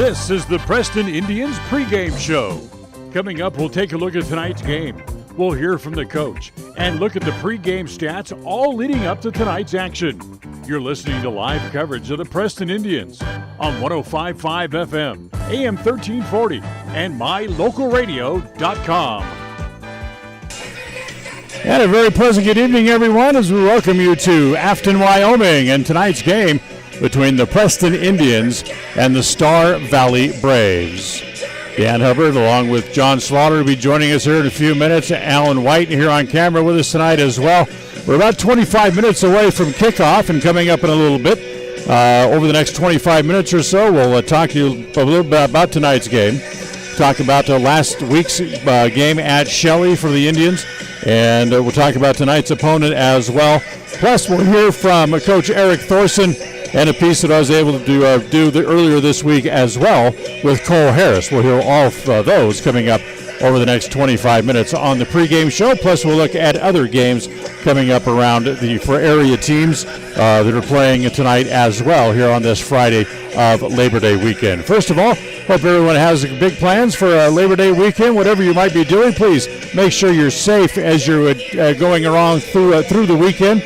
This is the Preston Indians pregame show. Coming up, we'll take a look at tonight's game. We'll hear from the coach and look at the pregame stats all leading up to tonight's action. You're listening to live coverage of the Preston Indians on 105.5 FM, AM 1340, and mylocalradio.com. And a very pleasant good evening, everyone, as we welcome you to Afton, Wyoming, and tonight's game between the Preston Indians and the Star Valley Braves. Dan Hubbard, along with John Slaughter, will be joining us here in a few minutes. Alan White here on camera with us tonight as well. We're about 25 minutes away from kickoff, and coming up in a little bit, over the next 25 minutes or so, we'll talk to you a little bit about tonight's game. Talk about last week's game at Shelley for the Indians, and we'll talk about tonight's opponent as well. Plus, we'll hear from Coach Eric Thorson and a piece that I was able to do earlier this week as well with Cole Harris. We'll hear all of those coming up over the next 25 minutes on the pregame show. Plus, we'll look at other games coming up around for area teams that are playing tonight as well here on this Friday of Labor Day weekend. First of all, hope everyone has big plans for Labor Day weekend. Whatever you might be doing, please make sure you're safe as you're going around through the weekend.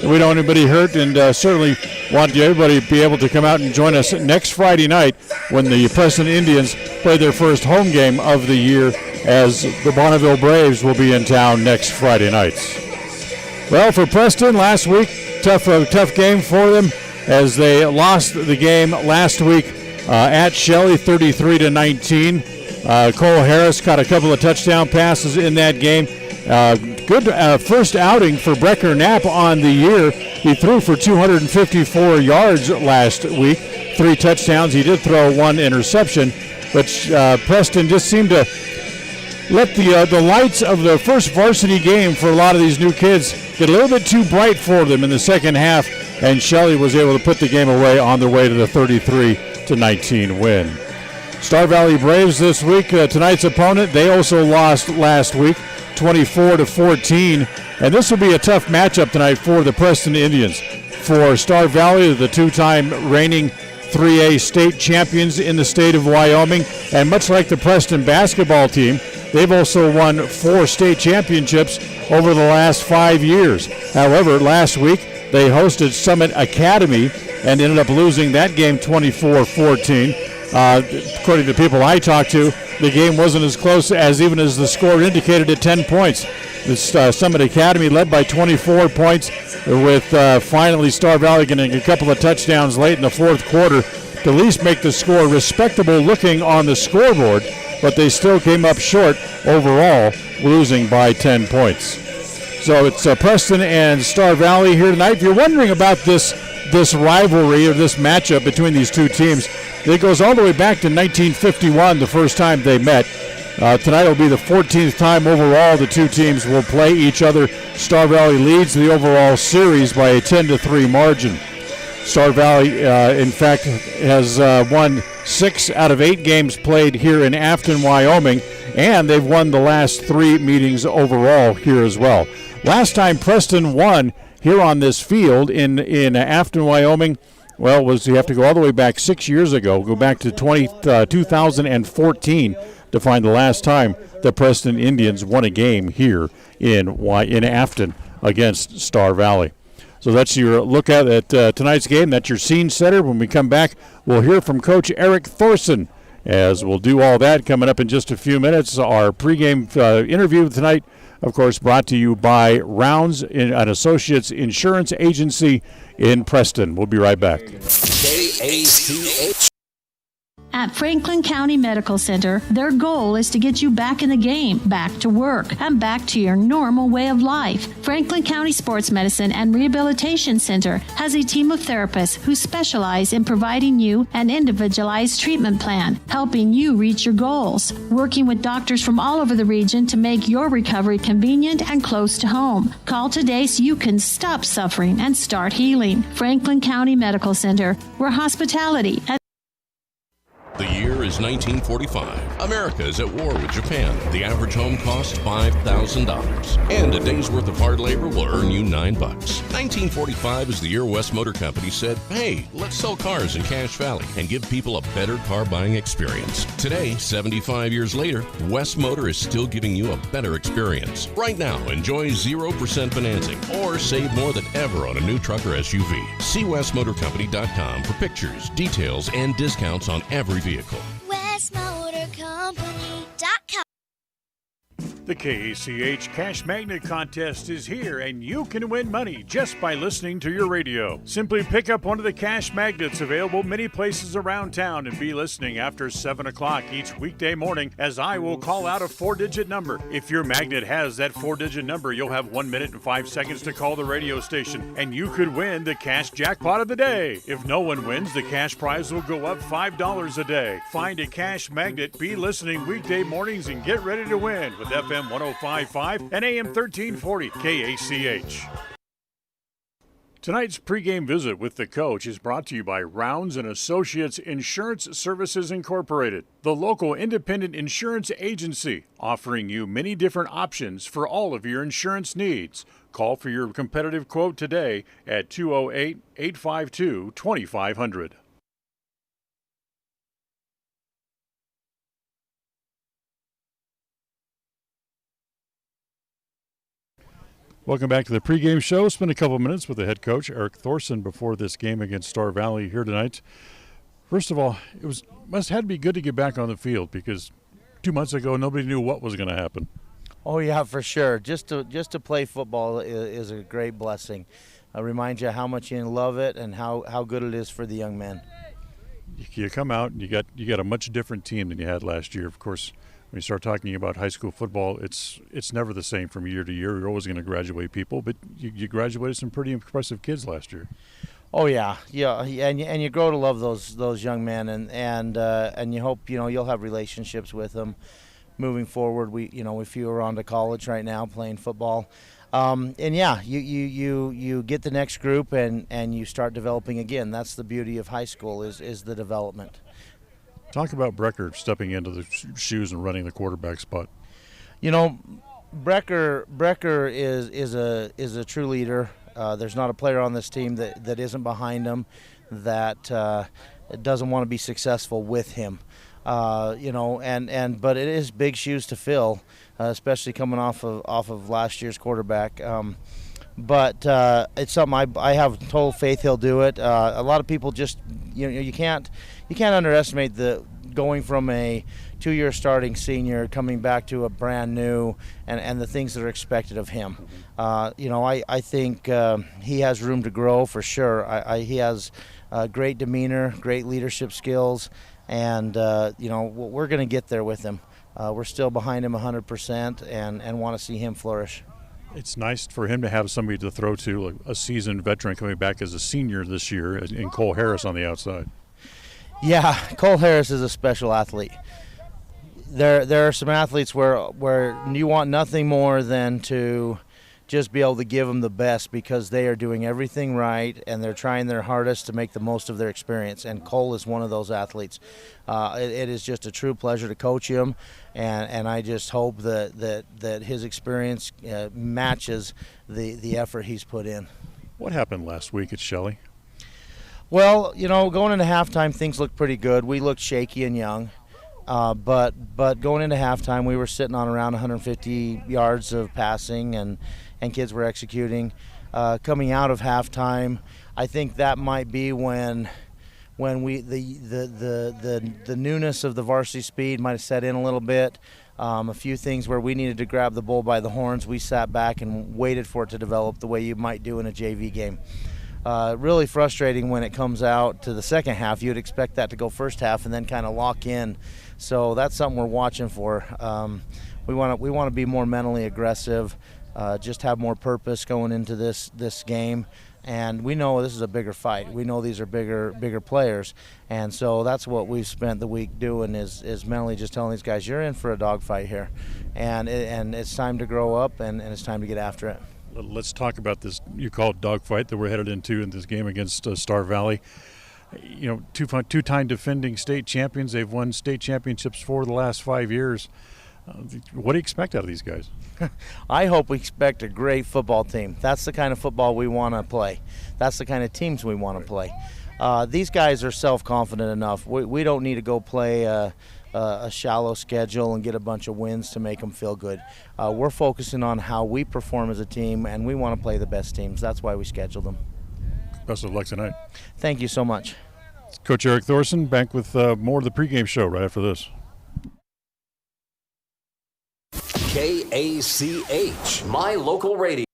We don't want anybody hurt, and certainly want everybody to be able to come out and join us next Friday night when the Preston Indians play their first home game of the year, as the Bonneville Braves will be in town next Friday nights. Well, for Preston, last week, tough game for them as they lost the game last week at Shelley, 33-19. Cole Harris caught a couple of touchdown passes in that game. Good first outing for Brecker Knapp on the year. He threw for 254 yards last week, 3 touchdowns. He did throw 1 interception, but Preston just seemed to let the lights of the first varsity game for a lot of these new kids get a little bit too bright for them in the second half, and Shelley was able to put the game away on their way to the 33-19 win. Star Valley Braves this week, tonight's opponent, they also lost last week, 24-14, and this will be a tough matchup tonight for the Preston Indians. For Star Valley, the 2-time reigning 3A state champions in the state of Wyoming, and much like the Preston basketball team, they've also won 4 state championships over the last 5 years. However, last week they hosted Summit Academy and ended up losing that game 24-14. According to people I talked to, the game wasn't as close as even as the score indicated at 10 points. This Summit Academy led by 24 points with finally Star Valley getting a couple of touchdowns late in the fourth quarter to at least make the score respectable looking on the scoreboard, but they still came up short overall, losing by 10 points. So it's Preston and Star Valley here tonight. If you're wondering about this rivalry or this matchup between these two teams, it goes all the way back to 1951, the first time they met. Tonight will be the 14th time overall the two teams will play each other. Star Valley leads the overall series by a 10-3 margin. Star Valley, in fact, has won 6 out of 8 games played here in Afton, Wyoming, and they've won the last 3 meetings overall here as well. Last time Preston won here on this field in Afton, Wyoming, well, you have to go all the way back 6 years ago, go back to 2014 to find the last time the Preston Indians won a game here in Afton against Star Valley. So that's your look at tonight's game. That's your scene setter. When we come back, we'll hear from Coach Eric Thorson, as we'll do all that coming up in just a few minutes. Our pregame interview tonight, of course, brought to you by Rounds, an Associates Insurance Agency in Preston. We'll be right back. KACH. At Franklin County Medical Center, their goal is to get you back in the game, back to work, and back to your normal way of life. Franklin County Sports Medicine and Rehabilitation Center has a team of therapists who specialize in providing you an individualized treatment plan, helping you reach your goals, working with doctors from all over the region to make your recovery convenient and close to home. Call today so you can stop suffering and start healing. Franklin County Medical Center, where hospitality The year is 1945. America is at war with Japan. The average home costs $5,000. And a day's worth of hard labor will earn you $9. 1945 is the year West Motor Company said, hey, let's sell cars in Cache Valley and give people a better car buying experience. Today, 75 years later, West Motor is still giving you a better experience. Right now, enjoy 0% financing or save more than ever on a new truck or SUV. See westmotorcompany.com for pictures, details, and discounts on every vehicle. westmotorcompany.com. The KACH Cash Magnet Contest is here, and you can win money just by listening to your radio. Simply pick up one of the cash magnets available many places around town and be listening after 7 o'clock each weekday morning as I will call out a 4-digit number. If your magnet has that 4-digit number, you'll have 1 minute and 5 seconds to call the radio station, and you could win the cash jackpot of the day. If no one wins, the cash prize will go up $5 a day. Find a cash magnet, be listening weekday mornings, and get ready to win with FM 105.5 and AM 1340 KACH. Tonight's pregame visit with the coach is brought to you by Rounds & Associates Insurance Services Incorporated, the local independent insurance agency offering you many different options for all of your insurance needs. Call for your competitive quote today at 208-852-2500. Welcome back to the pregame show. Spent a couple minutes with the head coach, Eric Thorson, before this game against Star Valley here tonight. First of all, must have to be good to get back on the field because 2 months ago nobody knew what was going to happen. Oh yeah, for sure. Just to play football is a great blessing. Reminds you how much you love it and how good it is for the young men. You come out and you got a much different team than you had last year. Of course, when you start talking about high school football, it's never the same from year to year. You're always going to graduate people, but you graduated some pretty impressive kids last year. Oh yeah, and you grow to love those young men, and you hope you'll have relationships with them moving forward. If you are on to college right now playing football, and yeah, you get the next group and you start developing again. That's the beauty of high school is the development. Talk about Brecker stepping into the shoes and running the quarterback spot. Brecker is a true leader. There's not a player on this team that isn't behind him, that doesn't want to be successful with him. But it is big shoes to fill, especially coming off of last year's quarterback. But it's something I have total faith he'll do it. A lot of people just you can't underestimate the going from a 2-year starting senior coming back to a brand new and the things that are expected of him. I think he has room to grow for sure. He has great demeanor, great leadership skills, and we're going to get there with him. We're still behind him 100% and want to see him flourish. It's nice for him to have somebody to throw to, like a seasoned veteran coming back as a senior this year, and Cole Harris on the outside. Yeah, Cole Harris is a special athlete. There are some athletes where you want nothing more than to just be able to give them the best because they are doing everything right and they're trying their hardest to make the most of their experience. And Cole is one of those athletes. It is just a true pleasure to coach him, and I just hope that his experience matches the effort he's put in. What happened last week at Shelley? Well, going into halftime, things looked pretty good. We looked shaky and young. But going into halftime, we were sitting on around 150 yards of passing, and kids were executing. Coming out of halftime, I think that might be when we the newness of the varsity speed might have set in a little bit. A few things where we needed to grab the bull by the horns, we sat back and waited for it to develop the way you might do in a JV game. Really frustrating when it comes out to the second half. You'd expect that to go first half and then kind of lock in. So that's something we're watching for. We want to be more mentally aggressive, just have more purpose going into this game. And we know this is a bigger fight. We know these are bigger players. And so that's what we've spent the week doing is mentally just telling these guys, you're in for a dogfight here. And it's time to grow up and it's time to get after it. Let's talk about this, you call it dogfight, that we're headed into in this game against Star Valley. two-time defending state champions. They've won state championships for the last 5 years. What do you expect out of these guys? I hope we expect a great football team. That's the kind of football we want to play. That's the kind of teams we want to play. These guys are self-confident enough. We don't need to go play a shallow schedule and get a bunch of wins to make them feel good. We're focusing on how we perform as a team, and we want to play the best teams. That's why we scheduled them. Best of luck tonight. Thank you so much. Coach Eric Thorson back with more of the pregame show right after this. KACH, my local radio.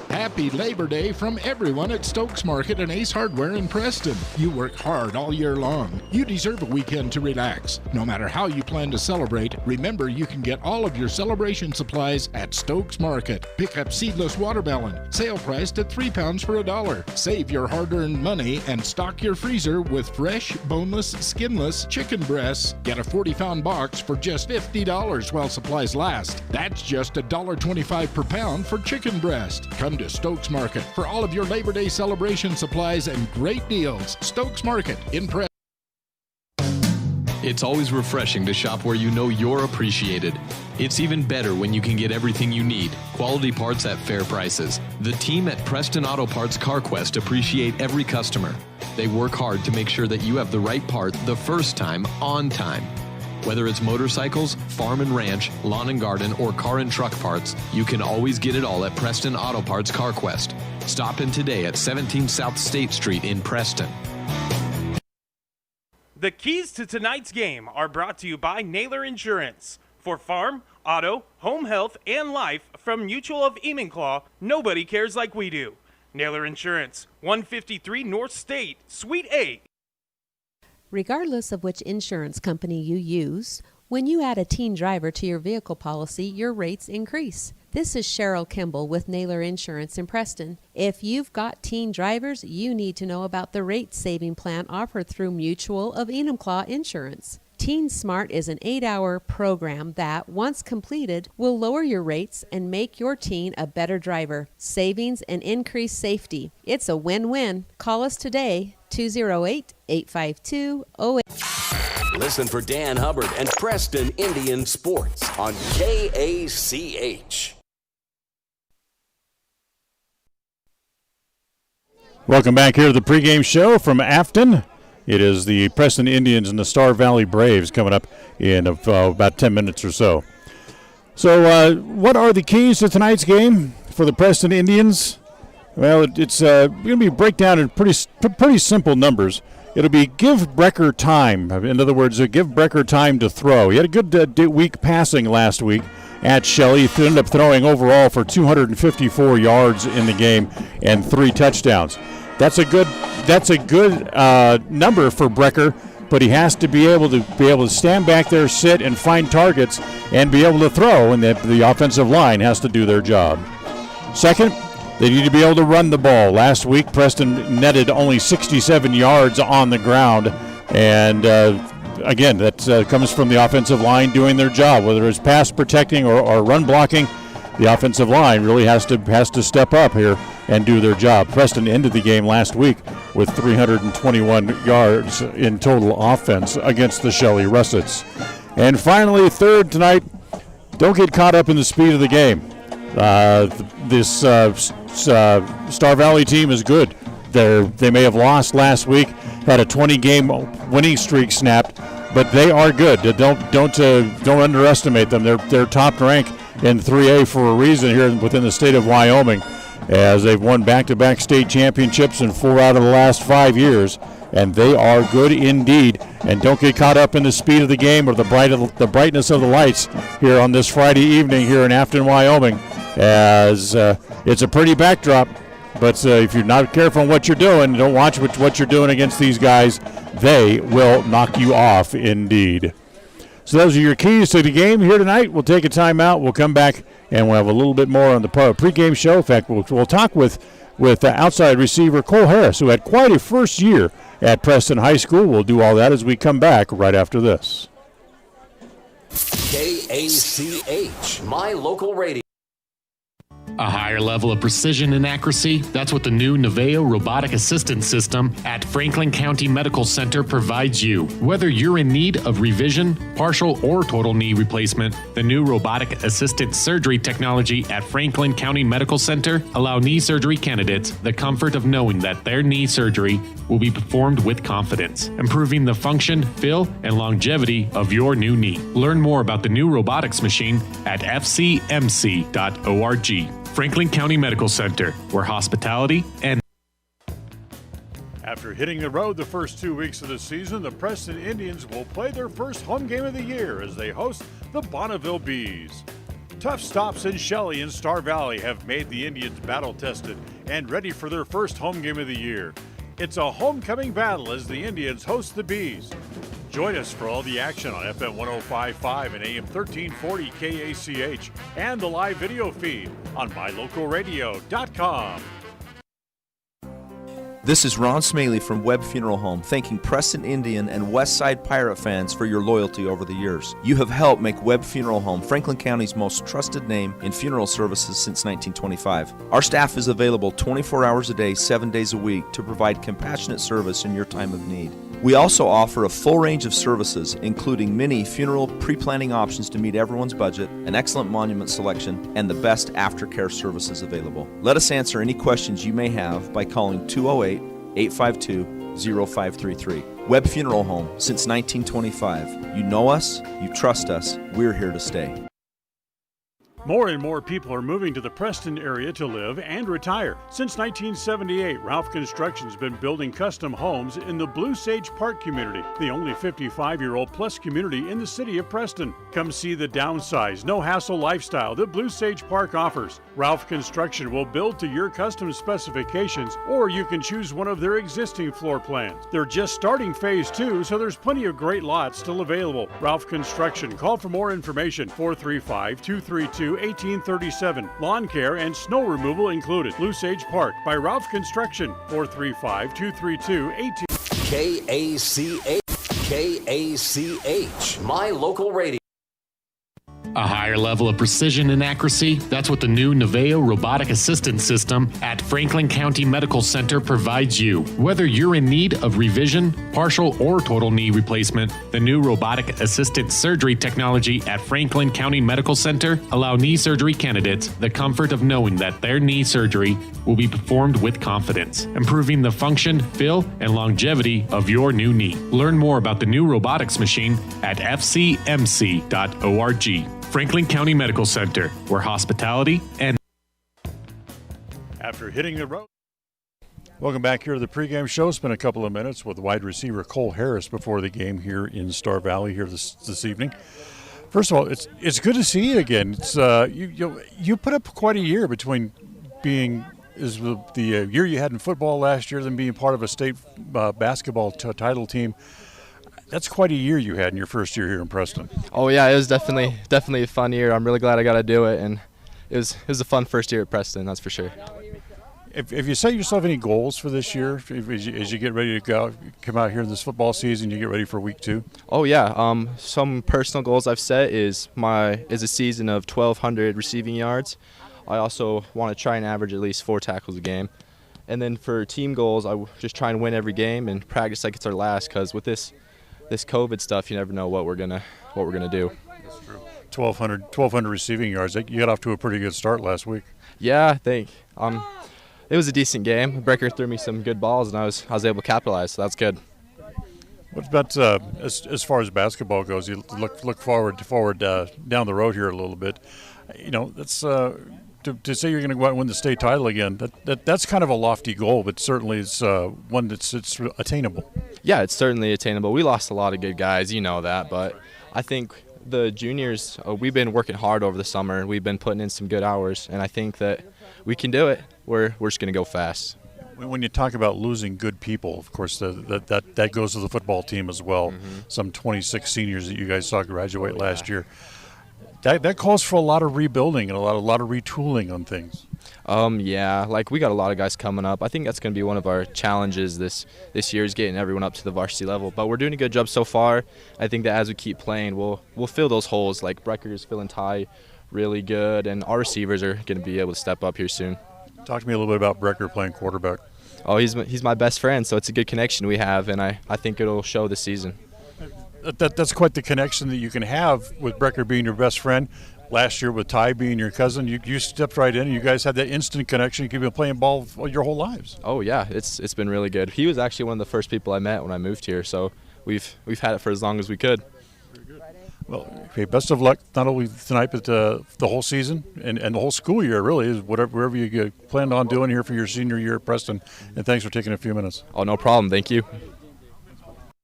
Happy Labor Day from everyone at Stokes Market and Ace Hardware in Preston. You work hard all year long. You deserve a weekend to relax. No matter how you plan to celebrate, remember you can get all of your celebration supplies at Stokes Market. Pick up seedless watermelon, sale priced at 3 pounds for $1. Save your hard-earned money and stock your freezer with fresh, boneless, skinless chicken breasts. Get a 40-pound box for just $50 while supplies last. That's just $1.25 per pound for chicken breast. Come to Stokes Market for all of your Labor Day celebration supplies and great deals. Stokes Market in Preston. It's always refreshing to shop where you know you're appreciated. It's even better when you can get everything you need, quality parts at fair prices. The team at Preston Auto Parts CarQuest appreciate every customer. They work hard to make sure that you have the right part the first time, on time. Whether it's motorcycles, farm and ranch, lawn and garden, or car and truck parts, you can always get it all at Preston Auto Parts CarQuest. Stop in today at 17 South State Street in Preston. The keys to tonight's game are brought to you by Naylor Insurance. For farm, auto, home health, and life from Mutual of Enumclaw, nobody cares like we do. Naylor Insurance, 153 North State, Suite A. Regardless of which insurance company you use, when you add a teen driver to your vehicle policy, your rates increase. This is Cheryl Kimball with Naylor Insurance in Preston. If you've got teen drivers, you need to know about the rate-saving plan offered through Mutual of Enumclaw Insurance. Teen Smart is an 8-hour program that, once completed, will lower your rates and make your teen a better driver. Savings and increased safety. It's a win-win. Call us today, 208-852-08. Listen for Dan Hubbard and Preston Indian Sports on KACH. Welcome back here to the pregame show from Afton. It is the Preston Indians and the Star Valley Braves coming up in about 10 minutes or so. So what are the keys to tonight's game for the Preston Indians? Well, it's going to be breakdown in pretty simple numbers. It'll be give Brecker time. In other words, give Brecker time to throw. He had a good week passing last week at Shelley. He ended up throwing overall for 254 yards in the game and 3 touchdowns. That's a good number for Brecker, but he has to be able to stand back there, sit, and find targets, and be able to throw. And the offensive line has to do their job. Second, they need to be able to run the ball. Last week, Preston netted only 67 yards on the ground, and again, that comes from the offensive line doing their job, whether it's pass protecting or run blocking. The offensive line really has to step up here and do their job. Preston ended the game last week with 321 yards in total offense against the Shelley Russets. And finally, third tonight, don't get caught up in the speed of the game. This Star Valley team is good. They may have lost last week, had a 20-game winning streak snapped, but they are good. Don't underestimate them. They're top ranked in 3A for a reason here within the state of Wyoming, as they've won back-to-back state championships in 4 out of the last 5 years, and they are good indeed. And don't get caught up in the speed of the game or the brightness of the lights here on this Friday evening here in Afton, Wyoming, as it's a pretty backdrop. But if you're not careful on what you're doing, don't watch what you're doing against these guys, they will knock you off indeed. So those are your keys to the game here tonight. We'll take a timeout. We'll come back, and we'll have a little bit more on the pregame show. In fact, we'll talk with outside receiver Cole Harris, who had quite a first year at Preston High School. We'll do all that as we come back right after this. KACH, my local radio. A higher level of precision and accuracy, that's what the new Naveo robotic assistance system at Franklin County Medical Center provides you. Whether you're in need of revision, partial or total knee replacement, the new robotic assisted surgery technology at Franklin County Medical Center allow knee surgery candidates the comfort of knowing that their knee surgery will be performed with confidence, improving the function, feel, and longevity of your new knee. Learn more about the new robotics machine at fcmc.org. Franklin County Medical Center, where hospitality and After hitting the road the first 2 weeks of the season, the Preston Indians will play their first home game of the year as they host the Bonneville Bees. Tough stops in Shelley and Star Valley have made the Indians battle-tested and ready for their first home game of the year. It's a homecoming battle as the Indians host the Bees. Join us for all the action on FM 105.5 and AM 1340 KACH and the live video feed on mylocalradio.com. This is Ron Smaley from Webb Funeral Home, thanking Preston Indian and Westside Pirate fans for your loyalty over the years. You have helped make Webb Funeral Home Franklin County's most trusted name in funeral services since 1925. Our staff is available 24 hours a day, 7 days a week to provide compassionate service in your time of need. We also offer a full range of services, including many funeral pre-planning options to meet everyone's budget, an excellent monument selection, and the best aftercare services available. Let us answer any questions you may have by calling 208-852-0533. Webb Funeral Home, since 1925. You know us, you trust us, we're here to stay. More and more people are moving to the Preston area to live and retire. Since 1978, Ralph Construction's been building custom homes in the Blue Sage Park community, the only 55-year-old plus community in the city of Preston. Come see the downsized, no-hassle lifestyle that Blue Sage Park offers. Ralph Construction will build to your custom specifications, or you can choose one of their existing floor plans. They're just starting phase 2, so there's plenty of great lots still available. Ralph Construction. Call for more information, 435-232-1837. Lawn care and snow removal included. Blue Sage Park by Ralph Construction, 435-232-18. KACH, My Local Radio. a higher level of precision and accuracy, that's what the new Naveo robotic assistance system at Franklin County Medical Center provides you. Whether you're in need of revision, partial or total knee replacement, the new robotic assisted surgery technology at Franklin County Medical Center allow knee surgery candidates the comfort of knowing that their knee surgery will be performed with confidence, improving the function, feel, and longevity of your new knee. Learn more about the new robotics machine at fcmc.org. Franklin County Medical Center, where hospitality and after hitting the road. Welcome back here to the pregame show. Spent a couple of minutes with wide receiver Cole Harris before the game here in Star Valley here this evening. First of all, it's good to see you again. It's you put up quite a year between being the year you had in football last year, then being part of a state basketball title team. That's quite a year you had in your first year here in Preston. Oh yeah, it was definitely a fun year. I'm really glad I got to do it, and it was a fun first year at Preston, that's for sure. If you set yourself any goals for this year, as you get ready to come out here in this football season, you get ready for week 2? Oh yeah, some personal goals I've set is a season of 1,200 receiving yards. I also want to try and average at least 4 tackles a game. And then for team goals, I just try and win every game and practice like it's our last, because with this COVID stuff, you never know what we're gonna do. That's true. 1,200 receiving yards. You got off to a pretty good start last week. Yeah, I think it was a decent game. Brecker threw me some good balls, and I was able to capitalize, so that's good. What about as far as basketball goes? You look forward down the road here a little bit. You know, that's to say you're going to go out and win the state title again. That's kind of a lofty goal, but certainly it's one that's attainable. Yeah, it's certainly attainable. We lost a lot of good guys, you know that, but I think the juniors, we've been working hard over the summer, and we've been putting in some good hours, and I think that we can do it. We're just going to go fast. When you talk about losing good people, of course, that goes to the football team as well. Mm-hmm. Some 26 seniors that you guys saw graduate last year. That calls for a lot of rebuilding and a lot of retooling on things. Yeah, like we got a lot of guys coming up. I think that's going to be one of our challenges this year is getting everyone up to the varsity level. But we're doing a good job so far. I think that as we keep playing, we'll fill those holes like Brecker's filling Ty really good, and our receivers are going to be able to step up here soon. Talk to me a little bit about Brecker playing quarterback. Oh, he's my best friend, so it's a good connection we have, and I think it'll show this season. That's quite the connection that you can have with Brecker being your best friend. Last year with Ty being your cousin, you stepped right in and you guys had that instant connection. You've been playing ball your whole lives. Oh yeah, it's been really good. He was actually one of the first people I met when I moved here, so we've had it for as long as we could. Very good. Well, okay, best of luck not only tonight but the whole season and the whole school year really is whatever you planned on doing here for your senior year at Preston. And thanks for taking a few minutes. Oh, no problem. Thank you.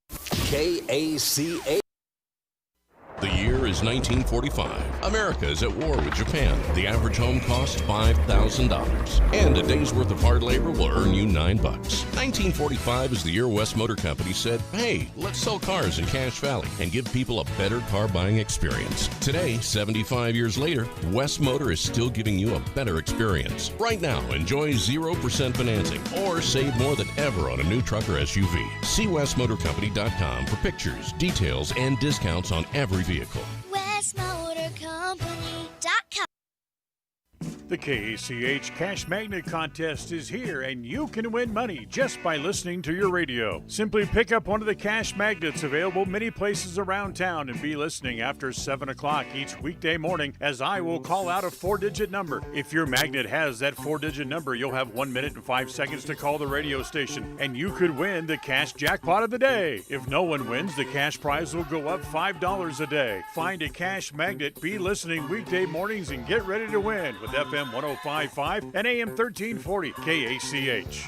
KACA. The year is 1945. America is at war with Japan. The average home costs $5,000. And a day's worth of hard labor will earn you $9. 1945 is the year West Motor Company said, hey, let's sell cars in Cache Valley and give people a better car buying experience. Today, 75 years later, West Motor is still giving you a better experience. Right now, enjoy 0% financing or save more than ever on a new truck or SUV. See westmotorcompany.com for pictures, details, and discounts on every vehicle. westmotorcompany.com. The KACH Cash Magnet Contest is here, and you can win money just by listening to your radio. Simply pick up one of the cash magnets available many places around town and be listening after 7 o'clock each weekday morning as I will call out a 4-digit number. If your magnet has that 4-digit number, you'll have 1 minute and 5 seconds to call the radio station, and you could win the cash jackpot of the day. If no one wins, the cash prize will go up $5 a day. Find a cash magnet, be listening weekday mornings, and get ready to win with FM 105.5 and AM 1340 KACH.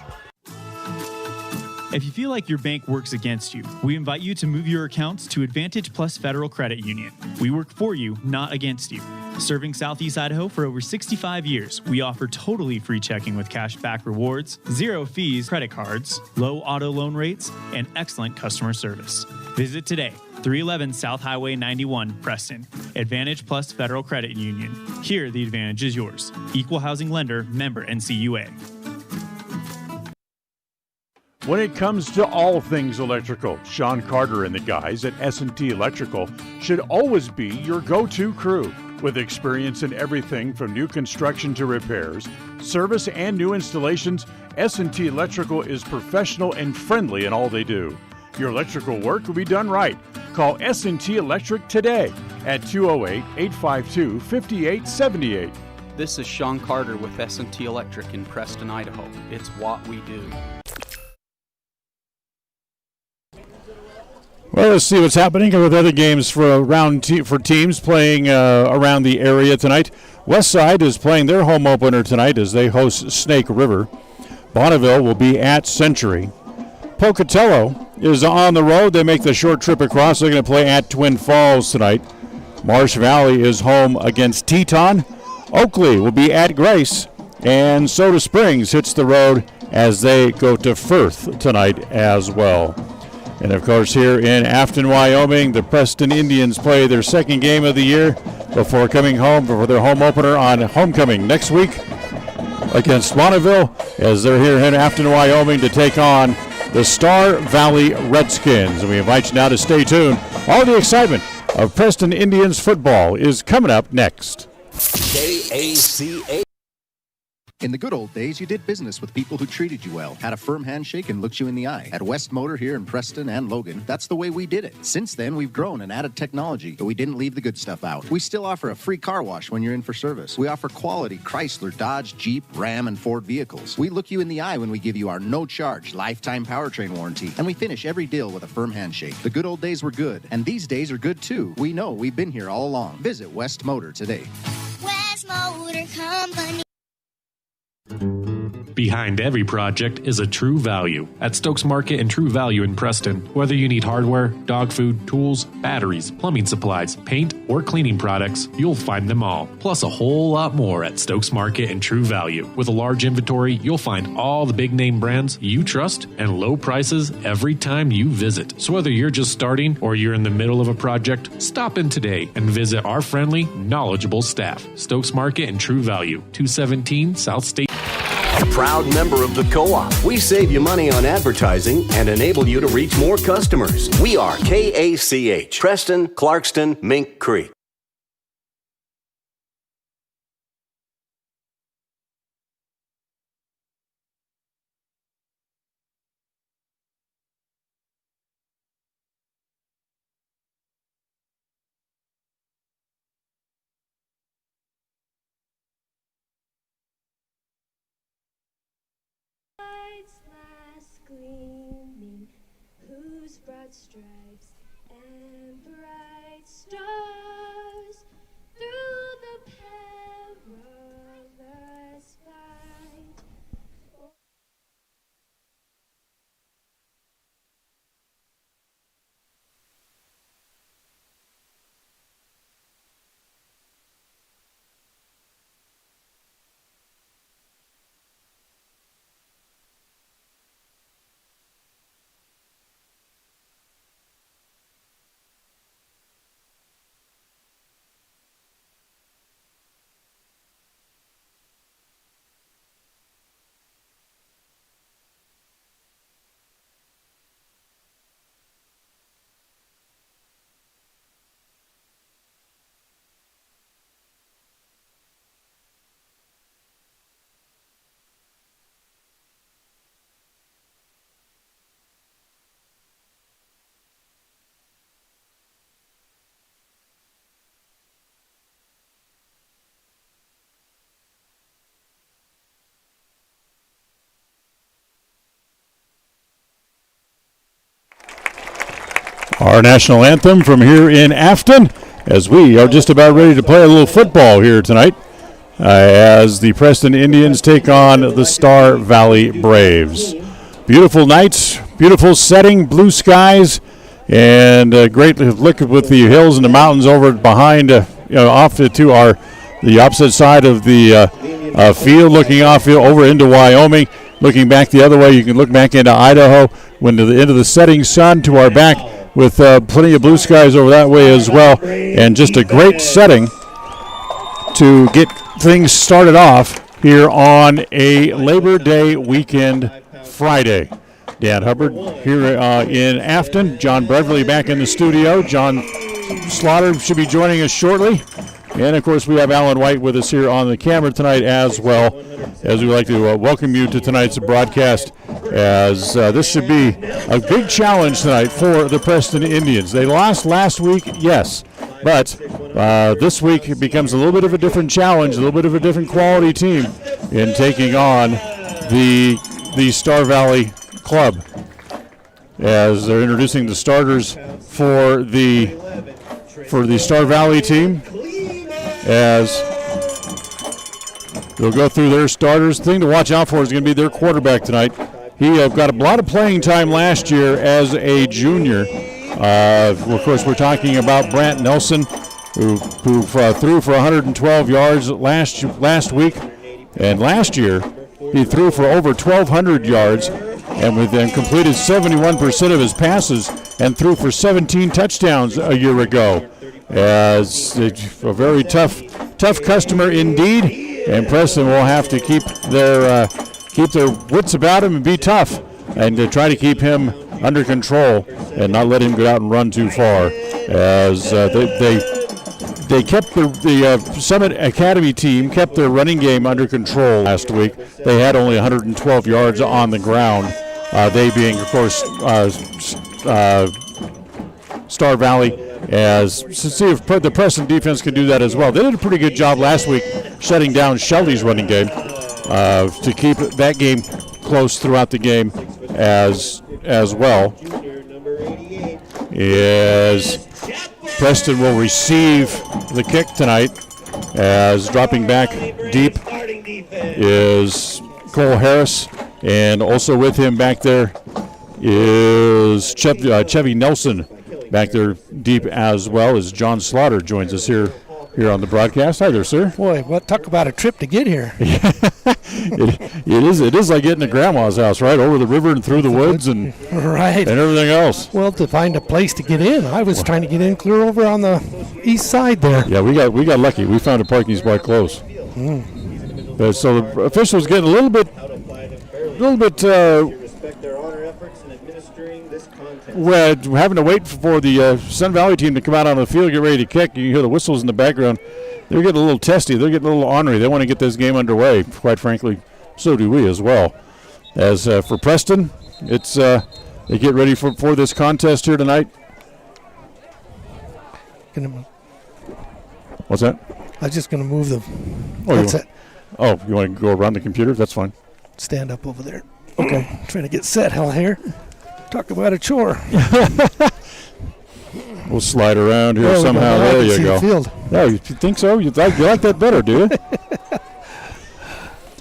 If you feel like your bank works against you, we invite you to move your accounts to Advantage Plus Federal Credit Union. We work for you, not against you. Serving Southeast Idaho for over 65 years, we offer totally free checking with cash back rewards, 0 fees credit cards, low auto loan rates, and excellent customer service. Visit today, 311 South Highway 91, Preston. Advantage Plus Federal Credit Union. Here, the advantage is yours. Equal housing lender, member NCUA. When it comes to all things electrical, Sean Carter and the guys at S&T Electrical should always be your go-to crew. With experience in everything from new construction to repairs, service, and new installations, S&T Electrical is professional and friendly in all they do. Your electrical work will be done right. Call S&T Electric today at 208-852-5878. This is Sean Carter with S&T Electric in Preston, Idaho. It's what we do. Well, let's see what's happening with other games for teams playing around the area tonight. Westside is playing their home opener tonight as they host Snake River. Bonneville will be at Century. Pocatello is on the road. They make the short trip across. They're going to play at Twin Falls tonight. Marsh Valley is home against Teton. Oakley will be at Grace. And Soda Springs hits the road as they go to Firth tonight as well. And, of course, here in Afton, Wyoming, the Preston Indians play their second game of the year before coming home for their home opener on homecoming next week against Bonneville as they're here in Afton, Wyoming to take on the Star Valley Redskins. And we invite you now to stay tuned. All the excitement of Preston Indians football is coming up next. KACA. In the good old days, you did business with people who treated you well, had a firm handshake, and looked you in the eye. At West Motor here in Preston and Logan, that's the way we did it. Since then, we've grown and added technology, but we didn't leave the good stuff out. We still offer a free car wash when you're in for service. We offer quality Chrysler, Dodge, Jeep, Ram, and Ford vehicles. We look you in the eye when we give you our no-charge lifetime powertrain warranty, and we finish every deal with a firm handshake. The good old days were good, and these days are good too. We know we've been here all along. Visit West Motor today. West Motor Company. Behind every project is a True Value. At Stokes Market and True Value in Preston, whether you need hardware, dog food, tools, batteries, plumbing supplies, paint, or cleaning products, you'll find them all. Plus a whole lot more at Stokes Market and True Value. With a large inventory, you'll find all the big name brands you trust and low prices every time you visit. So whether you're just starting or you're in the middle of a project, stop in today and visit our friendly, knowledgeable staff. Stokes Market and True Value, 217 South State. Proud member of the Co-op. We save you money on advertising and enable you to reach more customers. We are KACH, Preston, Clarkston, Mink Creek. Lights last gleaming, whose broad stripes and bright stars through the perilous fight. Our national anthem from here in Afton, as we are just about ready to play a little football here tonight, as the Preston Indians take on the Star Valley Braves. Beautiful nights, beautiful setting, blue skies, and a great look with the hills and the mountains over behind, off to the opposite side of the field, looking off over into Wyoming. Looking back the other way, you can look back into Idaho, into the setting sun to our back, with plenty of blue skies over that way as well, and just a great setting to get things started off here on a Labor Day weekend Friday. Dan Hubbard here in Afton. John Beverly back in the studio. John Slaughter should be joining us shortly. And, of course, we have Alan White with us here on the camera tonight as well, as we'd like to welcome you to tonight's broadcast, as this should be a big challenge tonight for the Preston Indians. They lost last week, yes, but this week it becomes a little bit of a different challenge, a little bit of a different quality team in taking on the Star Valley Club, as they're introducing the starters for the Star Valley team, as they'll go through their starters. The thing to watch out for is going to be their quarterback tonight. He got a lot of playing time last year as a junior. Of course, we're talking about Brant Nelson, who threw for 112 yards last week. And last year, he threw for over 1,200 yards and completed 71% of his passes and threw for 17 touchdowns a year ago. As a very tough customer indeed, and Preston will have to keep their wits about him and be tough, and to try to keep him under control and not let him go out and run too far. As they kept the Summit Academy team kept their running game under control last week. They had only 112 yards on the ground. They being, of course, Star Valley. As to see if the Preston defense can do that as well. They did a pretty good job last week shutting down Shelby's running game to keep that game close throughout the game as well. As Preston will receive the kick tonight, as dropping back deep is Cole Harris, and also with him back there is Chevy Nelson. Back there deep as well as John Slaughter joins us here on the broadcast. Hi there, sir. Boy, talk about a trip to get here. It is like getting to Grandma's house, right? Over the river and through the woods and right and everything else. Well, to find a place to get in, I was trying to get in clear over on the east side there. Yeah, we got lucky. We found a parking spot close. So the officials getting a little bit. We're having to wait for the Sun Valley team to come out on the field, get ready to kick. You hear the whistles in the background. They're getting a little testy. They're getting a little ornery. They want to get this game underway. Quite frankly, so do we as well. As for Preston, it's they get ready for this contest here tonight. What's that? I was just going to move the. Oh, you want to go around the computer? That's fine. Stand up over there. Okay, trying to get set hell here. Talk about a chore. We'll slide around here There we go. somehow. Now I There can you see the go. field. Oh, you think so? You like that better, do you?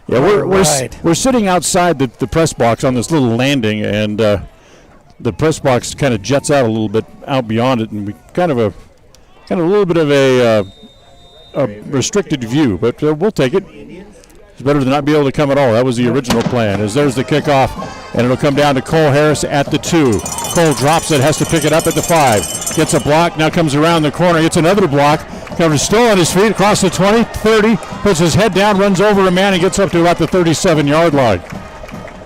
Yeah, we're sitting outside the press box on this little landing, and the press box kind of jets out a little bit out beyond it, and we kind of a little bit of a restricted view, but we'll take it. It's better than not be able to come at all. That was the original plan. As there's the kickoff, and it'll come down to Cole Harris at the 2. Cole drops it, has to pick it up at the 5. Gets a block, now comes around the corner, gets another block, comes still on his feet across the 20, 30, puts his head down, runs over a man, and gets up to about the 37-yard line.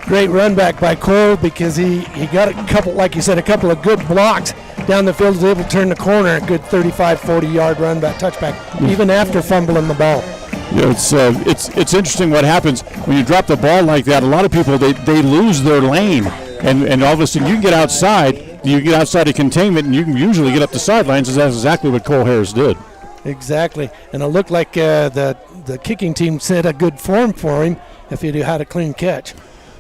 Great run back by Cole because he got a couple, like you said, a couple of good blocks down the field, was able to turn the corner, a good 35, 40-yard run back, touchback, even after fumbling the ball. Yeah, it's interesting what happens when you drop the ball like that. A lot of people, they lose their lane, and all of a sudden you can get outside, of containment, and you can usually get up the sidelines, and that's exactly what Cole Harris did. Exactly, and it looked like the kicking team set a good form for him if he had a clean catch.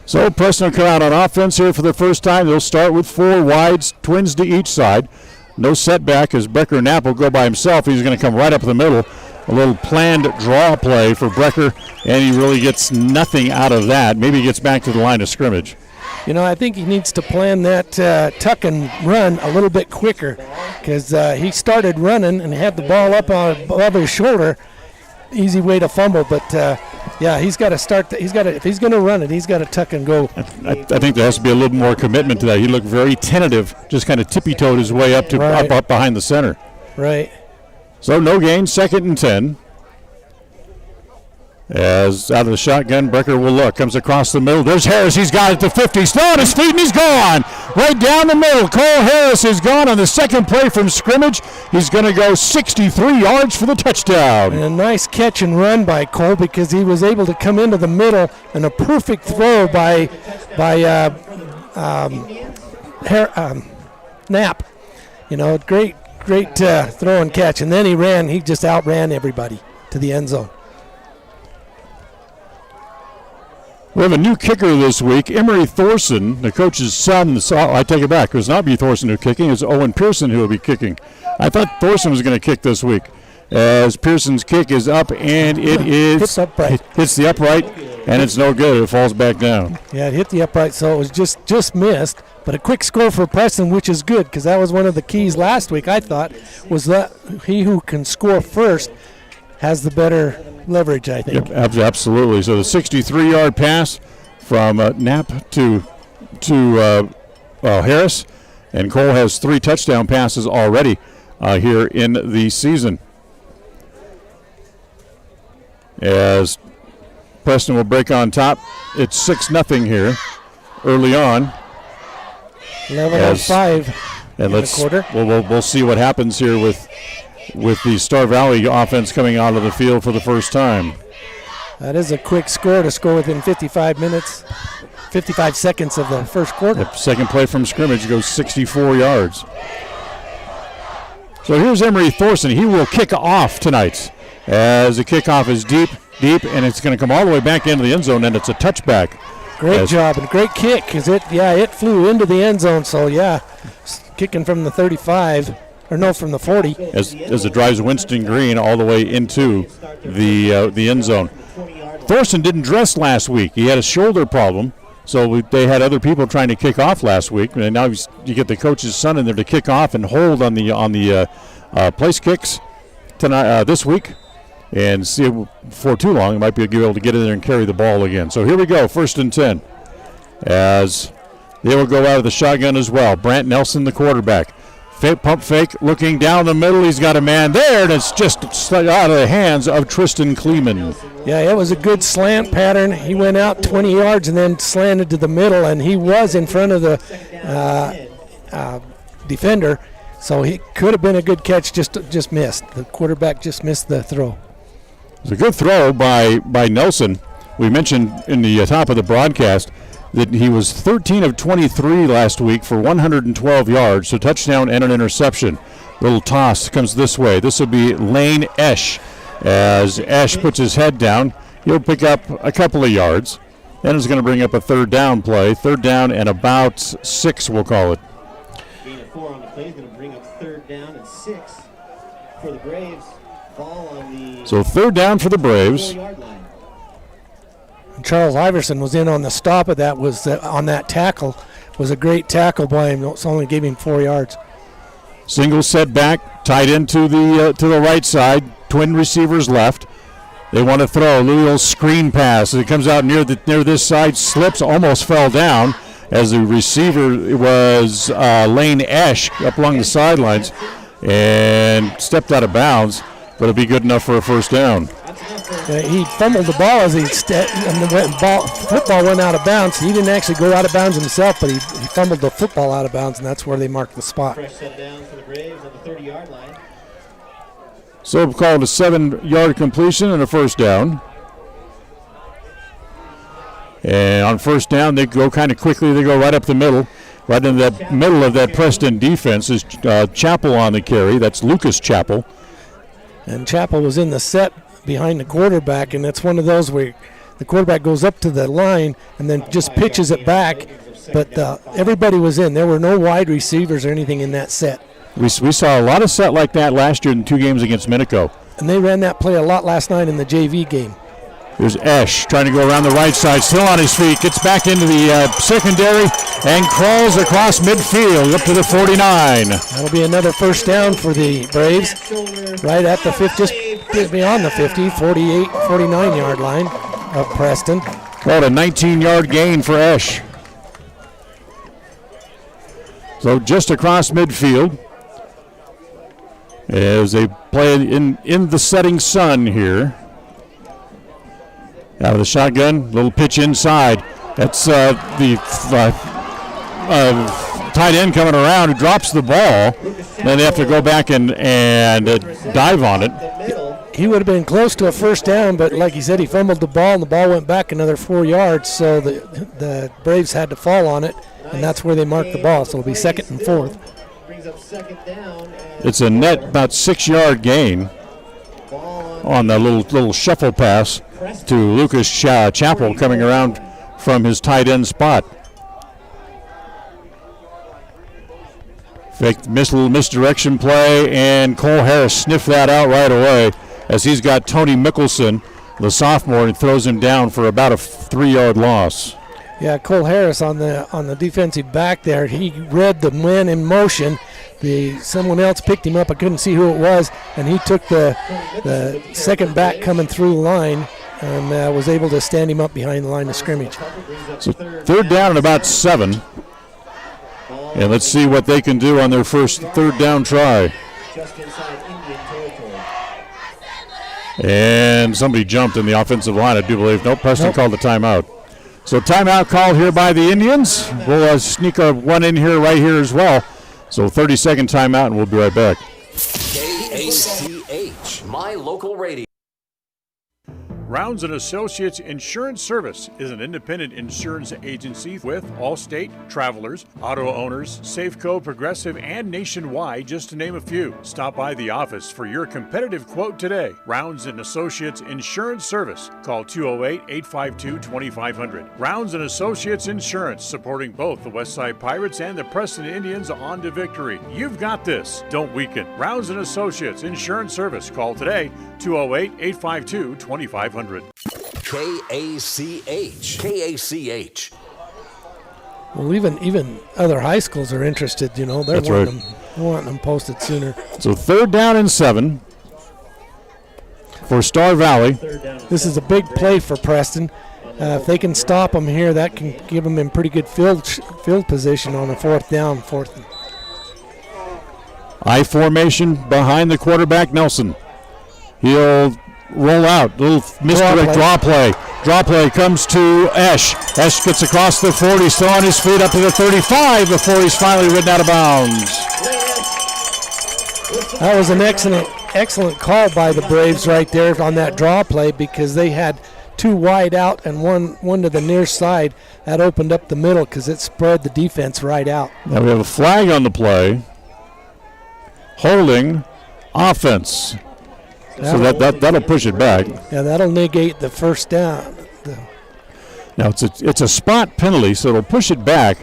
So Preston will come out on offense here for the first time. They'll start with 4 wides, twins to each side. No setback as Brecker Knapp will go by himself. He's going to come right up the middle. A little planned draw play for Brecker, and he really gets nothing out of that. Maybe he gets back to the line of scrimmage. You know, I think he needs to plan that tuck and run a little bit quicker because he started running and had the ball up above his shoulder. Easy way to fumble, but yeah, he's got to start. If he's going to run it, he's got to tuck and go. I think there has to be a little more commitment to that. He looked very tentative, just kind of tippy-toed his way up to up behind the center. Right. So no gain, 2nd and 10. As out of the shotgun, Brecker will look. Comes across the middle. There's Harris. He's got it to 50. Still on his feet, and he's gone. Right down the middle. Cole Harris is gone on the second play from scrimmage. He's going to go 63 yards for the touchdown. And a nice catch and run by Cole because he was able to come into the middle, and a perfect throw by Knapp. You know, great throw and catch. And then he just outran everybody to the end zone. We have a new kicker this week, Emery Thorson, the coach's son. I take it back. It was not B. Thorson who kicking. It's Owen Pearson who will be kicking. I thought Thorson was going to kick this week. As Pearson's kick is up, and it is hits the upright, and it's no good. It falls back down. Yeah, it hit the upright, so it was just missed. But a quick score for Preston, which is good because that was one of the keys last week, I thought, was that he who can score first has the better leverage, I think. Yep, absolutely. So the 63-yard pass from Knapp to Harris, and Cole has 3 touchdown passes already here in the season. As Preston will break on top, it's 6-0 here early on. 11:05 in the quarter. We'll see what happens here with the Star Valley offense coming out of the field for the first time. That is a quick score to score within 55 seconds of the first quarter. The second play from scrimmage goes 64 yards. So here's Emery Thorson. He will kick off tonight as the kickoff is deep, and it's going to come all the way back into the end zone, and it's a touchback. Great job and great kick because it flew into the end zone. So kicking from the 35. Or no, from the 40. As it drives Winston Green all the way into the end zone. Thorson didn't dress last week. He had a shoulder problem, so they had other people trying to kick off last week. And now you get the coach's son in there to kick off and hold on the place kicks tonight this week. And see if for too long, he might be able to get in there and carry the ball again. So here we go, 1st and 10. As they will go out of the shotgun as well. Brant Nelson, the quarterback. Pump fake, looking down the middle. He's got a man there, and it's just out of the hands of Tristan Kleeman. Yeah, it was a good slant pattern. He went out 20 yards and then slanted to the middle, and he was in front of the defender. So he could have been a good catch, just missed. The quarterback just missed the throw. It's a good throw by Nelson. We mentioned in the top of the broadcast that he was 13 of 23 last week for 112 yards, so touchdown and an interception. Little toss comes this way. This will be Lane Esch. As Esch puts his head down, he'll pick up a couple of yards. Then it's going to bring up a third down play. Third down and about 6, we'll call it. Gain of 4 on the play is going to bring up third down and 6 for the Braves. Ball on the So third down for the Braves. 4-yard line. Charles Iverson was in on the stop of that, was on that tackle. Was a great tackle by him. It only gave him 4 yards. Single set back, tight end to the right side. Twin receivers left. They want to throw a little screen pass. It comes out near this side, slips, almost fell down as the receiver was Lane Esch up along the sidelines and stepped out of bounds, but it'll be good enough for a first down. He fumbled the ball as football went out of bounds. He didn't actually go out of bounds himself, but he fumbled the football out of bounds, and that's where they marked the spot. Fresh set down for the Braves on the 30-yard line. So we'll call it a 7-yard completion and a first down. And on first down, they go kind of quickly. They go right up the middle. Right in the middle of that Preston defense is Chappell on the carry. That's Lucas Chappell. And Chappell was in the set behind the quarterback, and it's one of those where the quarterback goes up to the line and then just pitches it back. But everybody was in. There were no wide receivers or anything in that set. We saw a lot of set like that last year in 2 games against Minico. And they ran that play a lot last night in the JV game. There's Esch trying to go around the right side, still on his feet, gets back into the secondary and crawls across midfield up to the 49. That'll be another first down for the Braves, right at the 50, just beyond the 50, 48, 49-yard line of Preston. Called a 19-yard gain for Esch. So just across midfield as they play in the setting sun here. Out of the shotgun, little pitch inside. That's the tight end coming around who drops the ball. Then they have to go back and dive on it. He would have been close to a first down, but like he said, he fumbled the ball, and the ball went back another 4 yards, so the Braves had to fall on it, and that's where they marked the ball, so it'll be 2nd and 4th. It's a net about 6-yard gain on the little shuffle pass to Lucas Chappell coming around from his tight end spot. Fake little misdirection play, and Cole Harris sniffed that out right away as he's got Tony Mickelson, the sophomore, and throws him down for about a 3-yard loss. Yeah, Cole Harris on the defensive back there. He read the man in motion. Someone else picked him up. I couldn't see who it was, and he took the second back coming through the line and was able to stand him up behind the line of scrimmage. So third down and about 7. And let's see what they can do on their first third down try. And somebody jumped in the offensive line, I do believe. Nope, Preston called the timeout. So timeout called here by the Indians. We'll sneak one in here right here as well. So 30-second timeout, and we'll be right back. KACH, my local radio. Rounds & Associates Insurance Service is an independent insurance agency with Allstate, Travelers, Auto Owners, Safeco, Progressive, and Nationwide, just to name a few. Stop by the office for your competitive quote today. Rounds & Associates Insurance Service. Call 208-852-2500. Rounds & Associates Insurance, supporting both the Westside Pirates and the Preston Indians on to victory. You've got this. Don't weaken. Rounds & Associates Insurance Service. Call today, 208-852-2500. KACH. Well, even other high schools are interested. They're wanting them posted sooner. So third down and 7 for Star Valley. This is a big play for Preston. If they can stop them here, that can give them in pretty good field position on a fourth down. I formation behind the quarterback, Nelson. He'll roll out, little misdirect draw play. Draw play comes to Esch. Esch gets across the 40, still on his feet up to the 35 before he's finally ridden out of bounds. That was an excellent call by the Braves right there on that draw play, because they had 2 wide out and one to the near side. That opened up the middle because it spread the defense right out. Now we have a flag on the play. Holding offense. So that'll push it back. Yeah, that'll negate the first down. Now it's a spot penalty, so it'll push it back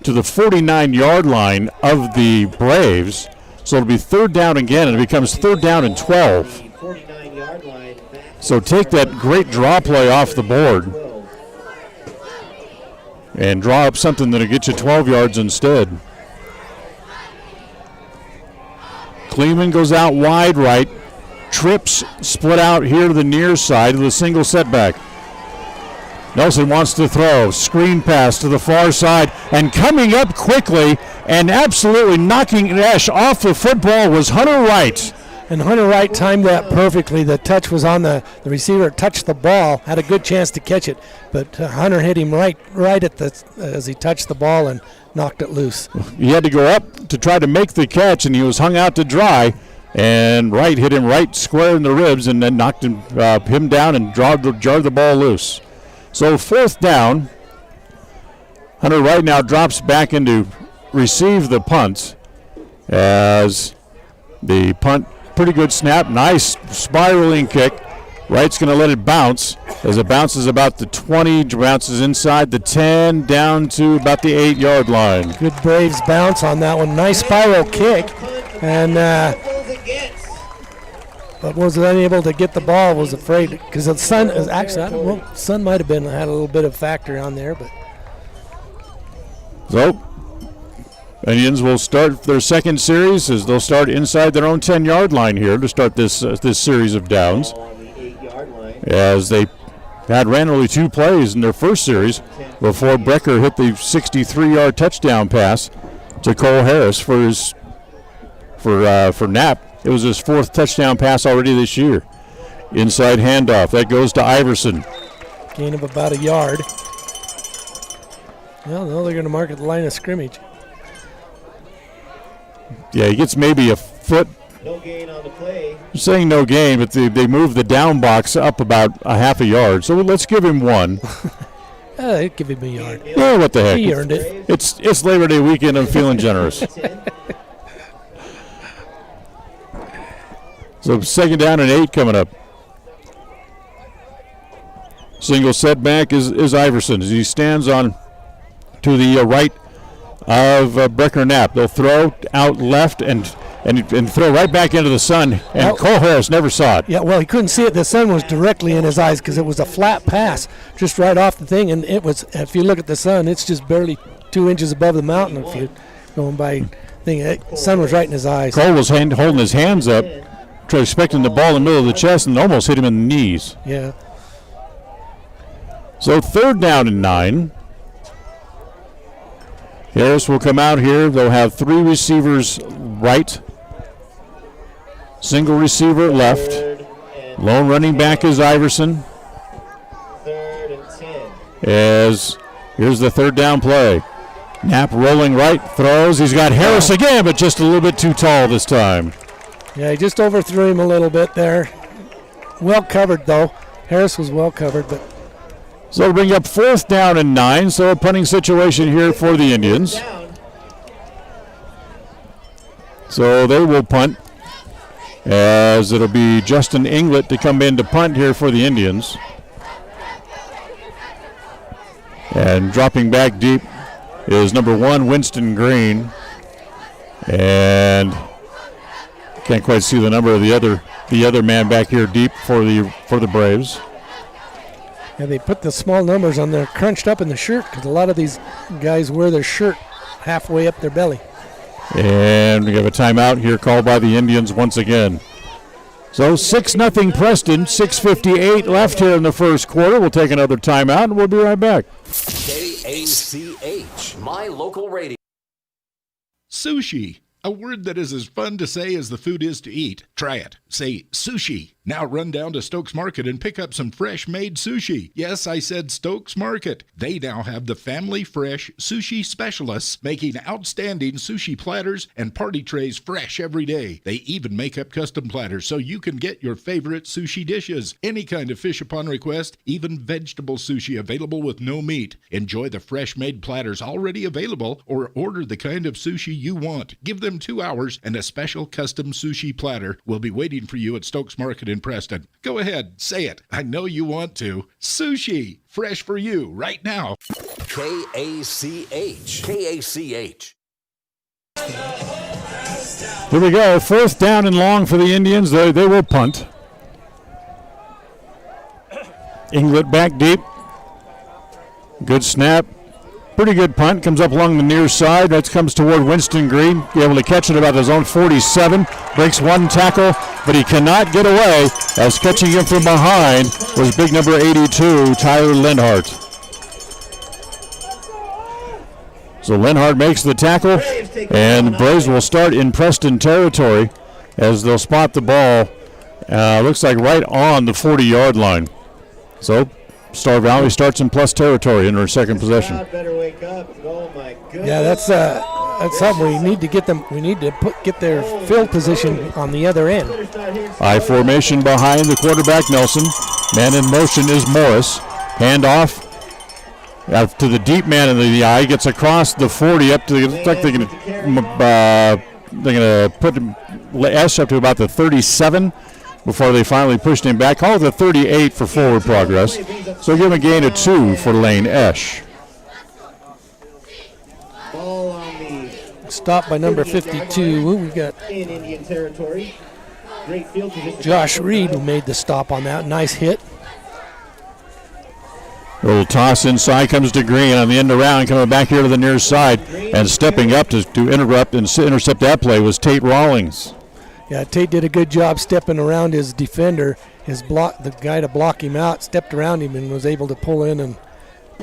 to the 49-yard line of the Braves. So it'll be third down again, and it becomes third down and 12. So take that great draw play off the board and draw up something that'll get you 12 yards instead. Kleeman goes out wide right. Trips split out here to the near side of the single setback. Nelson wants to throw. Screen pass to the far side. And coming up quickly and absolutely knocking Ash off the football was Hunter Wright. And Hunter Wright timed that perfectly. The touch was on the receiver, touched the ball, had a good chance to catch it, but Hunter hit him right at as he touched the ball and knocked it loose. He had to go up to try to make the catch, and he was hung out to dry, and Wright hit him right square in the ribs and then knocked him down and jarred the ball loose. So fourth down. Hunter Wright now drops back into receive the punt as the punt. Pretty good snap, nice spiraling kick. Wright's going to let it bounce as it bounces about the 20, bounces inside the 10, down to about the 8-yard line. Good Braves bounce on that one. Nice spiral kick. And but was unable to get the ball, was afraid, because the sun is actually, sun might have had a little bit of factor on there. But so Indians will start their second series as they'll start inside their own 10-yard line here to start this series of downs. As they ran only 2 plays in their first series before Brecker hit the 63-yard touchdown pass to Cole Harris for Knapp. It was his 4th touchdown pass already this year. Inside handoff. That goes to Iverson. Gain of about a yard. Well, no, they're going to mark at the line of scrimmage. Yeah, he gets maybe a foot. No gain on the play. I'm saying no gain, but they move the down box up about a half a yard. So let's give him 1. Give him a yard. Yeah, what the heck? He earned it. It's Labor Day weekend. I'm feeling generous. So second down and 8 coming up. Single setback is Iverson as he stands on to the right of Brecker Knapp. They'll throw out left and throw right back into the sun, and Cole Harris never saw it. Yeah, well, he couldn't see it. The sun was directly in his eyes because it was a flat pass just right off the thing, and it was, if you look at the sun, it's just barely 2 inches above the mountain if you're going by thing. The sun was right in his eyes. Cole was holding his hands up, expecting the ball in the middle of the chest, and almost hit him in the knees. Yeah. So third down and 9. Harris will come out here. They'll have 3 receivers right, single receiver left. Lone running back is Iverson. Third and 10. As here's the third down play. Knapp rolling right, throws. He's got Harris again, but just a little bit too tall this time. Yeah, he just overthrew him a little bit there. Well covered, though. Harris was well covered, but. So it'll bring up fourth down and 9. So a punting situation here for the Indians. So they will punt as it'll be Justin Inglett to come in to punt here for the Indians. And dropping back deep is number 1, Winston Green. And can't quite see the number of the other man back here deep for the Braves. Yeah, they put the small numbers on there, crunched up in the shirt, because a lot of these guys wear their shirt halfway up their belly. And we have a timeout here called by the Indians once again. So 6-0 Preston, 6:58 left here in the first quarter. We'll take another timeout, and we'll be right back. KACH, my local radio. Sushi. A word that is as fun to say as the food is to eat. Try it. Say sushi. Now run down to Stokes Market and pick up some fresh-made sushi. Yes, I said Stokes Market. They now have the family fresh sushi specialists making outstanding sushi platters and party trays fresh every day. They even make up custom platters so you can get your favorite sushi dishes. Any kind of fish upon request, even vegetable sushi available with no meat. Enjoy the fresh-made platters already available or order the kind of sushi you want. Give them 2 hours and a special custom sushi platter will be waiting waiting for you at Stokes Market in Preston. Go ahead, say it. I know you want to. Sushi, fresh for you right now. K-A-C-H. K-A-C-H. Here we go. 4th down and long for the Indians. They will punt. Inglet back deep. Good snap. Pretty good punt. Comes up along the near side. That comes toward Winston Green. Be able to catch it about his own 47. Breaks one tackle, but he cannot get away, as catching him from behind was big number 82, Tyler Lenhart. So Lenhart makes the tackle, and Braves will start in Preston territory as they'll spot the ball. Looks like right on the 40-yard line. So Star Valley starts in plus territory in her second possession. Yeah, that's something we need to get them. We need to get their field position on the other end. I formation behind the quarterback Nelson. Man in motion is Morris. Handoff to the deep man in the eye. Gets across the 40 up to the. Looks like they're going to put Esch up to about the 37. Before they finally pushed him back. Call it the 38 for forward progress. So give him a gain of 2 for Lane Esch. Stop by number 52. We got in Indian territory. Great field position. Josh Reed who made the stop on that. Nice hit. Little toss inside comes to Green on the end around, coming back here to the near side, and stepping up to interrupt and intercept that play was Tate Rawlings. Yeah, Tate did a good job stepping around his defender. The guy to block him out stepped around him and was able to pull in and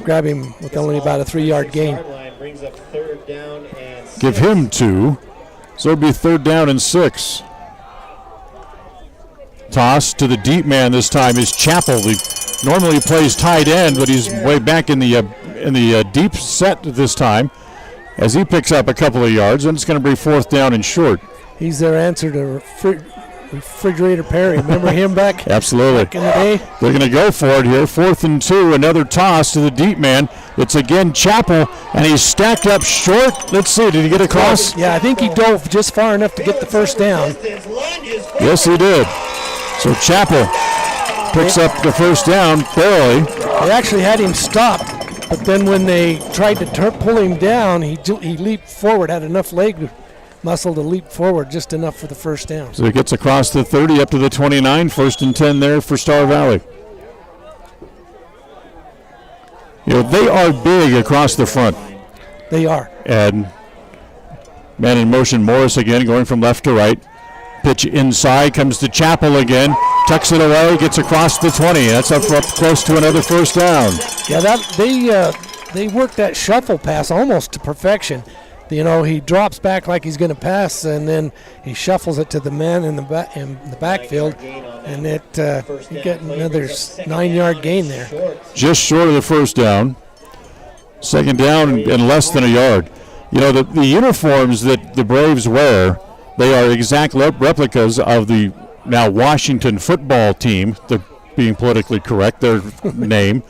grab him with only about a 3-yard gain. Give him 2, so it'll be 3rd down and 6. Toss to the deep man this time is Chappell. He normally plays tight end, but he's way back in the deep set this time as he picks up a couple of yards, and it's going to be 4th down and short. He's their answer to Refrigerator Perry. Remember him back? Absolutely. Back in the day? They're going to go for it here. 4th and 2. Another toss to the deep man. It's again Chappell, and he's stacked up short. Let's see. Did he get across? Yeah, I think he dove just far enough to get the first down. Yes, he did. So Chappell picks up the first down barely. They actually had him stopped, but then when they tried to pull him down, he leaped forward, had enough leg muscle to leap forward just enough for the first down. So he gets across the 30 up to the 29. 1st and 10 there for Star Valley. They are big across the front. They are. And man in motion, Morris again going from left to right. Pitch inside, comes to Chappell again. Tucks it away, gets across the 20. That's up close to another first down. Yeah, they worked that shuffle pass almost to perfection. He drops back like he's going to pass, and then he shuffles it to the man in the backfield, and you get another 9-yard gain there. Just short of the first down. 2nd down and less than a yard. The uniforms that the Braves wear, they are exact replicas of the now Washington football team. They're being politically correct, their name.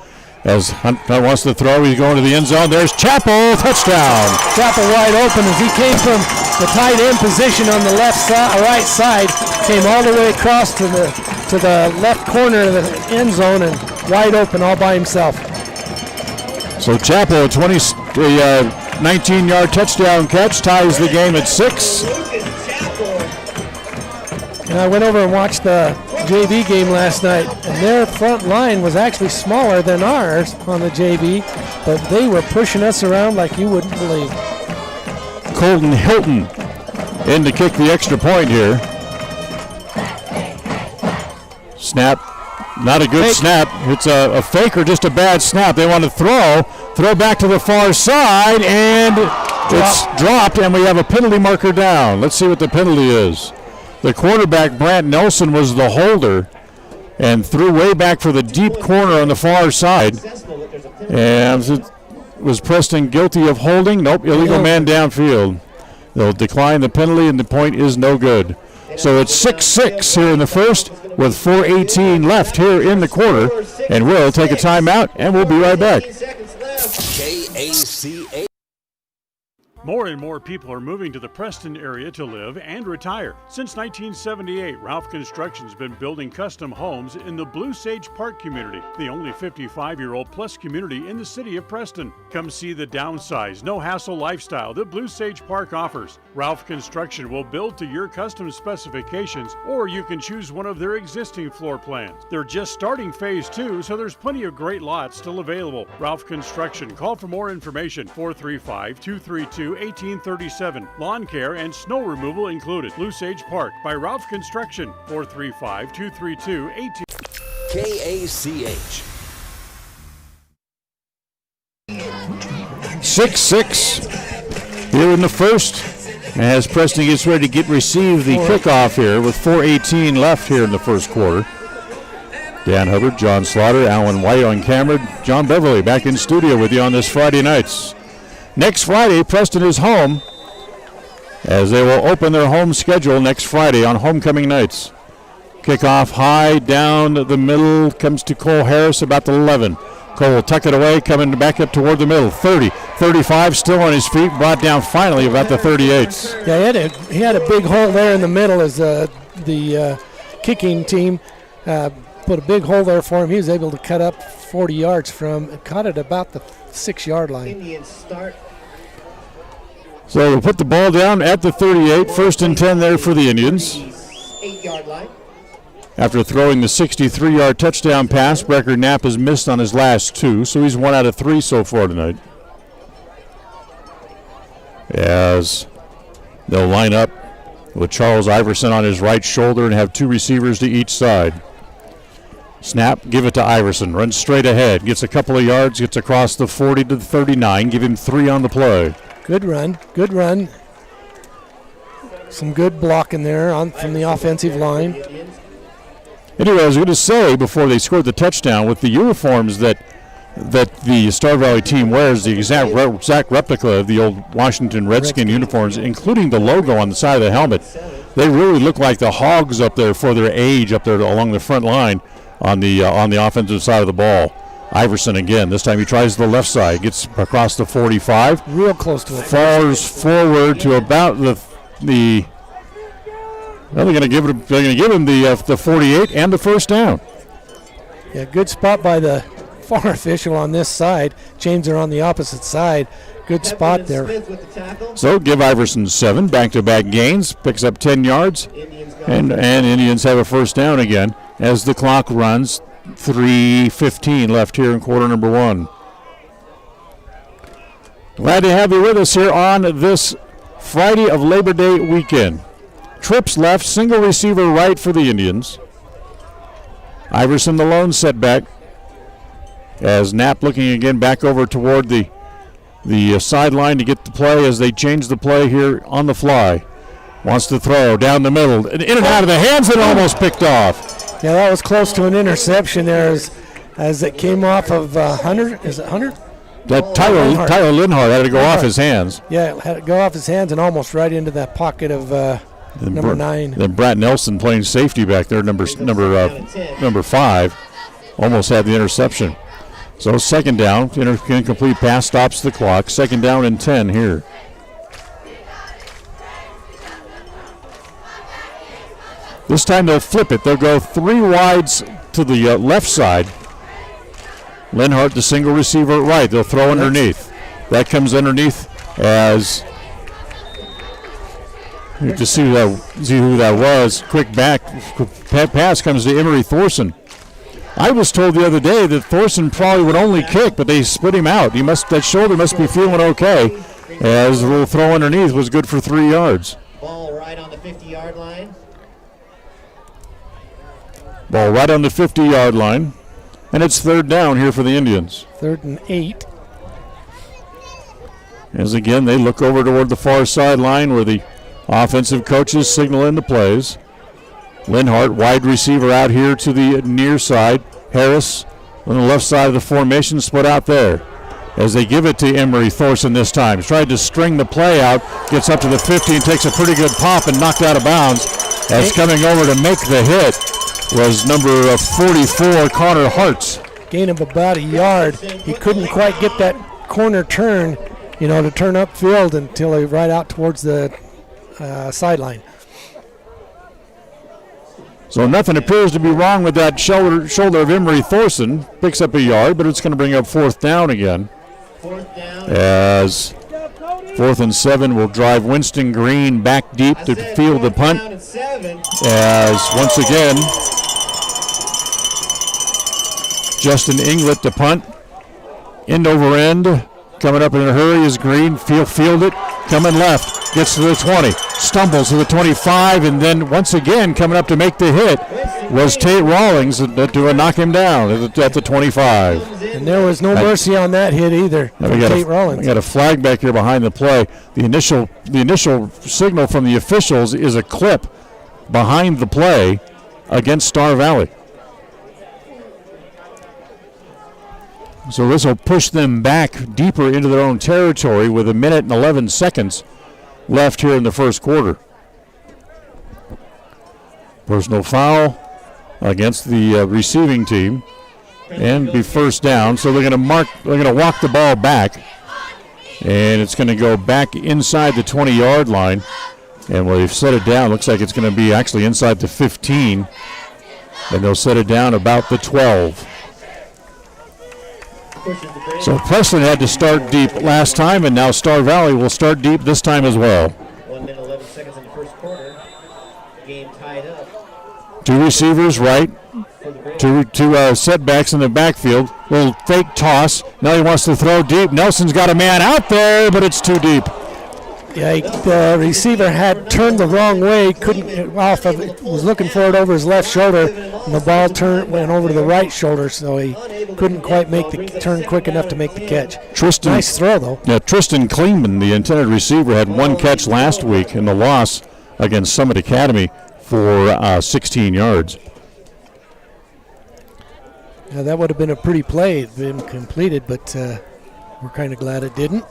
As Hunt wants to throw, he's going to the end zone. There's Chappell, touchdown. Chappell wide open as he came from the tight end position on the right side, came all the way across to the left corner of the end zone and wide open all by himself. So Chappell, a 19-yard touchdown catch, ties the game at 6. And I went over and watched the JV game last night, and their front line was actually smaller than ours on the JV, but they were pushing us around like you wouldn't believe. Colton Hilton in to kick the extra point here. Snap, not a good snap. It's a fake or just a bad snap. They want to throw back to the far side, and it's dropped, and we have a penalty marker down. Let's see what the penalty is. The quarterback, Brant Nelson, was the holder and threw way back for the deep corner on the far side. And was Preston guilty of holding? Nope, illegal man downfield. They'll decline the penalty, and the point is no good. So it's 6-6 here in the first with 4:18 left here in the quarter. And we'll take a timeout, and we'll be right back. KACA. More and more people are moving to the Preston area to live and retire. Since 1978, Ralph Construction's been building custom homes in the Blue Sage Park community, the only 55-year-old plus community in the city of Preston. Come see the downsize, no-hassle lifestyle that Blue Sage Park offers. Ralph Construction will build to your custom specifications, or you can choose one of their existing floor plans. They're just starting phase 2, so there's plenty of great lots still available. Ralph Construction. Call for more information. 435-232-1837. Lawn care and snow removal included. Blue Sage Park by Ralph Construction. 435-232-18. KACH. 6-6 here in the first as Preston gets ready to receive the kickoff here with 4:18 left here in the first quarter. Dan Hubbard, John Slaughter, Alan White on camera, John Beverly back in studio with you on this Friday nights. Next Friday, Preston is home as they will open their home schedule next Friday on homecoming nights. Kickoff high down the middle comes to Cole Harris about the 11. Cole will tuck it away, coming back up toward the middle. 30, 35, still on his feet, brought down finally about the 38s. Yeah, he had a big hole there in the middle as the kicking team put a big hole there for him. He was able to cut up 40 yards caught it about the 6-yard line. Indians start. So they'll put the ball down at the 38, 1st and 10 there for the Indians. 8-yard line. After throwing the 63-yard touchdown pass, Brecker Knapp has missed on his last 2, so he's 1 out of 3 so far tonight. As they'll line up with Charles Iverson on his right shoulder and have 2 receivers to each side. Snap, give it to Iverson, runs straight ahead, gets a couple of yards, gets across the 40 to the 39, give him 3 on the play. Good run. Some good blocking there from the offensive line. Anyway, I was going to say before they scored the touchdown, with the uniforms that the Star Valley team wears, the exact replica of the old Washington Redskin uniforms, including the logo on the side of the helmet, they really look like the Hogs up there for their age up there along the front line on the offensive side of the ball. Iverson again. This time he tries the left side, gets across the 45, real close to it. Falls forward to about the. Well, they're going to give him the 48 and the first down. Yeah, good spot by the far official on this side. James are on the opposite side. Good spot there. So give Iverson 7 back-to-back gains, picks up 10 yards, and Indians have a first down again as the clock runs. 3:15 left here in quarter number 1. Glad to have you with us here on this Friday of Labor Day weekend. Trips left, single receiver right for the Indians. Iverson the lone setback as Knapp looking again back over toward the sideline to get the play as they change the play here on the fly. Wants to throw down the middle, in and out of the hands and almost picked off. Yeah, that was close to an interception there as it came off of Hunter. Is it Hunter? That Tyler Linhart had to go off his hands. Yeah, had to go off his hands and almost right into that pocket of number 9. Then Brett Nelson playing safety back there, number 5, almost had the interception. So second down, incomplete pass stops the clock. Second down and 10 here. This time they'll flip it. They'll go 3 wides to the left side. Linhart, the single receiver right. They'll throw underneath. That comes underneath as to see who that was. Quick back pass comes to Emery Thorson. I was told the other day that Thorson probably would only kick, but they split him out. That shoulder must be feeling okay, as the little throw underneath was good for 3 yards. Ball right on the 50-yard line. Ball right on the 50-yard line. And it's third down here for the Indians. 3rd and 8. As again, they look over toward the far sideline where the offensive coaches signal in the plays. Linhart, wide receiver out here to the near side. Harris on the left side of the formation, split out there. As they give it to Emery Thorson this time. He's tried to string the play out, gets up to the 50 and takes a pretty good pop and knocked out of bounds. As coming over to make the hit was number 44, Connor Hartz. Gain of about a yard. He couldn't quite get that corner turn to turn upfield until they right out towards the sideline. So nothing appears to be wrong with that shoulder of Emery Thorson. Picks up a yard, but it's going to bring up 4th down again. As 4th and 7 will drive Winston Green back deep to field the punt. As once again, Justin Inglet to punt. End over end. Coming up in a hurry is Green. Field it. Coming left. Gets to the 20. Stumbles to the 25. And then once again coming up to make the hit was Tate Rawlings to knock him down at the 25. And there was no mercy on that hit either from Tate Rawlings. We got a flag back here behind the play. The initial signal from the officials is a clip behind the play against Star Valley. So this will push them back deeper into their own territory with 1 minute and 11 seconds left here in the first quarter. Personal foul against the receiving team and be first down. So they're going to walk the ball back, and it's going to go back inside the 20-yard line. And where they've set it down, looks like it's going to be actually inside the 15, and they'll set it down about the 12. So Preston had to start deep last time, and now Star Valley will start deep this time as well. 1 minute 11 seconds in the first quarter. Game tied up. 2 receivers right. Two setbacks in the backfield. Little fake toss. Now he wants to throw deep. Nelson's got a man out there, but it's too deep. Yeah, the receiver had turned the wrong way, couldn't off of it, was looking for it over his left shoulder, and the ball went over to the right shoulder, so he couldn't quite make the turn quick enough to make the catch. Nice throw, though. Yeah, Tristan Klingman, the intended receiver, had 1 catch last week in the loss against Summit Academy for 16 yards. Yeah, that would have been a pretty play. It had been completed, but we're kind of glad it didn't.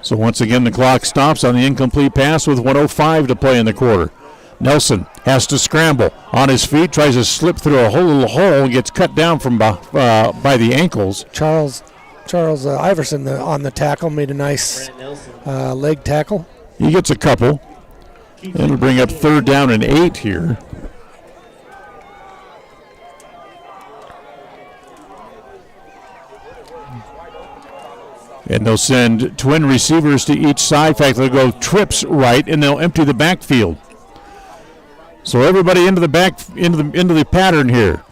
So once again, the clock stops on the incomplete pass with 1:05 to play in the quarter. Nelson has to scramble on his feet, tries to slip through a little hole, gets cut down from by the ankles. Charles Iverson on the tackle made a nice leg tackle. He gets a couple. It'll bring up 3rd down and 8 here. And they'll send twin receivers to each side. In fact, they'll go trips right, and they'll empty the backfield. So everybody into the pattern here.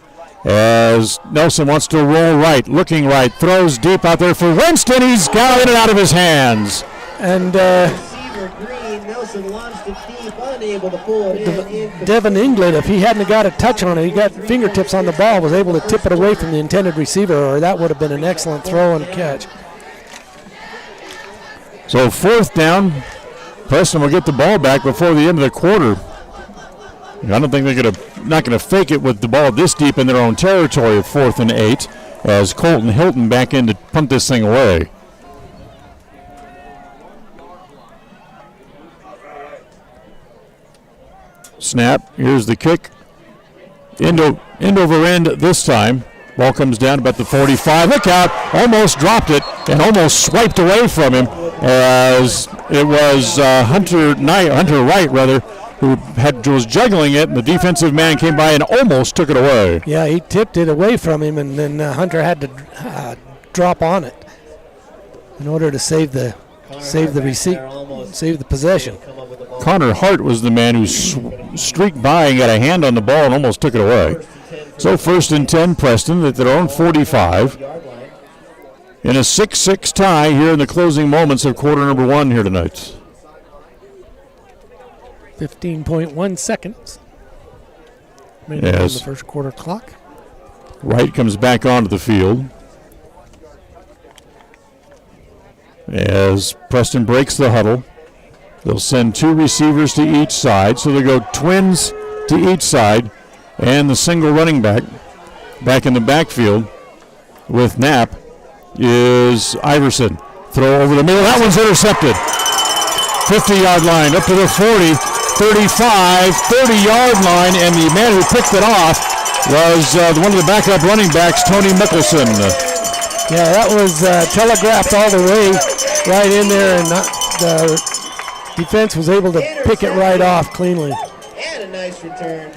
As Nelson wants to roll right, looking right, throws deep out there for Winston. He's got it out of his hands. And receiver Green, Nelson launched it deep, unable to pull it in. Devin Inglet, if he hadn't got a touch on it, he got fingertips on the ball, was able to tip it away from the intended receiver, or that would have been an excellent throw and catch. So 4th down, Preston will get the ball back before the end of the quarter. I don't think they're not going to fake it with the ball this deep in their own territory of 4th and 8 as Colton Hilton back in to punt this thing away. Snap, here's the kick. End over end this time. Ball comes down about the 45. Look out, almost dropped it and almost swiped away from him as it was Hunter Wright, who was juggling it, and the defensive man came by and almost took it away. Yeah, he tipped it away from him, and then Hunter had to drop on it in order to save the possession. Connor Hart was the man who streaked by and got a hand on the ball and almost took it away. So 1st and 10, Preston at their own 45. In a 6-6 tie here in the closing moments of quarter number 1 here tonight. 15.1 seconds. On the first quarter clock. Wright comes back onto the field. As Preston breaks the huddle. They'll send 2 receivers to each side, so they go twins to each side, and the single running back in the backfield with Knapp is Iverson. Throw over the middle. That one's intercepted. 50-yard line up to the 40, 35, 30-yard line, and the man who picked it off was one of the backup running backs, Tony Mickelson. Yeah, that was telegraphed all the way right in there, and the defense was able to pick it right off cleanly. And a nice return.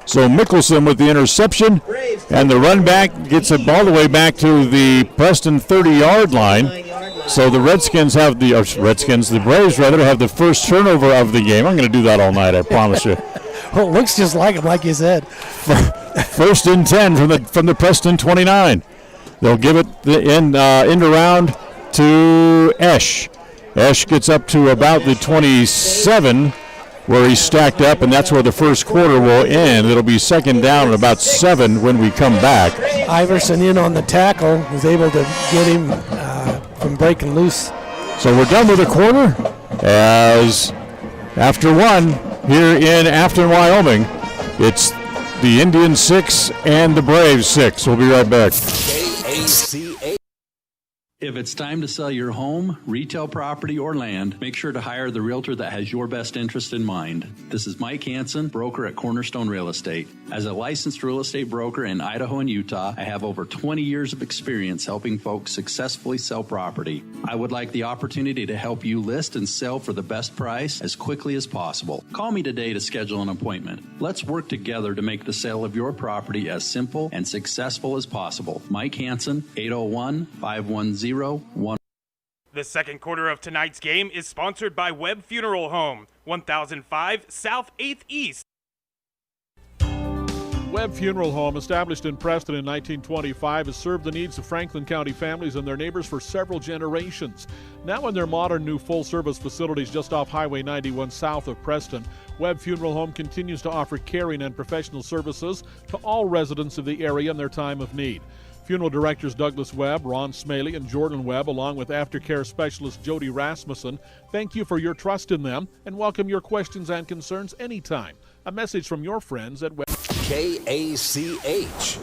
So Mickelson with the interception, and the run back gets it all the way back to the Preston 30-yard line. So the the Braves rather, have the first turnover of the game. I'm going to do that all night, I promise you. Well, it looks just like him, like you said. First and 10 from the Preston 29. They'll give it the end around to Esch. Esch gets up to about the 27, where he's stacked up, and that's where the first quarter will end. It'll be second down and about 7 when we come back. Iverson in on the tackle, was able to get him from breaking loose. So we're done with the quarter, as after one here in Afton, Wyoming, it's the Indians 6 and the Braves 6. We'll be right back. KACA. If it's time to sell your home, retail property, or land, make sure to hire the realtor that has your best interest in mind. This is Mike Hansen, broker at Cornerstone Real Estate. As a licensed real estate broker in Idaho and Utah, I have over 20 years of experience helping folks successfully sell property. I would like the opportunity to help you list and sell for the best price as quickly as possible. Call me today to schedule an appointment. Let's work together to make the sale of your property as simple and successful as possible. Mike Hansen, 801-510-1. The second quarter of tonight's game is sponsored by Webb Funeral Home, 1005 South 8th East. Webb Funeral Home, established in Preston in 1925, has served the needs of Franklin County families and their neighbors for several generations. Now in their modern new full-service facilities just off Highway 91 south of Preston, Webb Funeral Home continues to offer caring and professional services to all residents of the area in their time of need. Funeral directors Douglas Webb, Ron Smaley, and Jordan Webb, along with aftercare specialist Jody Rasmussen, thank you for your trust in them and welcome your questions and concerns anytime. A message from your friends at Webb. KACH.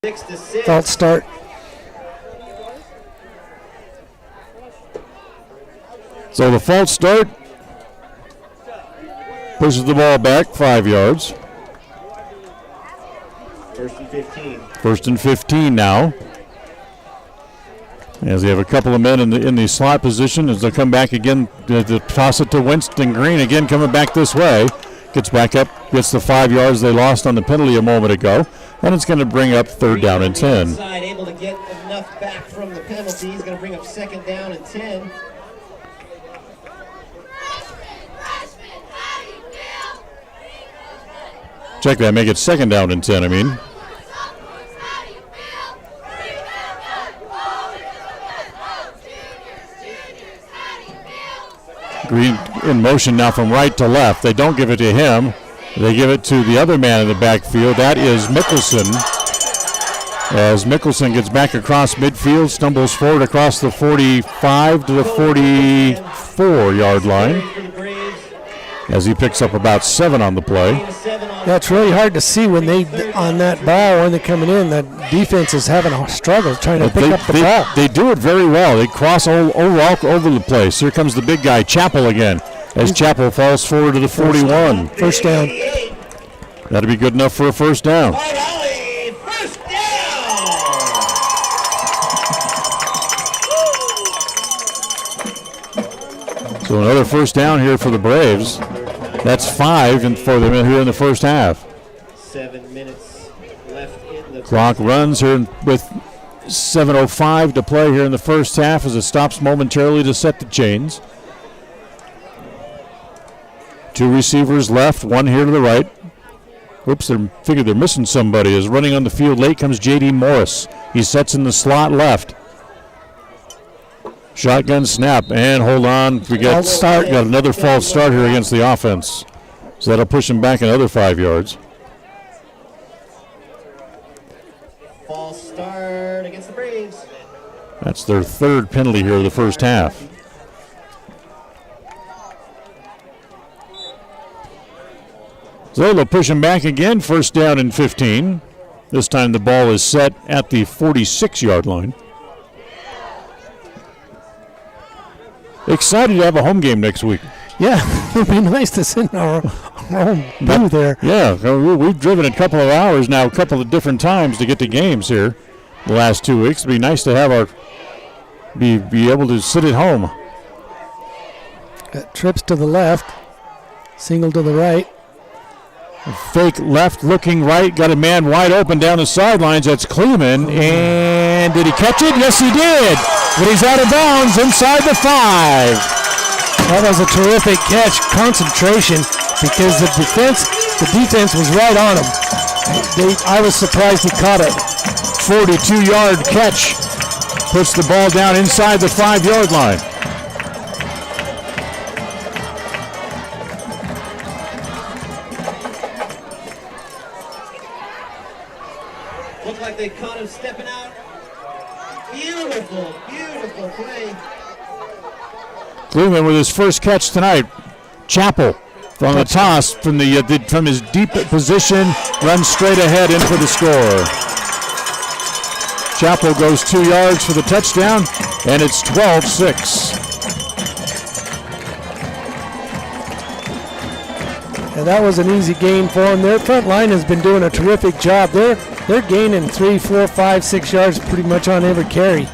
6-6. False start. So the false start pushes the ball back 5 yards. 1st and 15. 1st and 15 now. As they have a couple of men in the slot position as they come back again to toss it to Winston Green, again coming back this way. Gets back up, gets the 5 yards they lost on the penalty a moment ago, and it's going to bring up 3rd down and 10. Inside, able to get enough back from the penalty. He's going to bring up 2nd down and 10. Check that, make it 2nd down and 10, I mean. Green in motion now from right to left. They don't give it to him. They give it to the other man in the backfield. That is Mickelson. As Mickelson gets back across midfield, stumbles forward across the 45 to the 44-yard line. As he picks up about 7 on the play. Yeah, it's really hard to see when they on that ball when they're coming in. The defense is having a struggle trying to pick up the ball. They do it very well. They cross all over the place. Here comes the big guy, Chappell again, as Chappell falls forward to the 41. First down. That'll be good enough for a 1st down. So another 1st down here for the Braves. That's 5 for them here in the 1st half. 7 minutes left in the Clock runs here with 7:05 to play here in the 1st half as it stops momentarily to set the chains. 2 receivers left, 1 here to the right. Oops, they figure they're missing somebody. As running on the field late comes J.D. Morris. He sets in the slot left. Shotgun snap, and hold on. We got another false start here against the offense. So that'll push him back another 5 yards. false start against the Braves. That's their 3rd penalty here of the 1st half. So they'll push him back again, 1st down and 15. This time the ball is set at the 46-yard line. Excited to have a home game next week. Yeah, it'd be nice to sit in our home booth there. Yeah, we've driven a couple of hours now, a couple of different times to get to games here the last 2 weeks. It'd be nice to have be able to sit at home. Got trips to the left, single to the right. Fake left, looking right, got a man wide open down the sidelines. That's Kleeman, and did he catch it? Yes, he did. But he's out of bounds inside the 5. That was a terrific catch, concentration, because the defense was right on him. I was surprised he caught it. 42-yard catch puts the ball down inside the 5-yard line. Looked like they caught him stepping out. Beautiful, beautiful play. Kleeman with his first catch tonight. Chappell from the toss from his deep position runs straight ahead in for the score. Chappell goes 2 yards for the touchdown, and it's 12-6. And that was an easy gain for them. Their front line has been doing a terrific job. They're gaining 3, 4, 5, 6 yards pretty much on every carry.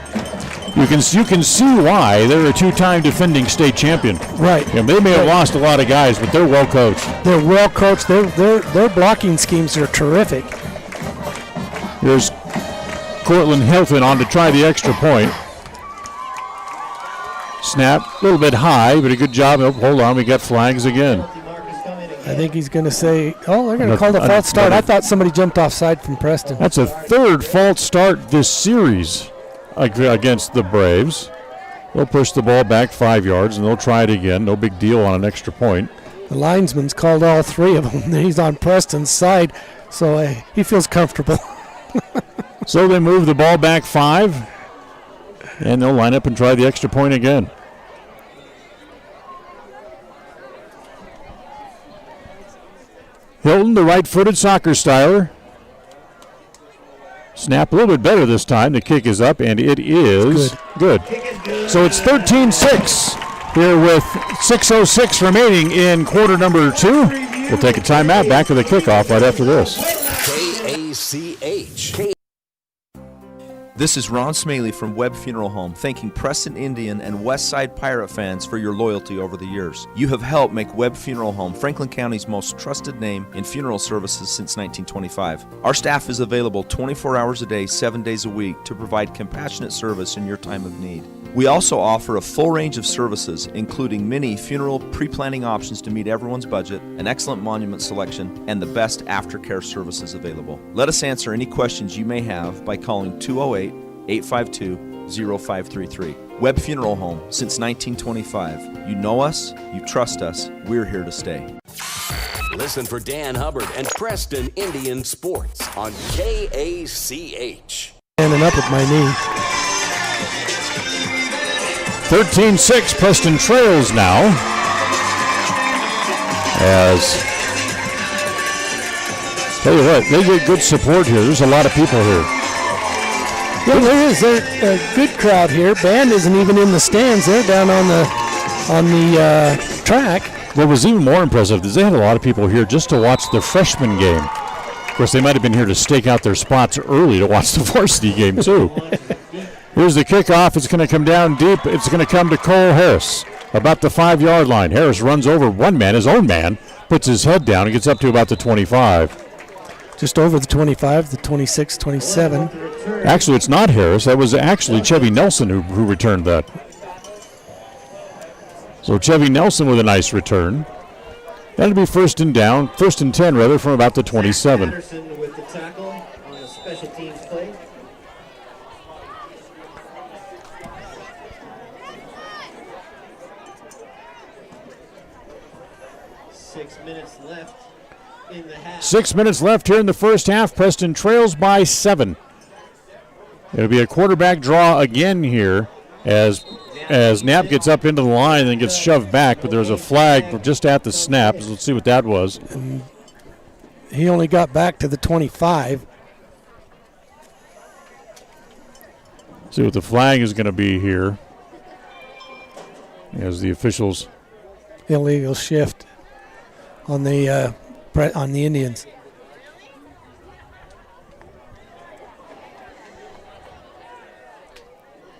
You can see why they're a 2-time defending state champion. Right. Yeah, they may have lost a lot of guys, but they're well coached. They're well coached. Their blocking schemes are terrific. Here's Cortland Hilton on to try the extra point. Snap, a little bit high, but a good job. Oh, hold on, we got flags again. I think he's going to say, they're going to call the false start. I thought somebody jumped offside from Preston. That's a 3rd false start this series against the Braves. They'll push the ball back 5 yards, and they'll try it again. No big deal on an extra point. The linesman's called all 3 of them. He's on Preston's side, so he feels comfortable. So they move the ball back 5, and they'll line up and try the extra point again. Hilton, the right-footed soccer styler. Snap a little bit better this time. The kick is up, and it is good. So it's 13-6 here with 6:06 remaining in quarter number 2. We'll take a timeout. Back with the kickoff right after this. KACH. This is Ron Smaley from Webb Funeral Home, thanking Preston Indian and Westside Pirate fans for your loyalty over the years. You have helped make Webb Funeral Home Franklin County's most trusted name in funeral services since 1925. Our staff is available 24 hours a day, 7 days a week to provide compassionate service in your time of need. We also offer a full range of services, including many funeral pre-planning options to meet everyone's budget, an excellent monument selection, and the best aftercare services available. Let us answer any questions you may have by calling 208-852-0533. Webb Funeral Home, since 1925. You know us, you trust us, we're here to stay. Listen for Dan Hubbard and Preston Indian Sports on KACH. Standing up with my knee. 13-6, Preston trails now. As, tell you what, they get good support here. There's a lot of people here. Yeah, there is. There's a good crowd here. Band isn't even in the stands. They're down on the track. What was even more impressive is they had a lot of people here just to watch the freshman game. Of course, they might have been here to stake out their spots early to watch the varsity game, too. Here's the kickoff. It's going to come down deep. It's going to come to Cole Harris about the 5-yard line. Harris runs over one man, his own man, puts his head down and gets up to about the 25. Just over the 25, the 26, 27. Actually, it's not Harris. That was actually Chevy Nelson who returned that. So Chevy Nelson with a nice return. That'll be first and 10 rather, from about the 27. Anderson with the tackle on a special teams play. In the half. 6 minutes left here in the first half. Preston trails by 7. It'll be a quarterback draw again here as Knapp gets up into the line and then gets shoved back, but there's a flag just at the snap. So let's see what that was. And he only got back to the 25. See what the flag is going to be here as the officials. Illegal shift on the Indians.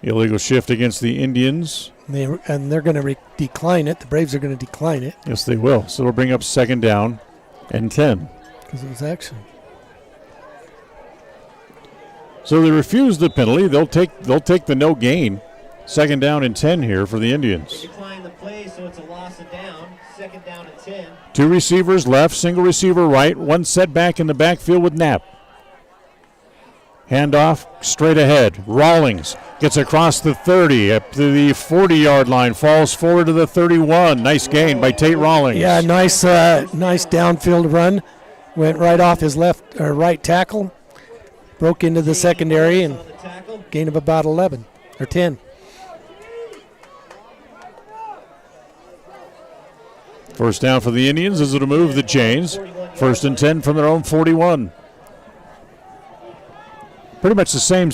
Illegal shift against the Indians. They're going to decline it. The Braves are going to decline it. Yes, they will. So we'll bring up second down and 10. Because it was action. So they refuse the penalty. They'll take the no gain. Second down and 10 here for the Indians. They decline the play, so it's a loss of down. Second down and 10. 2 receivers left, single receiver right, one setback in the backfield with Knapp. Handoff straight ahead. Rawlings gets across the 30 up to the 40-yard line, falls forward to the 31. Nice gain by Tate Rawlings. Yeah, nice downfield run. Went right off his left or right tackle, broke into the secondary, and gain of about 11 or 10. First down for the Indians as it'll move the chains. First and 10 from their own 41. Pretty much the same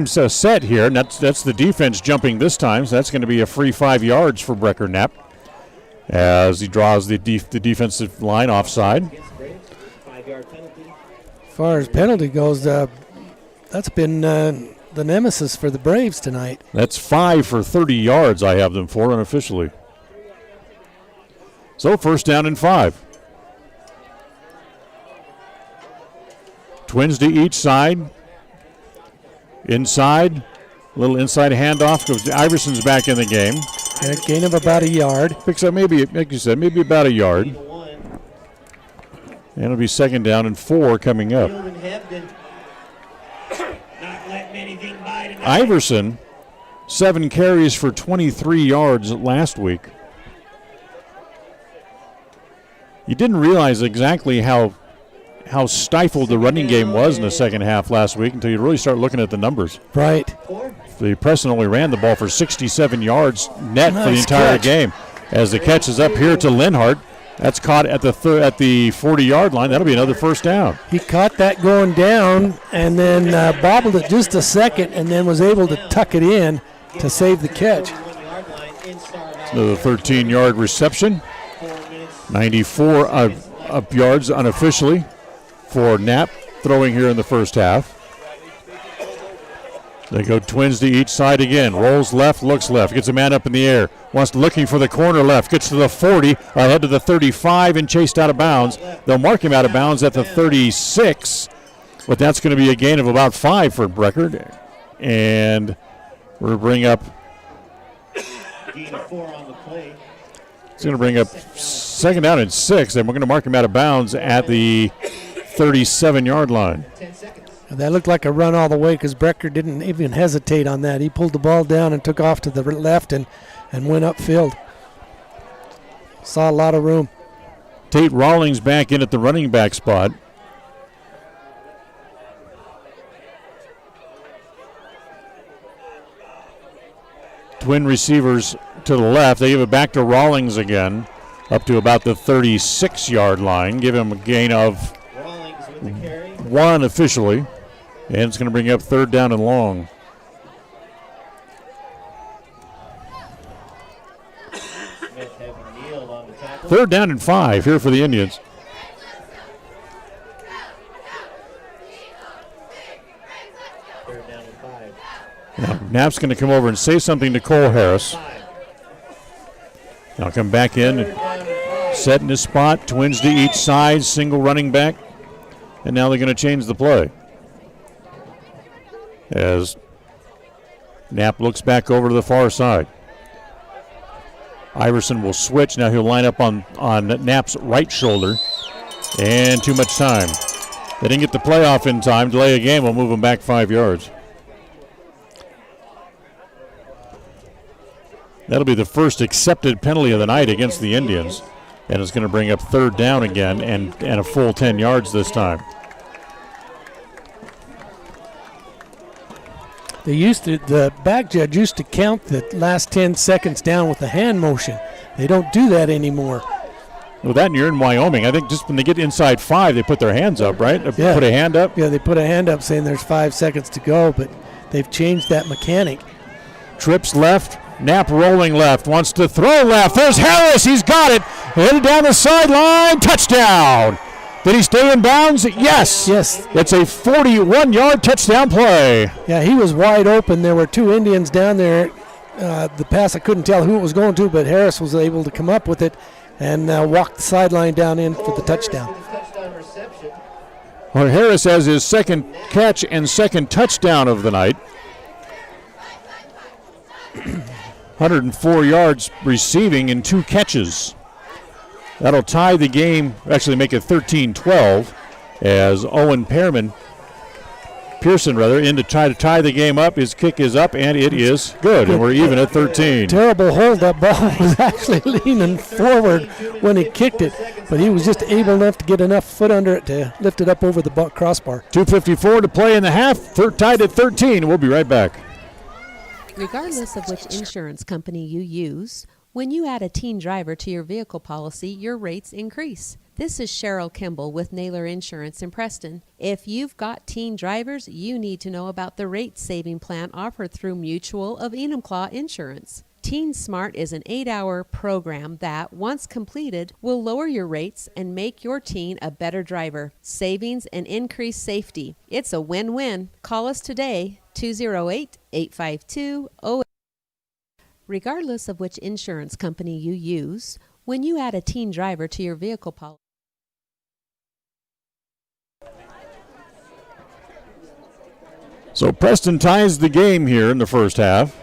set here, and that's the defense jumping this time, so that's going to be a free 5 yards for Brecker Knapp as he draws the defensive line offside. As far as penalty goes, that's been the nemesis for the Braves tonight. That's 5 for 30 yards I have them for unofficially. So first down and 5. Twins to each side. Inside, little inside handoff. Iverson's back in the game. A gain of about a yard. Picks up maybe, like you said, maybe about a yard. And it'll be second down and 4 coming up. Iverson, 7 carries for 23 yards last week. You didn't realize exactly how stifled the running game was in the second half last week until you really start looking at the numbers. Right. The Preston only ran the ball for 67 yards net Nice for the entire catch. game. As the catch is up here to Linhart, That's caught at the 40-yard line. That'll be another first down. He caught that going down and then bobbled it just a second and then was able to tuck it in to save the catch. Another 13-yard reception. 94 up yards unofficially for Knapp throwing here in the first half. They go twins to each side again. Rolls left, looks left, gets a man up in the air. Looking for the corner left, gets to the 40, ahead to the 35 and chased out of bounds. They'll mark him out of bounds at the 36, but that's going to be a gain of about 5 for Breckard. And we'll bring up, it's going to bring up second down and 6, and we're going to mark him out of bounds at the 37-yard line. That looked like a run all the way because Brecker didn't even hesitate on that. He pulled the ball down and took off to the left and went upfield. Saw a lot of room. Tate Rawlings back in at the running back spot. Twin receivers to the left. They give it back to Rawlings again, up to about the 36-yard line. Give him a gain of 1 officially. And it's going to bring up third down and long. Third down and 5 here for the Indians. Now, Knapp's going to come over and say something to Cole Harris. Now come back in and set in his spot. Twins to each side, single running back. And now they're going to change the play. As Knapp looks back over to the far side. Iverson will switch. Now he'll line up on Knapp's right shoulder. And too much time. They didn't get the play off in time. Delay a game will move them back 5 yards. That'll be the first accepted penalty of the night against the Indians. And it's going to bring up third down again and a full 10 yards this time. The back judge used to count the last 10 seconds down with the hand motion. They don't do that anymore. Well, that and you're in Wyoming. I think just when they get inside 5, they put their hands up, right? Yeah. Put a hand up? Yeah, they put a hand up saying there's 5 seconds to go, but they've changed that mechanic. Trips left. Knapp rolling left. Wants to throw left. There's Harris. He's got it. Headed down the sideline. Touchdown. Did he stay in bounds? Yes. Yes. It's a 41-yard touchdown play. Yeah, he was wide open. There were 2 Indians down there. The pass, I couldn't tell who it was going to, but Harris was able to come up with it and walk the sideline down in for the touchdown. Well, Harris has his second catch and second touchdown of the night. 104 yards receiving and 2 catches. That'll tie the game, actually make it 13-12, as Owen Pearson in to try to tie the game up. His kick is up, and it is good, and we're even at 13. Terrible hold. That ball was actually leaning forward when he kicked it, but he was just able enough to get enough foot under it to lift it up over the crossbar. 2:54 to play in the half, tied at 13. We'll be right back. Regardless of which insurance company you use, when you add a teen driver to your vehicle policy, your rates increase. This is Cheryl Kimball with Naylor Insurance in Preston. If you've got teen drivers, you need to know about the rate-saving plan offered through Mutual of Enumclaw Insurance. Teen Smart is an 8-hour program that, once completed, will lower your rates and make your teen a better driver. Savings and increased safety. It's a win-win. Call us today, 208-852-08. Regardless of which insurance company you use, when you add a teen driver to your vehicle policy. So Preston ties the game here in the first half.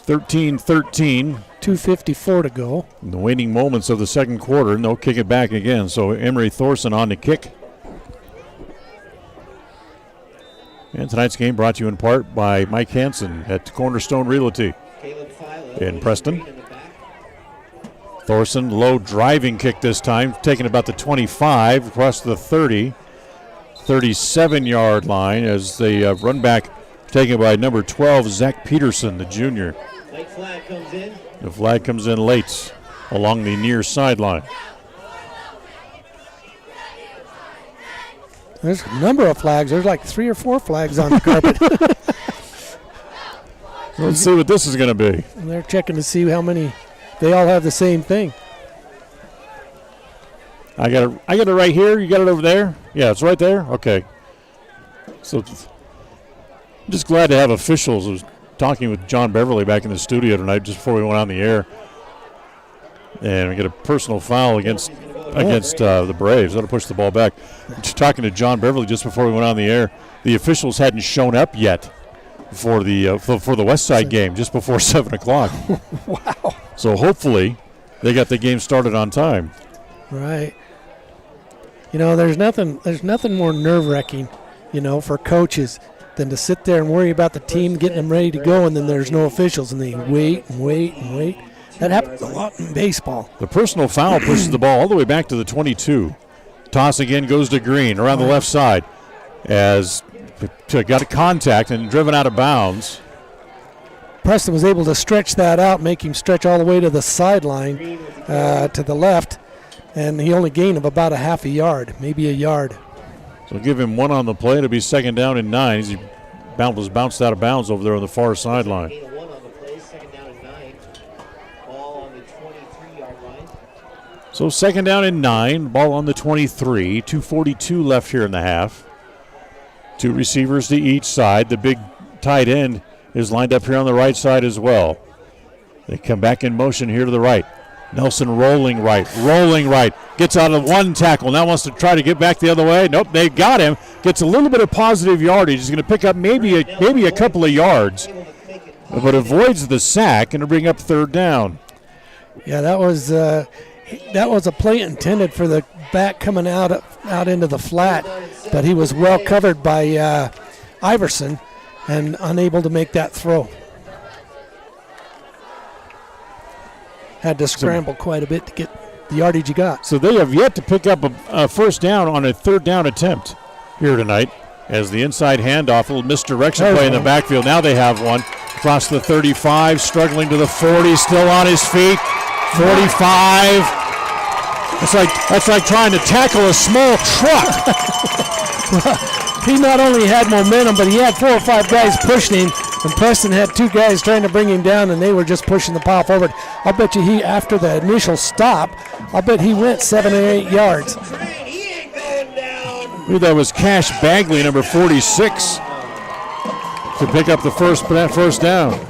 13-13. 2:54 to go. In the waning moments of the second quarter, and they'll kick it back again. So Emery Thorson on the kick. And tonight's game brought to you in part by Mike Hansen at Cornerstone Realty in Preston. Thorson, low driving kick this time, taking about the 25 across the 30, 37-yard line as the run back taken by number 12, Zach Peterson, the junior. Late flag comes in. The flag comes in late. along the near sideline. There's a number of flags. There's like 3 or 4 flags on the carpet. Let's see what this is going to be. And they're checking to see how many. They all have the same thing. I got it right here. You got it over there? Yeah, it's right there? Okay. So I'm just glad to have officials. I was talking with John Beverly back in the studio tonight just before we went on the air. And we get a personal foul against the Braves. That'll push the ball back. Just talking to John Beverly just before we went on the air. The officials hadn't shown up yet for the West Side game just before 7 o'clock. Wow. So hopefully they got the game started on time. Right. You know, there's nothing more nerve-wracking, you know, for coaches than to sit there and worry about the team getting them ready to go, and then there's no officials, and they wait and wait and wait. That happens a lot in baseball. The personal foul pushes the ball all the way back to the 22. Toss again goes to Green around the left side as got a contact and driven out of bounds. Preston was able to stretch that out, make him stretch all the way to the sideline to the left, and he only gained of about a half a yard, maybe a yard. So give him 1 on the play. It'll be 2nd down and 9. He was bounced out of bounds over there on the far sideline. So 2nd down and 9, ball on the 23, 2:42 left here in the half. 2 receivers to each side. The big tight end is lined up here on the right side as well. They come back in motion here to the right. Nelson rolling right. Gets out of 1 tackle. Now wants to try to get back the other way. Nope, they got him. Gets a little bit of positive yardage. He's going to pick up maybe a couple of yards, but avoids the sack and to bring up 3rd down. Yeah, that was a play intended for the back coming out into the flat, but he was well covered by Iverson and unable to make that throw. Had to scramble quite a bit to get the yardage he got. So they have yet to pick up a 1st down on a 3rd down attempt here tonight as the inside handoff, a little misdirection play in the backfield. Now they have one. Across the 35, struggling to the 40, still on his feet. 45. That's like trying to tackle a small truck. Well, he not only had momentum, but he had 4 or 5 guys pushing him, and Preston had 2 guys trying to bring him down, and they were just pushing the pile forward. I'll bet you after the initial stop, I'll bet he went 7 or 8 yards. That was Cash Bagley, number 46, to pick up the first down.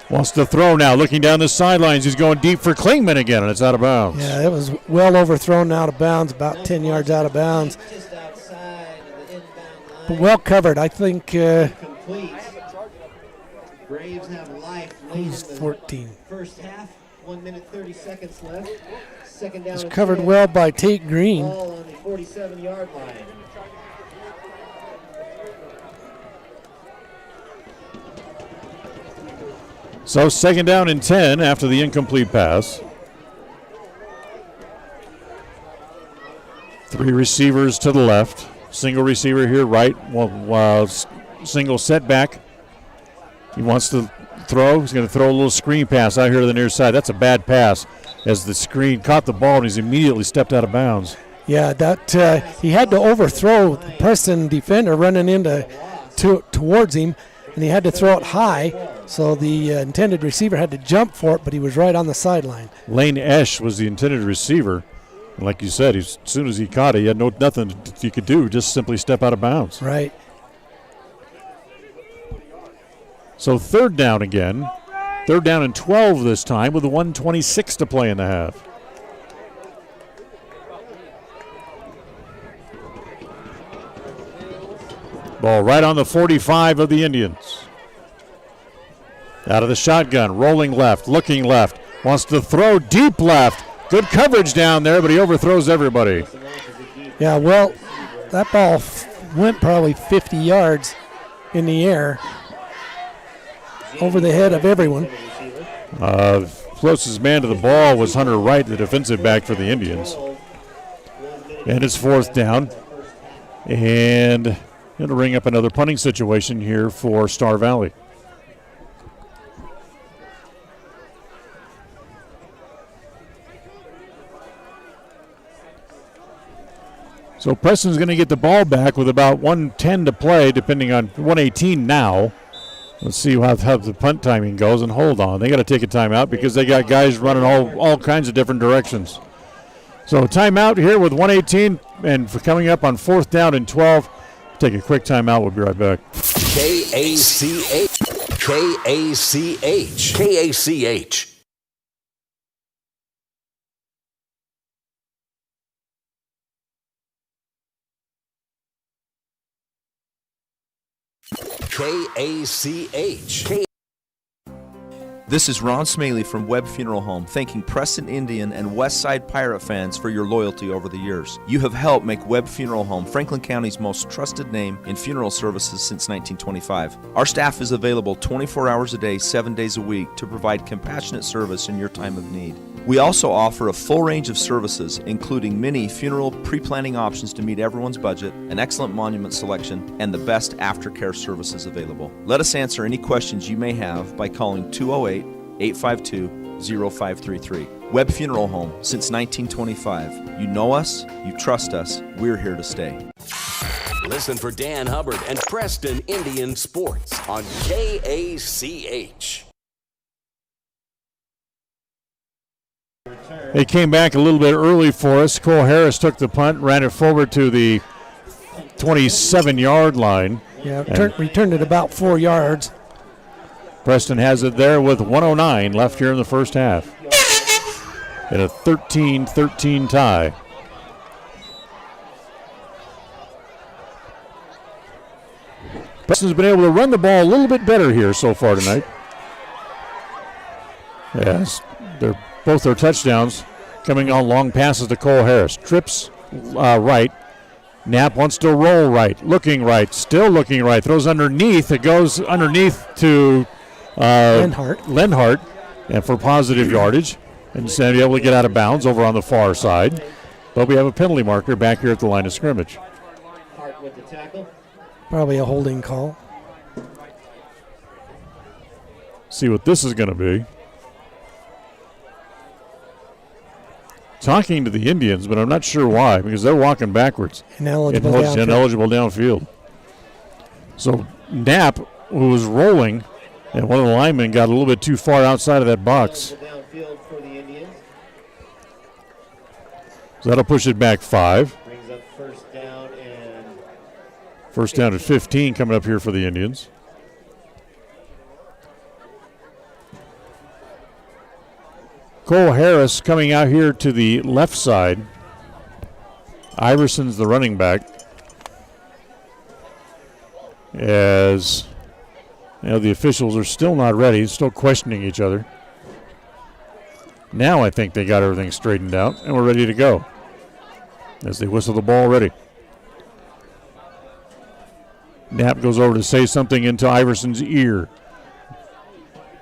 Wants to throw now, looking down the sidelines. He's going deep for Klingman again, and it's out of bounds. Yeah, it was well overthrown out of bounds, about 10 yards out of bounds. But well covered, I think. Braves have life. He's 14. First half, 1 minute 30 seconds left. 2nd down. It's covered well by Tate Green. Ball on the 47-yard line. So 2nd down and 10 after the incomplete pass. 3 receivers to the left. Single receiver here right. Single setback. He wants to throw. He's going to throw a little screen pass out here to the near side. That's a bad pass as the screen caught the ball and he's immediately stepped out of bounds. Yeah, that he had to overthrow the Preston defender running towards him, and he had to throw it high. So the intended receiver had to jump for it, but he was right on the sideline. Lane Esch was the intended receiver. And like you said, as soon as he caught it, he had nothing he could do, just simply step out of bounds. Right. So 3rd down again. 3rd down and 12 this time with 1:26 to play in the half. Ball right on the 45 of the Indians. Out of the shotgun, rolling left, looking left. Wants to throw deep left. Good coverage down there, but he overthrows everybody. Yeah, well, that ball went probably 50 yards in the air over the head of everyone. Closest man to the ball was Hunter Wright, the defensive back for the Indians. And it's 4th down. And going to ring up another punting situation here for Star Valley. So Preston's going to get the ball back with about 1:10 to play, depending on 1:18 now. Let's see how the punt timing goes, and hold on. They got to take a timeout because they got guys running all kinds of different directions. So timeout here with 1:18, and for coming up on 4th down and 12. Take a quick timeout. We'll be right back. KACH. KACH. KACH. KACH. This is Ron Smaley from Webb Funeral Home, thanking Preston Indian and Westside Pirate fans for your loyalty over the years. You have helped make Webb Funeral Home Franklin County's most trusted name in funeral services since 1925. Our staff is available 24 hours a day, 7 days a week to provide compassionate service in your time of need. We also offer a full range of services, including many funeral pre-planning options to meet everyone's budget, an excellent monument selection, and the best aftercare services available. Let us answer any questions you may have by calling 208-852-0533. Webb Funeral Home, since 1925. You know us, you trust us, we're here to stay. Listen for Dan Hubbard and Preston Indian Sports on KACH. They came back a little bit early for us. Cole Harris took the punt, ran it forward to the 27-yard line. Yeah, returned it about 4 yards. Preston has it there with 1:09 left here in the first half. In a 13-13 tie. Preston's been able to run the ball a little bit better here so far tonight. Yes, both their touchdowns coming on long passes to Cole Harris. Trips right. Knapp wants to roll right. Looking right. Still looking right. Throws underneath. It goes underneath to Lenhart, and for positive yardage. And instead be able to get out of bounds over on the far side. But we have a penalty marker back here at the line of scrimmage. Hart with the tackle. Probably a holding call. See what this is going to be. Talking to the Indians, but I'm not sure why, because they're walking backwards. Ineligible downfield. So Knapp, who was rolling, and one of the linemen got a little bit too far outside of that box. So that'll push it back 5. Brings up first down and First down at 15 coming up here for the Indians. Cole Harris coming out here to the left side. Iverson's the running back. As the officials are still not ready, still questioning each other. Now I think they got everything straightened out, and we're ready to go. As they whistle the ball ready. Knapp goes over to say something into Iverson's ear.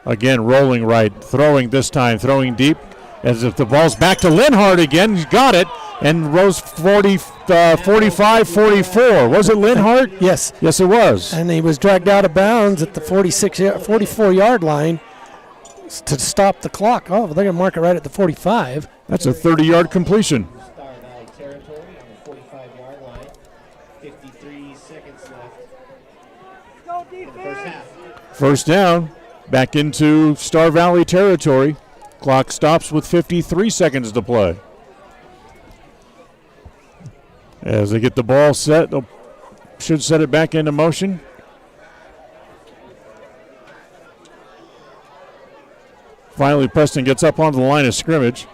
Again, rolling right, throwing this time, throwing deep. As if the ball's back to Lenhart again. He's got it. And rose 45-44. Was it Lenhart? Yes. Yes, it was. And he was dragged out of bounds at the 44-yard line to stop the clock. Oh, they're going to mark it right at the 45. That's a 30-yard completion. Star Valley territory on the 45-yard line. 53 seconds left in the first half. First down. Back into Star Valley territory. Clock stops with 53 seconds to play. As they get the ball set, they should set it back into motion. Finally, Preston gets up onto the line of scrimmage.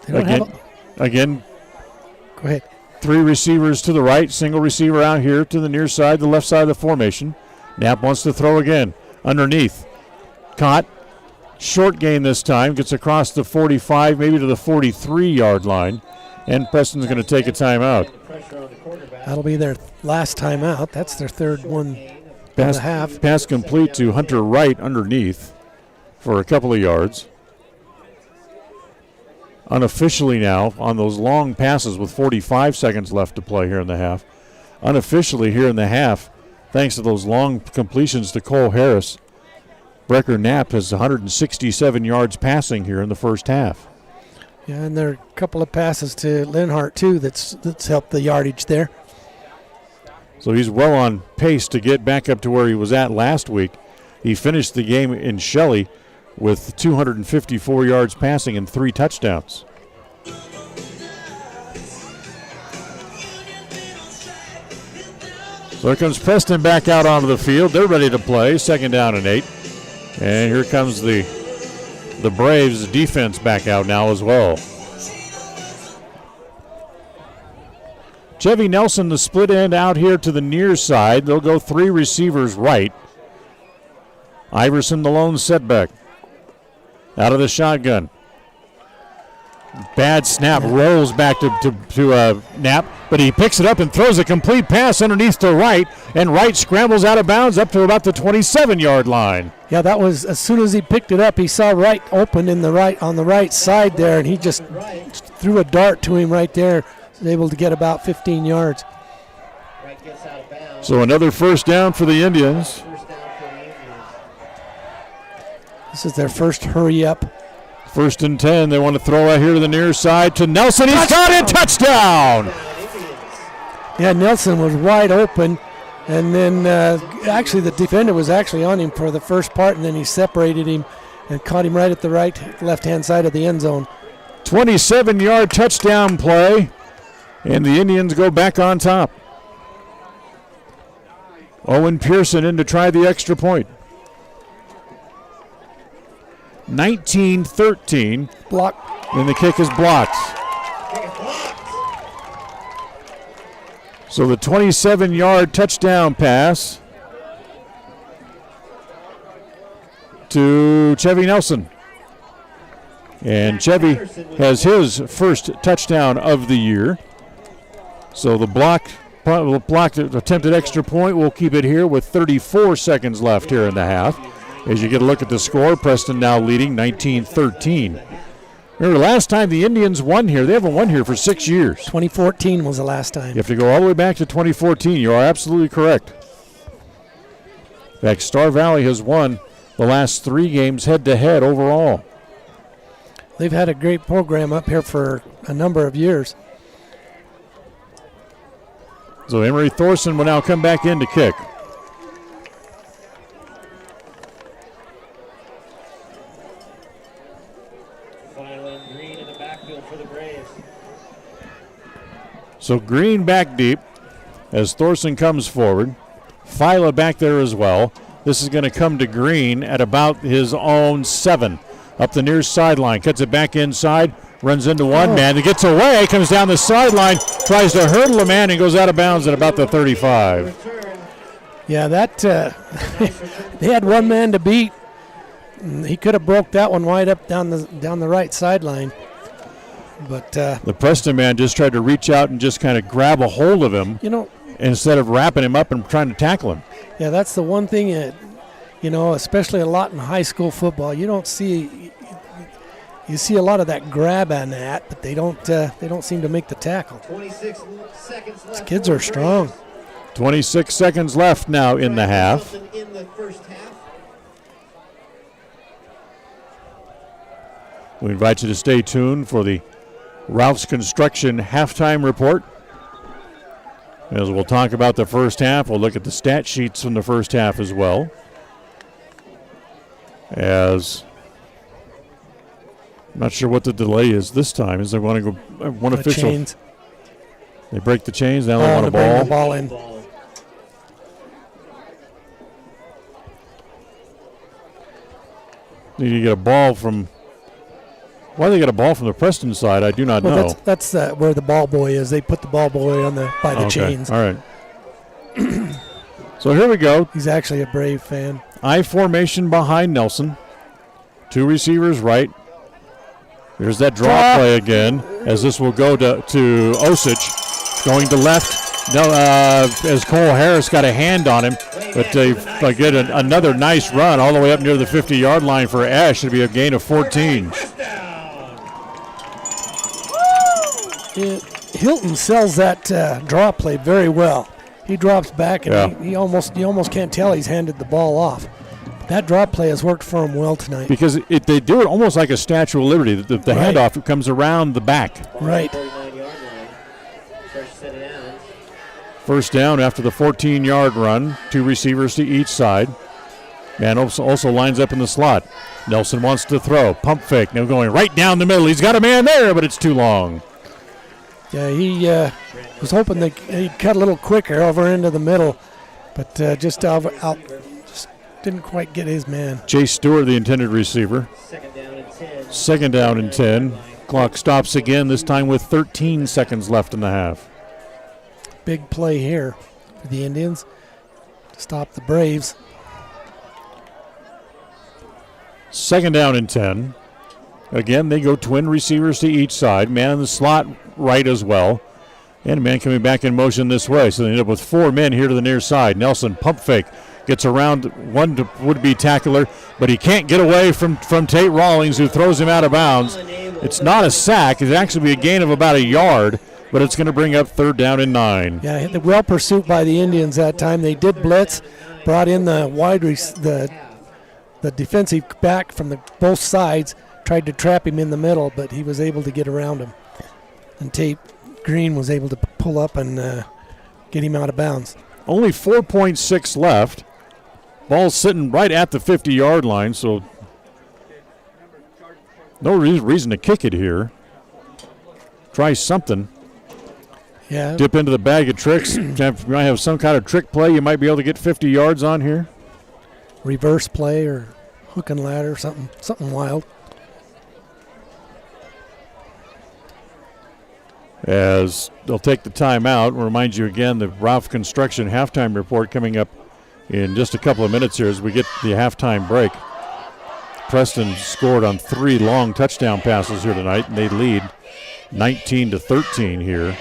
Again, go ahead. 3 receivers to the right, single receiver out here to the near side, the left side of the formation. Knapp wants to throw again. Underneath. Caught. Short gain this time. Gets across the 45, maybe to the 43-yard line. And Preston's going to take a timeout. That'll be their last timeout. That's their third one and a half. Pass complete to Hunter Wright underneath for a couple of yards. Unofficially now, on those long passes with 45 seconds left to play here in the half. Unofficially here in the half, thanks to those long completions to Cole Harris, Brecker Knapp has 167 yards passing here in the first half. Yeah, and there are a couple of passes to Linhart, too, that's helped the yardage there. So he's well on pace to get back up to where he was at last week. He finished the game in Shelley with 254 yards passing and 3 touchdowns. So here comes Preston back out onto the field. They're ready to play. 2nd down and 8. And here comes the Braves defense back out now as well. Chevy Nelson, the split end out here to the near side. They'll go 3 receivers right. Iverson, the lone setback. Out of the shotgun. Bad snap, rolls back to Knapp, but he picks it up and throws a complete pass underneath to Wright, and Wright scrambles out of bounds up to about the 27-yard line. Yeah, that was as soon as he picked it up, he saw Wright open on the right side there, and he just threw a dart to him right there. Was able to get about 15 yards. So another 1st down for the Indians. This is their first hurry up. 1st and 10. They want to throw right here to the near side to Nelson. He's got it. Touchdown. Yeah, Nelson was wide open, and then actually the defender was actually on him for the first part, and then he separated him and caught him right at the left-hand side of the end zone. 27-yard touchdown play, and the Indians go back on top. Owen Pearson in to try the extra point. 19-13. Block. And the kick is blocked. So the 27-yard touchdown pass to Chevy Nelson. And Chevy has his first touchdown of the year. So the blocked attempted extra point will keep it here with 34 seconds left here in the half. As you get a look at the score, Preston now leading 19-13. Remember, last time the Indians won here, they haven't won here for 6 years. 2014 was the last time. You have to go all the way back to 2014. You are absolutely correct. In fact, Star Valley has won the last 3 games head-to-head overall. They've had a great program up here for a number of years. So Emery Thorson will now come back in to kick. So Green back deep as Thorson comes forward. Fila back there as well. This is going to come to Green at about his own 7. Up the near sideline. Cuts it back inside. Runs into one man. He gets away. Comes down the sideline. Tries to hurdle a man and goes out of bounds at about the 35. Yeah, that they had one man to beat. He could have broke that one wide up down the right sideline. But the Preston man just tried to reach out and just kind of grab a hold of him, instead of wrapping him up and trying to tackle him. Yeah, that's the one thing, especially a lot in high school football. You don't see, you see a lot of that grab on that, but they don't seem to make the tackle. 26 seconds left. These kids are strong. 26 seconds left now in the half. In the first half. We invite you to stay tuned for the Ralph's Construction halftime report. As we'll talk about the first half, we'll look at the stat sheets from the first half as well. As I'm not sure what the delay is this time. Is they want to go one official? Chains. They break the chains. Now they want a ball. Bring the ball in. You get a ball from. Why they get a ball from the Preston side, I do not know. That's where the ball boy is. They put the ball boy by the chains. All right. So here we go. He's actually a Brave fan. I formation behind Nelson. 2 receivers right. There's that draw play again, as this will go to Osich. Going to left. No, as Cole Harris got a hand on him, but they get another nice run all the way up near the 50-yard line for Ash. It'll be a gain of 14. Hilton sells that draw play very well. He drops back and he almost can't tell he's handed the ball off. That drop play has worked for them well tonight. Because they do it almost like a Statue of Liberty. The Right. handoff comes around the back. Right. 49-yard line. First set of downs. First down after the 14-yard run. 2 receivers to each side. Man also lines up in the slot. Nelson wants to throw. Pump fake. Now going right down the middle. He's got a man there, but it's too long. Yeah, he was hoping that he'd cut a little quicker over into the middle, but just didn't quite get his man. Chase Stewart, the intended receiver. Second down and 10. Second down and 10. Clock stops again, this time with 13 seconds left in the half. Big play here for the Indians to stop the Braves. Second down and 10. Again, they go twin receivers to each side. Man in the slot right as well. And a man coming back in motion this way. So they end up with 4 men here to the near side. Nelson, pump fake. Gets around one would-be tackler, but he can't get away from Tate Rawlings, who throws him out of bounds. It's not a sack. It'd actually be a gain of about a yard, but it's going to bring up third down and 9. Yeah, the well pursuit by the Indians that time. They did blitz, brought in the the defensive back from both sides, tried to trap him in the middle, but he was able to get around him. And Tate Green was able to pull up and get him out of bounds. Only 4.6 left. Ball's sitting right at the 50-yard line, so no reason to kick it here. Try something. Yeah. Dip into the bag of tricks. You might have some kind of trick play you might be able to get 50 yards on here. Reverse play or hook and ladder, something wild. As they'll take the timeout. We'll remind you again, the Ralph Construction halftime report coming up in just a couple of minutes here as we get the halftime break. Preston scored on 3 long touchdown passes here tonight, and they lead 19-13 here.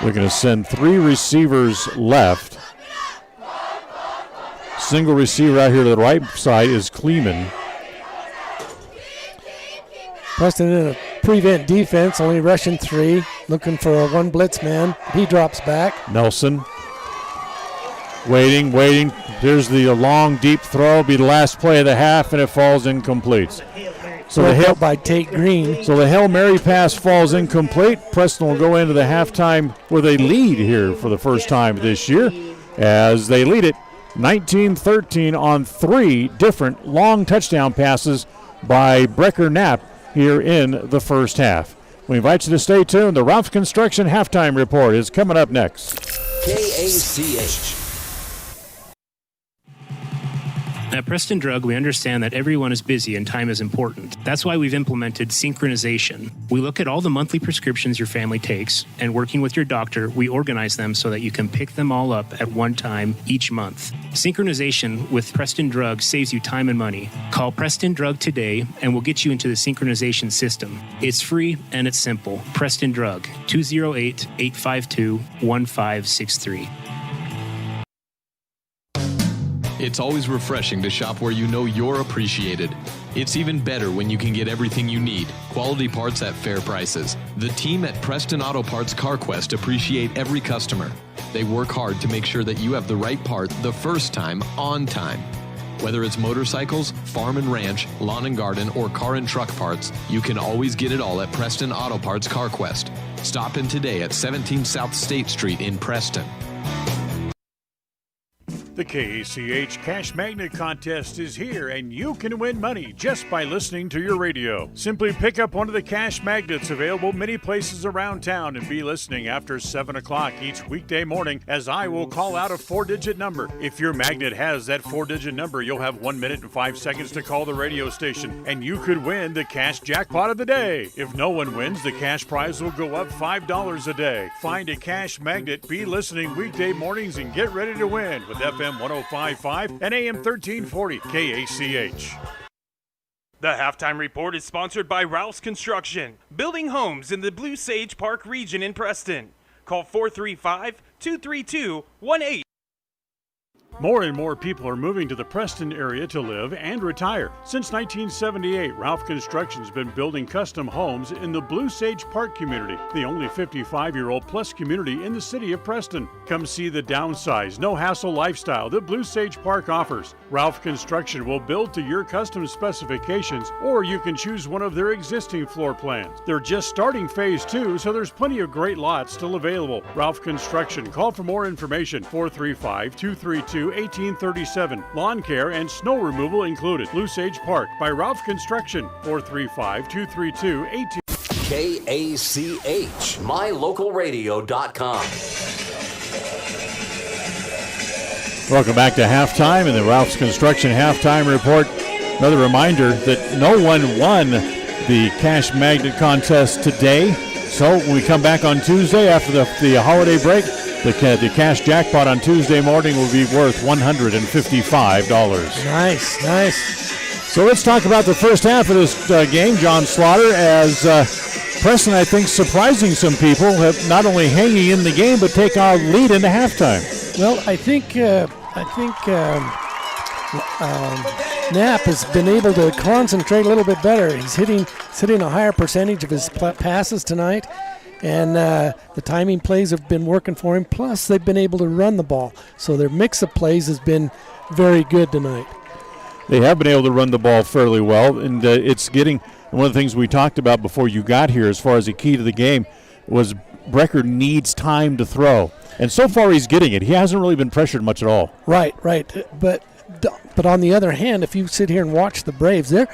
They're going to send 3 receivers left. Single receiver out here to the right side is Kleeman. Preston in a prevent defense, only rushing 3, looking for a 1 blitz man. He drops back. Nelson waiting. There's the long, deep throw. Be the last play of the half, and it falls incomplete. So the Hail by Tate Green. So the Hail Mary pass falls incomplete. Preston will go into the halftime with a lead here for the first time this year, as they lead it 19-13 on 3 different long touchdown passes by Brecker Knapp here in the first half. We invite you to stay tuned. The Ralph Construction halftime report is coming up next. KACH. At Preston Drug, we understand that everyone is busy and time is important. That's why we've implemented synchronization. We look at all the monthly prescriptions your family takes, and working with your doctor, we organize them so that you can pick them all up at one time each month. Synchronization with Preston Drug saves you time and money. Call Preston Drug today, and we'll get you into the synchronization system. It's free and it's simple. Preston Drug, 208-852-1563. It's always refreshing to shop where you know you're appreciated. It's even better when you can get everything you need, quality parts at fair prices. The team at Preston Auto Parts CarQuest appreciate every customer. They work hard to make sure that you have the right part the first time, on time. Whether it's motorcycles, farm and ranch, lawn and garden, or car and truck parts, you can always get it all at Preston Auto Parts CarQuest. Stop in today at 17 South State Street in Preston. The KACH Cash Magnet Contest is here, and you can win money just by listening to your radio. Simply pick up one of the cash magnets available many places around town and be listening after 7 o'clock each weekday morning, as I will call out a 4-digit number. If your magnet has that 4-digit number, you'll have 1 minute and 5 seconds to call the radio station, and you could win the cash jackpot of the day. If no one wins, the cash prize will go up $5 a day. Find a cash magnet, be listening weekday mornings, and get ready to win with FM 105.5 and AM 1340 KACH. The halftime report is sponsored by Ralph's Construction, building homes in the Blue Sage Park region in Preston. Call 435-232-18. More and more people are moving to the Preston area to live and retire. Since 1978, Ralph Construction's been building custom homes in the Blue Sage Park community, the only 55-year-old plus community in the city of Preston. Come see the downsized, no-hassle lifestyle that Blue Sage Park offers. Ralph Construction will build to your custom specifications, or you can choose one of their existing floor plans. They're just starting phase 2, so there's plenty of great lots still available. Ralph Construction. Call for more information. 435-232-1837. Lawn care and snow removal included. Blue Sage Park by Ralph Construction. 435-232-1837. KACH, mylocalradio.com. Welcome back to halftime in the Ralph's Construction Halftime Report. Another reminder that no one won the Cash Magnet contest today. So when we come back on Tuesday after the holiday break, the cash jackpot on Tuesday morning will be worth $155. Nice. So let's talk about the first half of this game, John Slaughter, as Preston, I think, surprising some people, have not only hanging in the game, but take our lead into halftime. Well, I think Knapp has been able to concentrate a little bit better. He's hitting a higher percentage of his passes tonight, and the timing plays have been working for him. Plus, they've been able to run the ball, so their mix of plays has been very good tonight. They have been able to run the ball fairly well, and it's getting one of the things we talked about before you got here as far as the key to the game was Brecker needs time to throw. And so far he's getting it. He hasn't really been pressured much at all. Right. But on the other hand, if you sit here and watch the Braves, their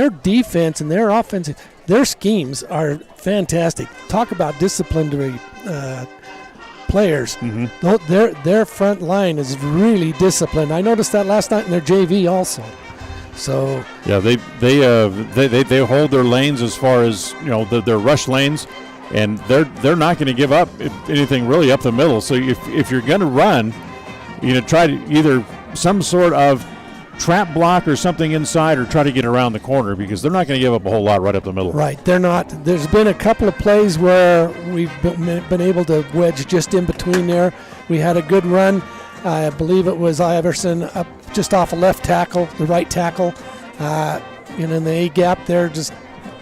defense and their offense, their schemes are fantastic. Talk about disciplinary players. Mm-hmm. Their front line is really disciplined. I noticed that last night in their JV also. So yeah, they hold their lanes as far as their rush lanes, and they're not going to give up anything really up the middle. So if you're going to run, try to either some sort of trap block or something inside, or try to get around the corner, because they're not going to give up a whole lot right up the middle. Right, they're not. There's been a couple of plays where we've been able to wedge just in between there. We had a good run. I believe it was Iverson up just off a left tackle, the right tackle, in the A gap there, just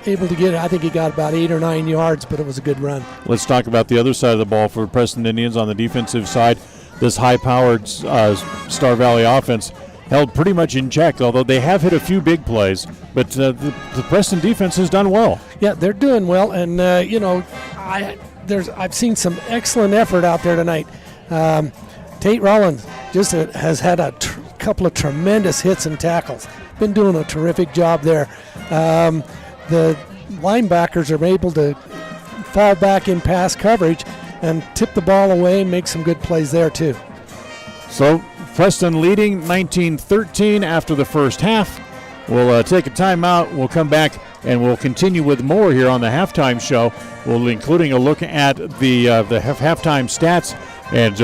able to get it. I think he got about 8 or 9 yards, but it was a good run. Let's talk about the other side of the ball for Preston Indians on the defensive side. This high-powered Star Valley offense held pretty much in check, although they have hit a few big plays, but the Preston defense has done well. Yeah, they're doing well, and I've seen some excellent effort out there tonight. Tate Rollins just has had a couple of tremendous hits and tackles. Been doing a terrific job there. The linebackers are able to fall back in pass coverage and tip the ball away and make some good plays there too. So Preston leading 19-13 after the first half. We'll take a timeout. We'll come back and we'll continue with more here on the halftime show. We'll including a look at the halftime stats and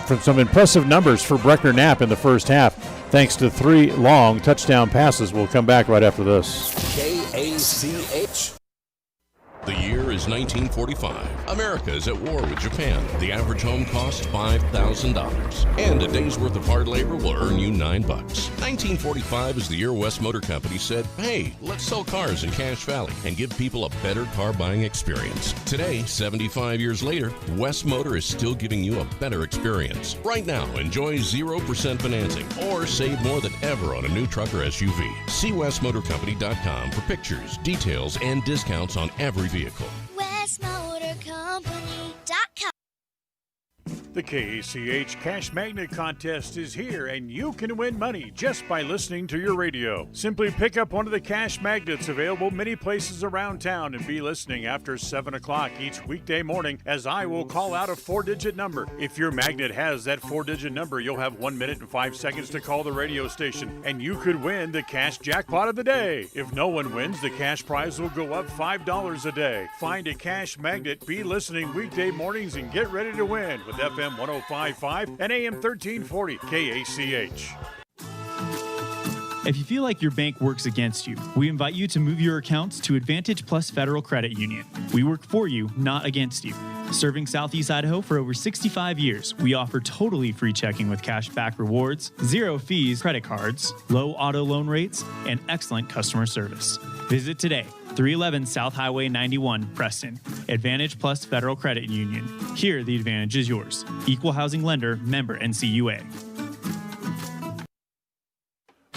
from some impressive numbers for Brecker Knapp in the first half, thanks to 3 long touchdown passes. We'll come back right after this. KACH. The year is 1945. America is at war with Japan. The average home costs $5,000. And a day's worth of hard labor will earn you $9. 1945 is the year West Motor Company said, hey, let's sell cars in Cache Valley and give people a better car buying experience. Today, 75 years later, West Motor is still giving you a better experience. Right now, enjoy 0% financing or save more than ever on a new truck or SUV. See westmotorcompany.com for pictures, details, and discounts on every vehicle. WestMotorCompany.com. The KACH Cash Magnet Contest is here, and you can win money just by listening to your radio. Simply pick up one of the cash magnets available many places around town and be listening after 7 o'clock each weekday morning, as I will call out a 4-digit number. If your magnet has that 4-digit number, you'll have 1 minute and 5 seconds to call the radio station, and you could win the cash jackpot of the day. If no one wins, the cash prize will go up $5 a day. Find a cash magnet, be listening weekday mornings, and get ready to win with FM 105.5 and AM 1340 KACH. If you feel like your bank works against you, we invite you to move your accounts to Advantage Plus Federal Credit Union. We work for you, not against you. Serving Southeast Idaho for over 65 years, we offer totally free checking with cash back rewards, 0 fees credit cards, low auto loan rates, and excellent customer service. Visit today, 311 South Highway 91, Preston. Advantage Plus Federal Credit Union. Here, the advantage is yours. Equal housing lender, member NCUA.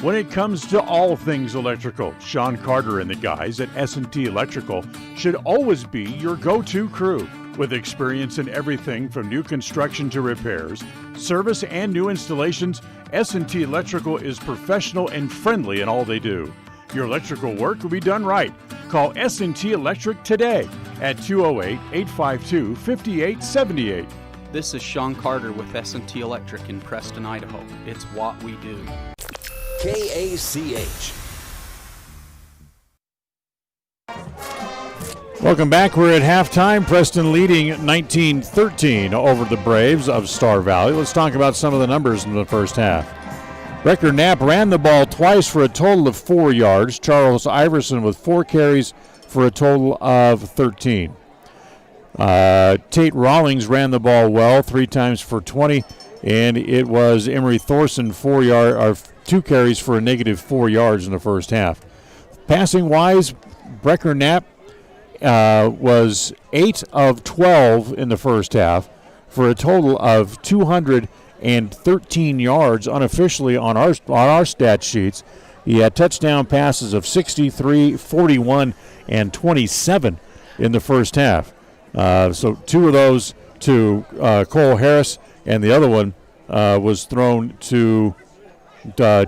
When it comes to all things electrical, Sean Carter and the guys at S&T Electrical should always be your go-to crew. With experience in everything from new construction to repairs, service, and new installations, S&T Electrical is professional and friendly in all they do. Your electrical work will be done right. Call S&T Electric today at 208-852-5878. This is Sean Carter with S&T Electric in Preston, Idaho. It's what we do. KACH. Welcome back. We're at halftime. Preston leading 19-13 over the Braves of Star Valley. Let's talk about some of the numbers in the first half. Wrecker Knapp ran the ball twice for a total of 4 yards. Charles Iverson with 4 carries for a total of 13. Tate Rawlings ran the ball well, 3 times for 20, and it was Emery Thorson 2 carries for a negative 4 yards in the first half. Passing wise, Wrecker Knapp was 8 of 12 in the first half for a total of 213 yards unofficially on our stat sheets. He had touchdown passes of 63, 41, and 27 in the first half. So 2 of those to Cole Harris, and the other one was thrown to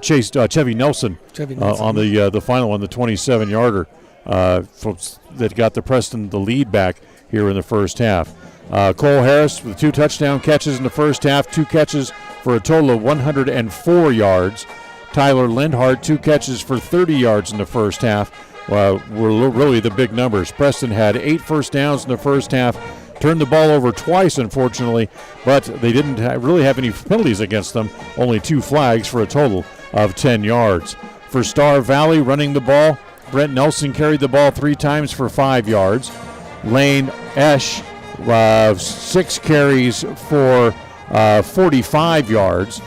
Chevy Nelson, on the final one, the 27-yarder that got the Preston the lead back here in the first half. Cole Harris with 2 touchdown catches in the first half, 2 catches for a total of 104 yards. Tyler Lindhart, 2 catches for 30 yards in the first half. Were really the big numbers. Preston had 8 first downs in the first half, turned the ball over twice, unfortunately, but they didn't really have any penalties against them, only 2 flags for a total of 10 yards. For Star Valley, running the ball, Brent Nelson carried the ball 3 times for 5 yards. Lane Esch, 6 carries for 45 yards.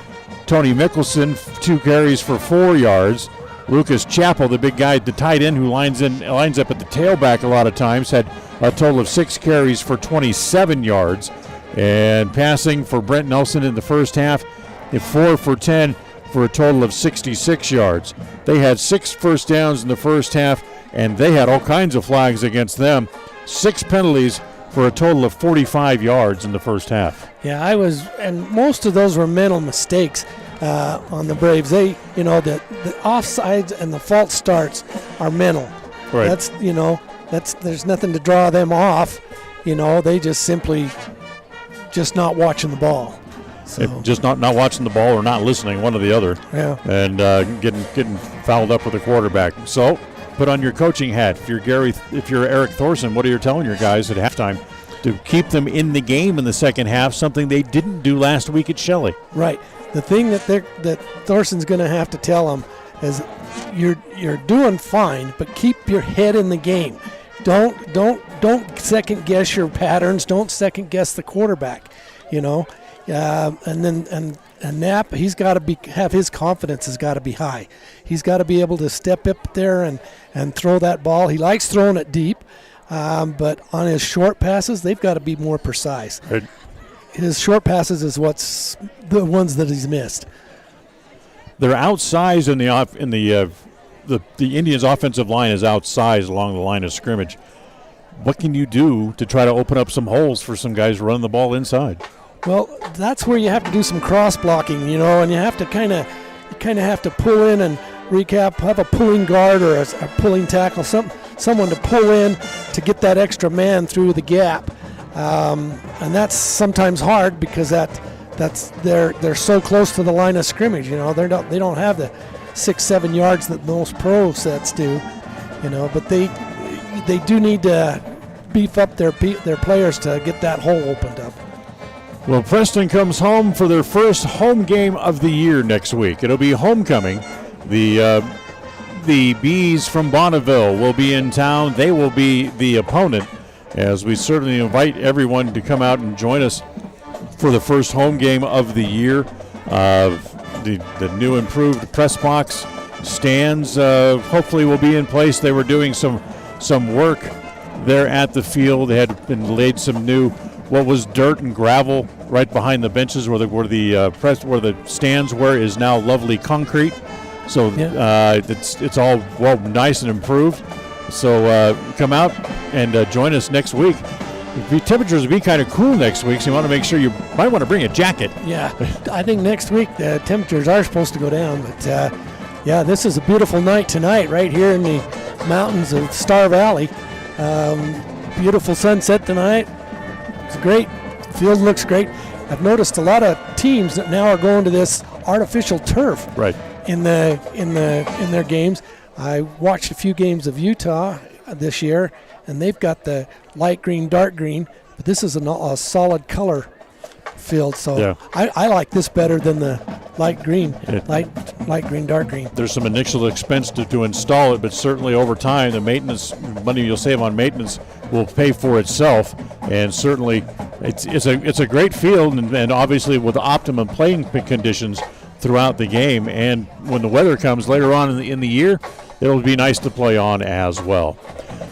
Tony Mickelson, 2 carries for 4 yards. Lucas Chappell, the big guy, the tight end who lines up at the tailback a lot of times, had a total of 6 carries for 27 yards. And passing for Brent Nelson in the first half, 4 for 10 for a total of 66 yards. They had 6 first downs in the first half, and they had all kinds of flags against them. 6 penalties for a total of 45 yards in the first half. Yeah, and most of those were mental mistakes on the Braves. They, the offsides and the false starts are mental. Right. There's nothing to draw them off. They just simply not watching the ball. So. Just not watching the ball or not listening, one or the other. Yeah. And getting fouled up with the quarterback. So put on your coaching hat. If you're Eric Thorson, what are you telling your guys at halftime to keep them in the game in the second half? Something they didn't do last week at Shelley. Right. The thing that Thorson's going to have to tell them is you're doing fine, but keep your head in the game. Don't second guess your patterns. Don't second guess the quarterback. And Knapp, he's got to have his confidence has got to be high. He's got to be able to step up there and throw that ball. He likes throwing it deep, but on his short passes, they've got to be more precise. Right. His short passes is what's the ones that he's missed. They're outsized in the Indians' offensive line is outsized along the line of scrimmage. What can you do to try to open up some holes for some guys running the ball inside? Well, that's where you have to do some cross blocking, and you have to kind of have to pull in and recap, have a pulling guard or a pulling tackle, someone to pull in to get that extra man through the gap, and that's sometimes hard because they're so close to the line of scrimmage. They don't have the 6-7 yards that most pro sets do, but they do need to beef up their players to get that hole opened up. Well, Preston comes home for their first home game of the year next week. It'll be homecoming The Bees from Bonneville will be in town. They will be the opponent, as we certainly invite everyone to come out and join us for the first home game of the year. The new improved press box stands hopefully will be in place. They were doing some work there at the field. They had been laid some new, what was dirt and gravel right behind the benches where the stands were, is now lovely concrete. So it's all nice and improved. So come out and join us next week. The temperatures will be kind of cool next week, so you want to make sure you might want to bring a jacket. Yeah, I think next week the temperatures are supposed to go down. But this is a beautiful night tonight right here in the mountains of Star Valley. Beautiful sunset tonight. It's great. The field looks great. I've noticed a lot of teams that now are going to this artificial turf. Right. In their games. I watched a few games of Utah this year, and they've got the light green, dark green, but this is a solid color field. So I like this better than the light green, light green, dark green. There's some initial expense to install it, but certainly over time, the maintenance money you'll save on maintenance will pay for itself. And certainly, it's a great field, and obviously with optimum playing conditions throughout the game, and when the weather comes later on in the year, it'll be nice to play on as well.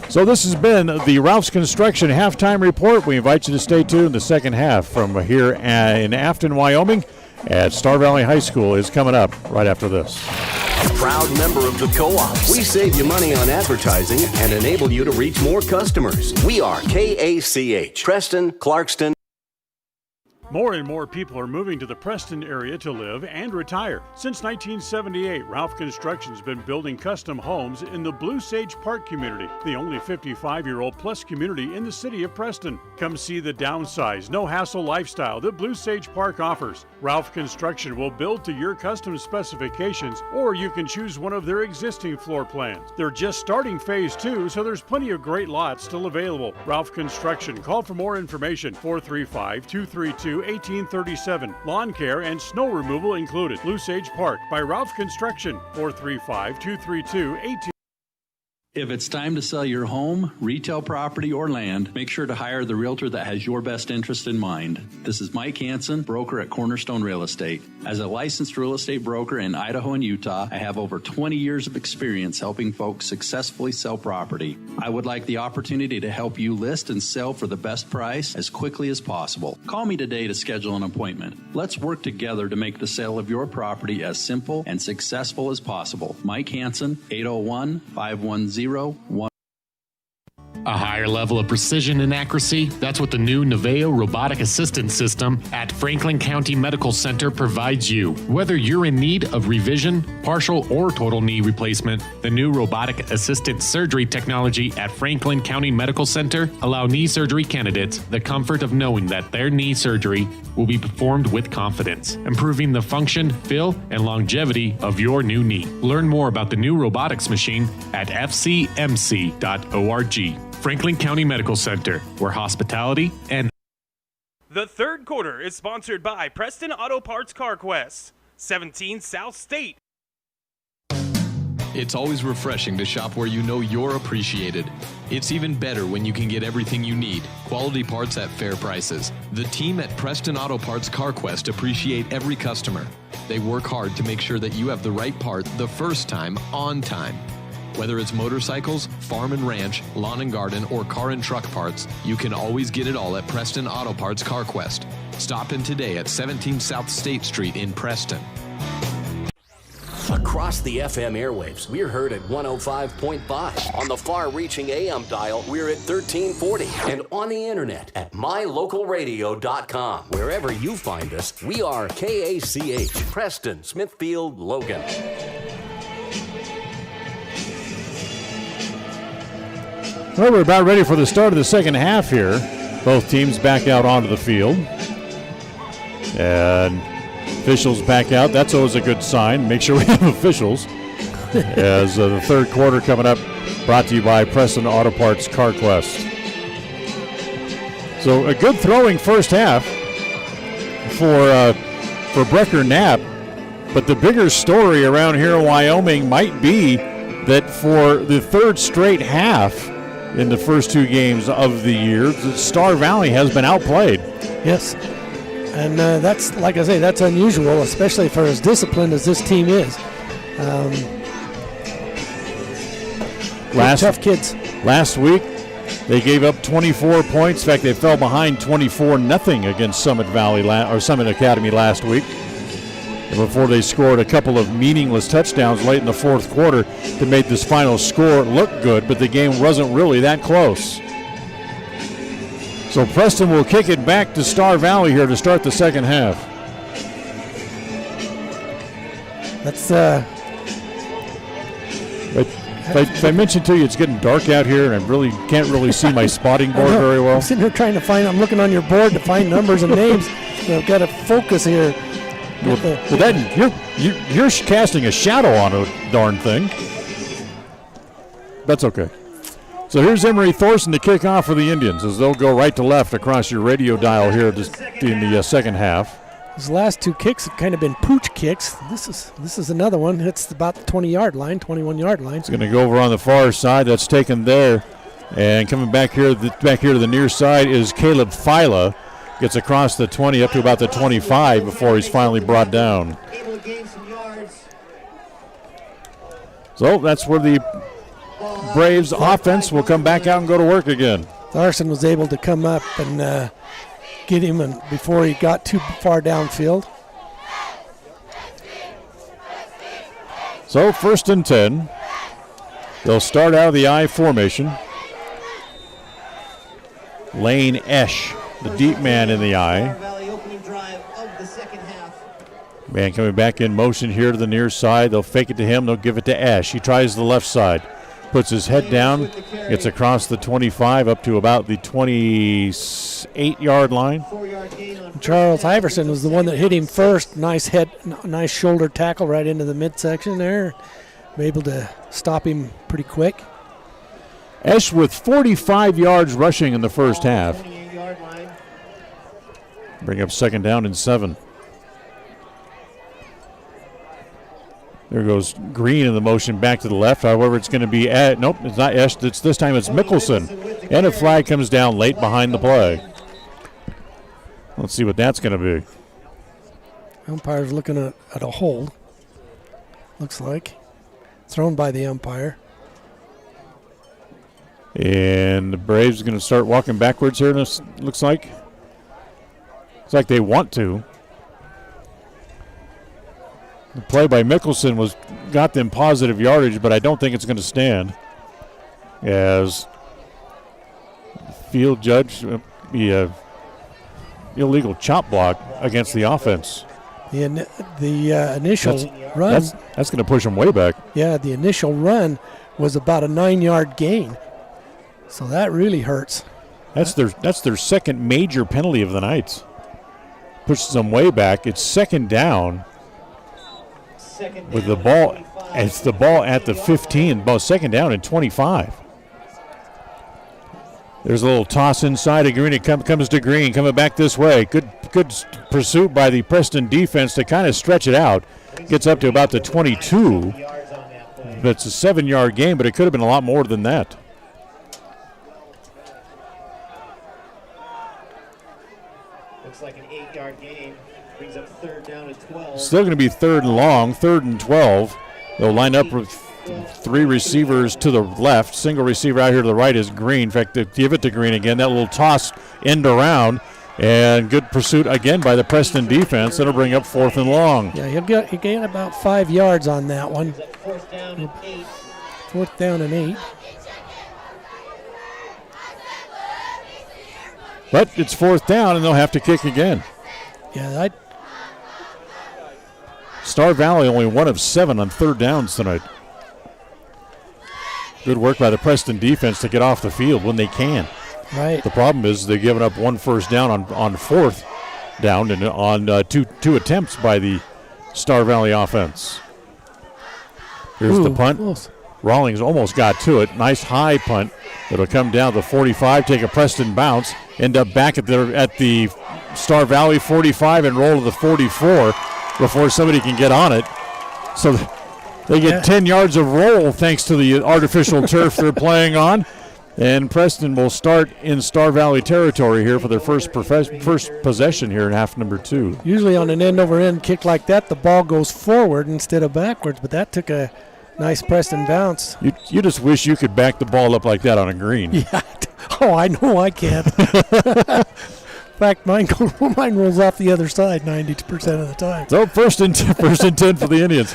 So this has been the Ralph's Construction Halftime Report. We invite you to stay tuned. The second half from here in Afton, Wyoming at Star Valley High School is coming up right after this. A proud member of the co-op. We save you money on advertising and enable you to reach more customers. We are KACH, Preston, Clarkston. More and more people are moving to the Preston area to live and retire. Since 1978, Ralph Construction's been building custom homes in the Blue Sage Park community, the only 55-year-old plus community in the city of Preston. Come see the downsized, no-hassle lifestyle that Blue Sage Park offers. Ralph Construction will build to your custom specifications, or you can choose one of their existing floor plans. They're just starting phase 2, so there's plenty of great lots still available. Ralph Construction. Call for more information. 435-232-1837. Lawn care and snow removal included. Blue Sage Park by Ralph Construction. 435-232-1837. If it's time to sell your home, retail property, or land, make sure to hire the realtor that has your best interest in mind. This is Mike Hansen, broker at Cornerstone Real Estate. As a licensed real estate broker in Idaho and Utah, I have over 20 years of experience helping folks successfully sell property. I would like the opportunity to help you list and sell for the best price as quickly as possible. Call me today to schedule an appointment. Let's work together to make the sale of your property as simple and successful as possible. Mike Hansen, 801-510-1. A higher level of precision and accuracy, that's what the new Naveo robotic assistance system at Franklin County Medical Center provides you. Whether you're in need of revision, partial or total knee replacement, the new robotic assisted surgery technology at Franklin County Medical Center allow knee surgery candidates the comfort of knowing that their knee surgery will be performed with confidence, improving the function, feel, and longevity of your new knee. Learn more about the new robotics machine at fcmc.org. Franklin County Medical Center, where hospitality and... The third quarter is sponsored by Preston Auto Parts CarQuest, 17 South State. It's always refreshing to shop where you know you're appreciated. It's even better when you can get everything you need. Quality parts at fair prices. The team at Preston Auto Parts CarQuest appreciate every customer. They work hard to make sure that you have the right part the first time, on time. Whether it's motorcycles, farm and ranch, lawn and garden, or car and truck parts, you can always get it all at Preston Auto Parts CarQuest. Stop in today at 17 South State Street in Preston. Across the FM airwaves, we're heard at 105.5. On the far-reaching AM dial, we're at 1340. And on the internet at mylocalradio.com. Wherever you find us, we are KACH, Preston, Smithfield, Logan. Well, we're about ready for the start of the second half here. Both teams back out onto the field. And officials back out. That's always a good sign. Make sure we have officials. As the third quarter coming up, brought to you by Preston Auto Parts CarQuest. So a good throwing first half for Brecker Knapp. But the bigger story around here in Wyoming might be that for the third straight half in the first 2 games of the year, Star Valley has been outplayed. Yes. And that's, like I say, that's unusual, especially for as disciplined as this team is. Tough kids. Last week, they gave up 24 points. In fact, they fell behind 24-0 against Summit Academy last week. And before they scored a couple of meaningless touchdowns late in the fourth quarter to make this final score look good, but the game wasn't really that close. So Preston will kick it back to Star Valley here to start the second half. That's If I mentioned to you it's getting dark out here and I really can't really see my spotting board very well. I'm sitting here trying to find, I'm looking on your board to find numbers and names. So I've got to focus here. Well, then you're casting a shadow on a darn thing. That's okay. So here's Emery Thorson to kick off for the Indians as they'll go right to left across your radio dial here in the second half. His last 2 kicks have kind of been pooch kicks. This is another one. It's about the 20-yard line, 21-yard line. It's going to go over on the far side. That's taken there. And coming back here to the near side is Caleb Fila. Gets across the 20 up to about the 25 before he's finally brought down. So that's where the Braves offense will come back out and go to work again. Larson was able to come up and get him before he got too far downfield. So 1st and 10. They'll start out of the I formation. Lane Esch, the deep man in the I. Man coming back in motion here to the near side. They'll fake it to him. They'll give it to Esch. He tries the left side. Puts his head down. Gets across the 25 up to about the 28-yard line. Charles Iverson was the one that hit him first. Nice shoulder tackle right into the midsection there. Able to stop him pretty quick. Esch with 45 yards rushing in the first half. Bring up 2nd down and 7. There goes Green in the motion back to the left. However, it's going to be nope, it's not Esch. This time it's Mickelson. And a flag comes down late behind the play. Let's see what that's going to be. Umpire's looking at a hold. Looks like. Thrown by the umpire. And the Braves are going to start walking backwards here, looks like. It's like they want to. The play by Mickelson got them positive yardage, but I don't think it's going to stand. As field judge, the illegal chop block against the offense. The initial run. That's going to push them way back. Yeah, the initial run was about a 9-yard gain. So that really hurts. That's their second major penalty of the night. Pushes them way back. It's 2nd down. With the ball, it's the ball at the 15, ball 2nd down and 25. There's a little toss inside of Green. It comes to Green, coming back this way. Good pursuit by the Preston defense to kind of stretch it out. Gets up to about the 22. It's a 7-yard gain, but it could have been a lot more than that. Looks like an 8-yard gain. Brings up 3rd down and 12. Still going to be 3rd and long, 3rd and 12. They'll line up with 3 receivers to the left. Single receiver out here to the right is Green. In fact, they give it to Green again. That little toss end around. And good pursuit again by the Preston defense. That'll bring up 4th and long. Yeah, he gained about 5 yards on that one. 4th down and 8. 4th down and 8. But it's 4th down, and they'll have to kick again. Yeah, Star Valley only 1 of 7 on 3rd downs tonight. Good work by the Preston defense to get off the field when they can. Right. The problem is they've given up 1 first down on 4th down and on two attempts by the Star Valley offense. Here's the punt. Close. Rawlings almost got to it. Nice high punt. It'll come down to the 45, take a Preston bounce, end up back at the Star Valley 45 and roll to the 44. before somebody can get on it. So they get 10 yards of roll thanks to the artificial turf they're playing on. And Preston will start in Star Valley territory here for their first possession here in half number 2. Usually on an end-over-end kick like that, the ball goes forward instead of backwards, but that took a nice Preston bounce. You just wish you could back the ball up like that on a green. Yeah. Oh, I know I can't. In fact, mine rolls off the other side 90% of the time. So first and 10 for the Indians.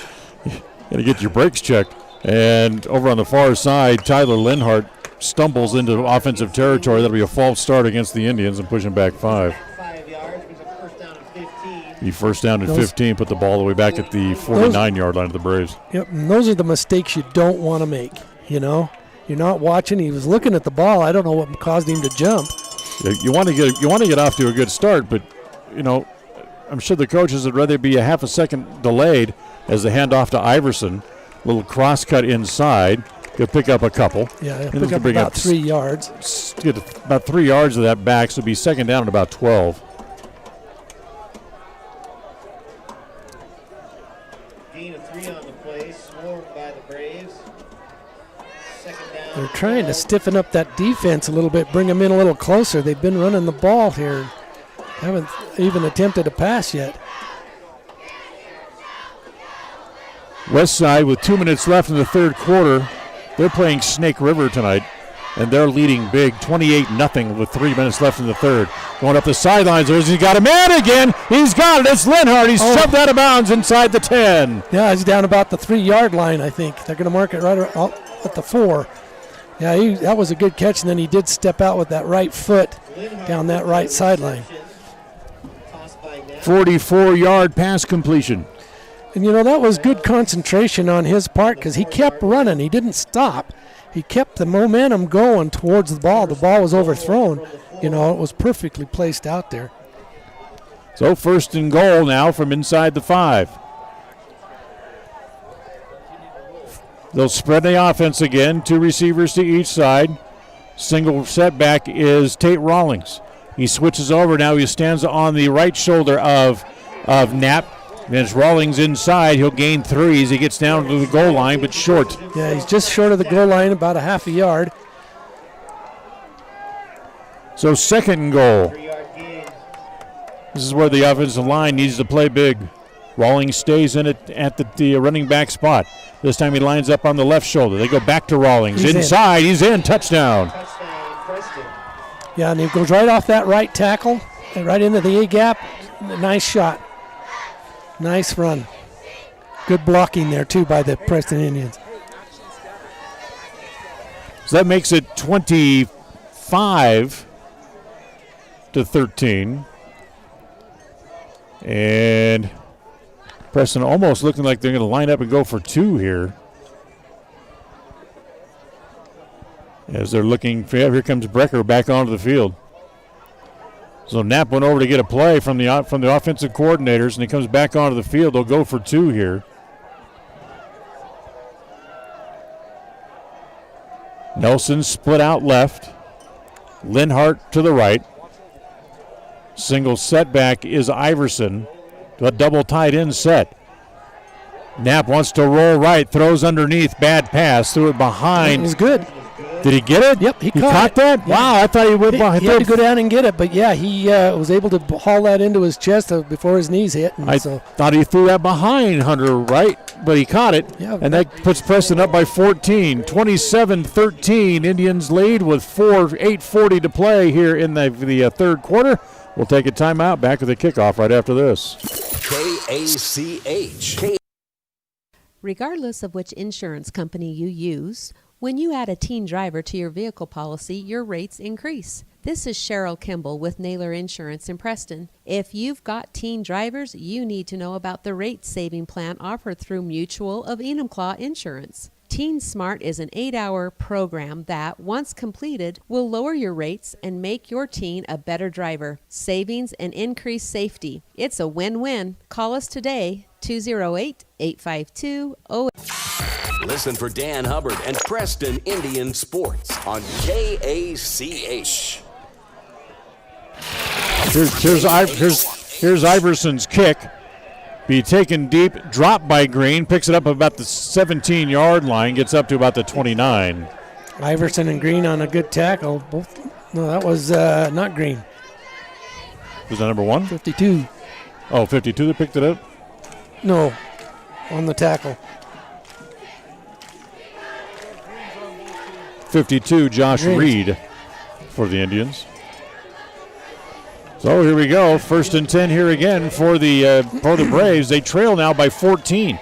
Got to get your brakes checked. And over on the far side, Tyler Linhart stumbles into offensive territory. That'll be a false start against the Indians and pushing back 5. 5 yards, brings up first down and 15. The first down and 15, put the ball all the way back at the 49-yard line of the Braves. Yep, and those are the mistakes you don't want to make, you know. You're not watching. He was looking at the ball. I don't know what caused him to jump. You want to get off to a good start, but, you know, I'm sure the coaches would rather be a half a second delayed as the handoff to Iverson. Little cross cut inside. Could pick up a couple. Yeah, pick up about 3 yards. Get about 3 yards of that back, so it'll be second down at about 12. Gain of 3 on the play, swarmed by the Braves. Second down. They're trying to stiffen up that defense a little bit, bring them in a little closer. They've been running the ball here. Haven't even attempted a pass yet. West Side with 2 minutes left in the third quarter. They're playing Snake River tonight, and they're leading big, 28-0 with 3 minutes left in the third. Going up the sidelines, he's got a man again. He's got it. It's Linhart. He's shoved out of bounds inside the 10. Yeah, he's down about the 3-yard line, I think. They're going to mark it right at the 4. Yeah, that was a good catch, and then he did step out with that right foot down that right sideline. 44-yard pass completion. And, you know, that was good concentration on his part because he kept running. He didn't stop. He kept the momentum going towards the ball. The ball was overthrown. You know, it was perfectly placed out there. So first and goal now from inside the 5. They'll spread the offense again. 2 receivers to each side. Single setback is Tate Rawlings. He switches over now. He stands on the right shoulder of Knapp. And it's Rawlings inside. He'll gain 3 as he gets down to the goal line, but short. Yeah, he's just short of the goal line, about a half a yard. So second and goal. This is where the offensive line needs to play big. Rawlings stays in it at the running back spot. This time he lines up on the left shoulder. They go back to Rawlings. Inside, he's in. Touchdown. Yeah, and he goes right off that right tackle and right into the A-gap. Nice shot. Nice run. Good blocking there, too, by the Preston Indians. So that makes it 25-13. And Preston almost looking like they're going to line up and go for 2 here. As they're looking, here comes Brecker back onto the field. So Knapp went over to get a play from the offensive coordinators, and he comes back onto the field. They'll go for 2 here. Nelson split out left. Linhart to the right. Single setback is Iverson. A double tight end set. Knapp wants to roll right, throws underneath, bad pass, threw it behind. It was good. Did he get it? Yep, he caught that? Yeah. Wow, I thought he went behind. He had to go down and get it, but yeah, he was able to haul that into his chest before his knees hit. And I thought he threw that behind Hunter, right? But he caught it, and that puts Preston up by 14. 27-13, Indians lead with 8:40 to play here in the third quarter. We'll take a timeout, back with the kickoff right after this. KACH. Regardless of which insurance company you use, when you add a teen driver to your vehicle policy, your rates increase. This is Cheryl Kimball with Naylor Insurance in Preston. If you've got teen drivers, you need to know about the rate-saving plan offered through Mutual of Enumclaw Insurance. Teen Smart is an 8-hour program that, once completed, will lower your rates and make your teen a better driver. Savings and increased safety. It's a win-win. Call us today, 208-852-08. Listen for Dan Hubbard and Preston Indian Sports on KACH. Here's Iverson's kick. be taken deep, dropped by Green, picks it up about the 17-yard line, gets up to about the 29. Iverson and Green on a good tackle. No, that was not Green. Was that number 1? 52. Oh, 52 that picked it up? No, on the tackle. 52, Josh Reed for the Indians. So here we go. 1st and 10 here again for the Braves. They trail now by 14.